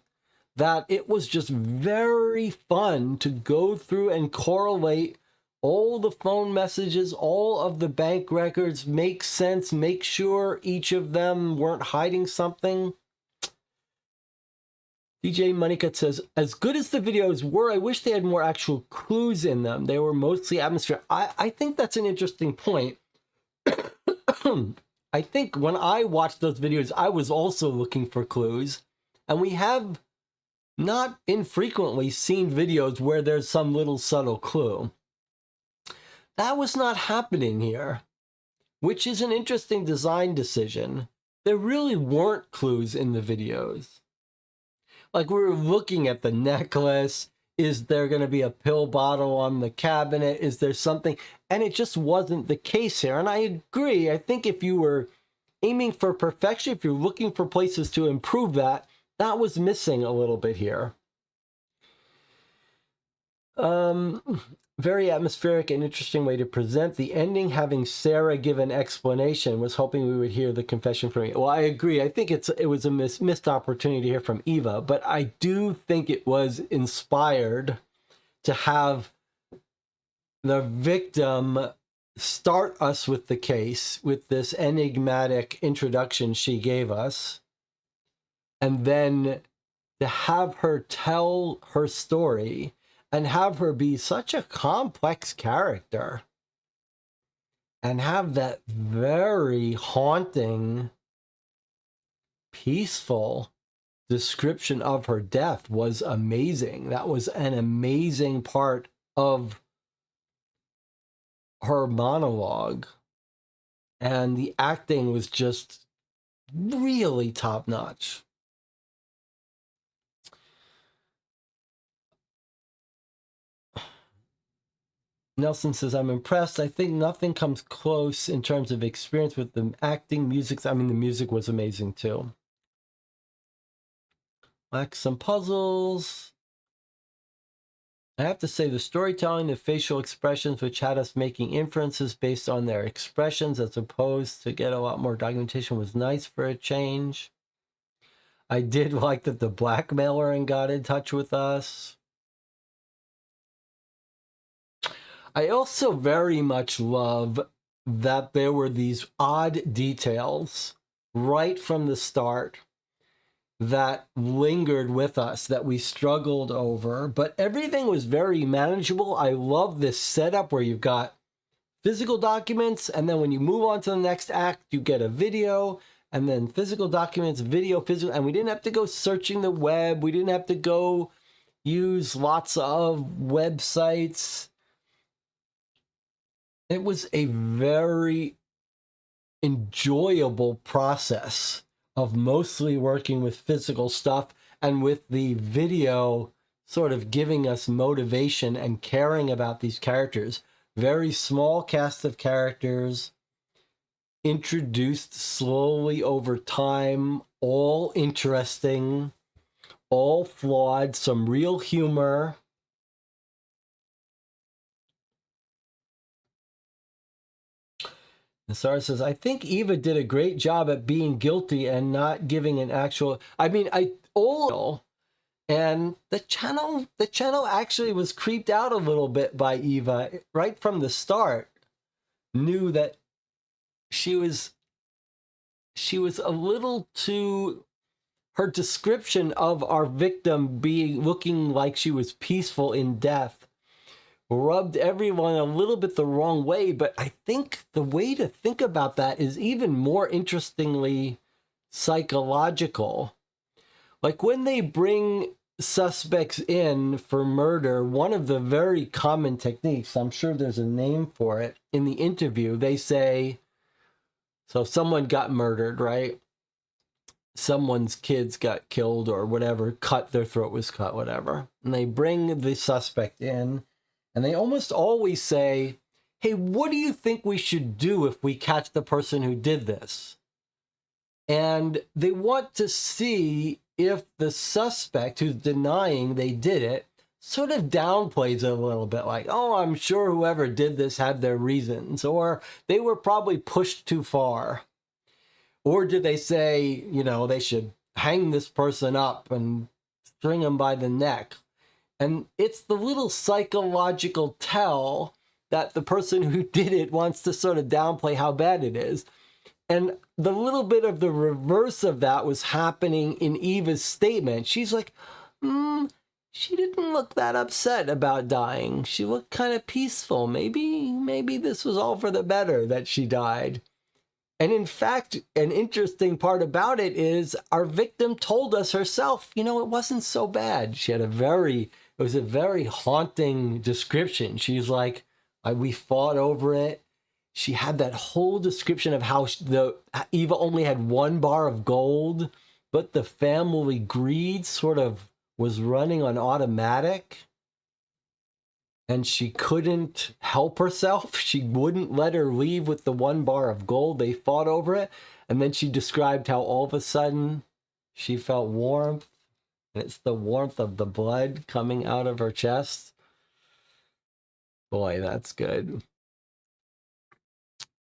that it was just very fun to go through and correlate all the phone messages, all of the bank records, make sense, make sure each of them weren't hiding something. DJ Moneycut says, as good as the videos were, I wish they had more actual clues in them. They were mostly atmosphere. I think that's an interesting point. I think when I watched those videos, I was also looking for clues. And we have not infrequently seen videos where there's some little subtle clue. That was not happening here, which is an interesting design decision. There really weren't clues in the videos. Like, we were looking at the necklace. Is there going to be a pill bottle on the cabinet? Is there something? And it just wasn't the case here. And I agree. I think if you were aiming for perfection, if you're looking for places to improve that, that was missing a little bit here. Very atmospheric and interesting way to present. The ending, having Sarah give an explanation, was hoping we would hear the confession from Eva. Well, I agree. I think it was a missed opportunity to hear from Eva, but I do think it was inspired to have the victim start us with the case with this enigmatic introduction she gave us, and then to have her tell her story and have her be such a complex character and have that very haunting, peaceful description of her death was amazing. That was an amazing part of her monologue. And the acting was just really top-notch. Nelson says, I'm impressed. I think nothing comes close in terms of experience with the acting, music. I mean, the music was amazing too. Like some puzzles. I have to say, the storytelling, the facial expressions, which had us making inferences based on their expressions as opposed to get a lot more documentation, was nice for a change. I did like that the blackmailer got in touch with us. I also very much love that there were these odd details right from the start that lingered with us, that we struggled over, but everything was very manageable. I love this setup where you've got physical documents, and then when you move on to the next act, you get a video, and then physical documents, video, physical, and we didn't have to go searching the web. We didn't have to go use lots of websites. It was a very enjoyable process of mostly working with physical stuff and with the video sort of giving us motivation and caring about these characters. Very small cast of characters, introduced slowly over time, all interesting, all flawed, some real humor. And Sarah says, I think Eva did a great job at being guilty and not giving an actual, and the channel actually was creeped out a little bit by Eva right from the start. Knew that she was a little too, her description of our victim looking like she was peaceful in death rubbed everyone a little bit the wrong way, but I think the way to think about that is even more interestingly psychological. Like when they bring suspects in for murder, one of the very common techniques, I'm sure there's a name for it, in the interview, they say, so someone got murdered, right? Someone's kids got killed or whatever, their throat was cut, whatever. And they bring the suspect in, and they almost always say, hey, what do you think we should do if we catch the person who did this? And they want to see if the suspect who's denying they did it sort of downplays it a little bit, like, oh, I'm sure whoever did this had their reasons, or they were probably pushed too far. Or do they say, they should hang this person up and string him by the neck? And it's the little psychological tell that the person who did it wants to sort of downplay how bad it is. And the little bit of the reverse of that was happening in Eva's statement. She's like, she didn't look that upset about dying. She looked kind of peaceful. Maybe this was all for the better that she died. And in fact, an interesting part about it is our victim told us herself, it wasn't so bad. It was a very haunting description. She's like, We fought over it. She had that whole description of how Eva only had 1 bar of gold, but the family greed sort of was running on automatic. And she couldn't help herself. She wouldn't let her leave with the 1 bar of gold. They fought over it. And then she described how all of a sudden she felt warmth. And it's the warmth of the blood coming out of her chest. Boy, that's good.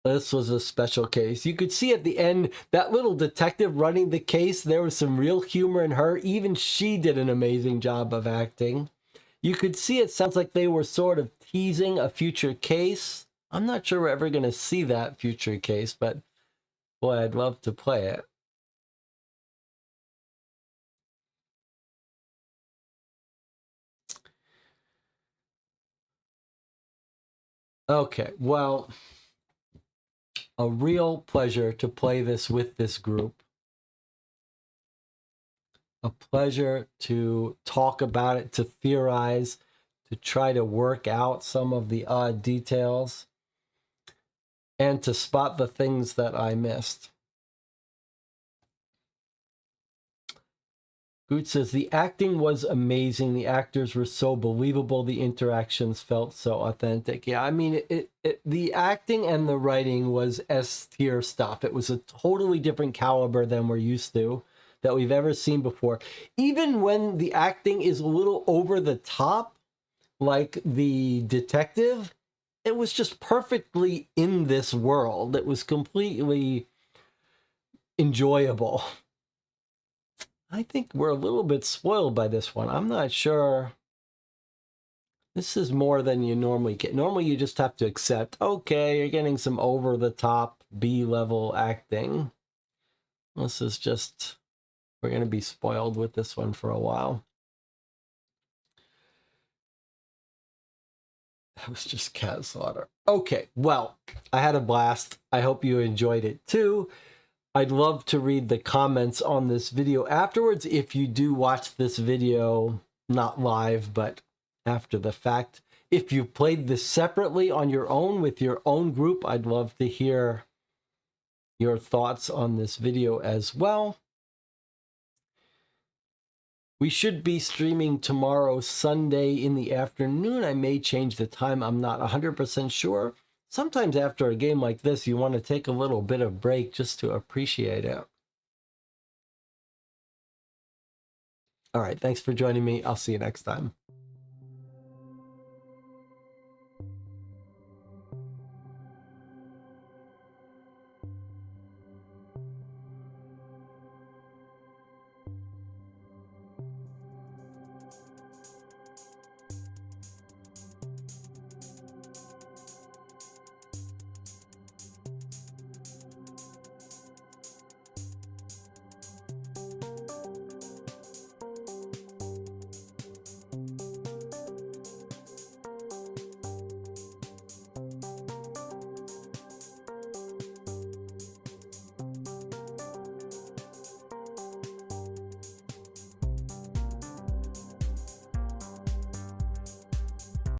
This was a special case. You could see at the end, that little detective running the case, there was some real humor in her. Even she did an amazing job of acting. You could see it sounds like they were sort of teasing a future case. I'm not sure we're ever going to see that future case, but boy, I'd love to play it. Okay, well, a real pleasure to play this with this group. A pleasure to talk about it, to theorize, to try to work out some of the odd details, and to spot the things that I missed. Goot says, the acting was amazing. The actors were so believable. The interactions felt so authentic. Yeah, I mean, the acting and the writing was S-tier stuff. It was a totally different caliber than we're used to, that we've ever seen before. Even when the acting is a little over the top, like the detective, it was just perfectly in this world. It was completely enjoyable. I think we're a little bit spoiled by this one. I'm not sure. This is more than you normally get. Normally you just have to accept, okay, you're getting some over-the-top B-level acting. This is just, we're going to be spoiled with this one for a while. That was just cat slaughter. Okay, well, I had a blast. I hope you enjoyed it too. I'd love to read the comments on this video afterwards if you do watch this video, not live, but after the fact. If you played this separately on your own with your own group, I'd love to hear your thoughts on this video as well. We should be streaming tomorrow, Sunday in the afternoon. I may change the time. I'm not 100% sure. Sometimes after a game like this, you want to take a little bit of break just to appreciate it. All right, thanks for joining me. I'll see you next time.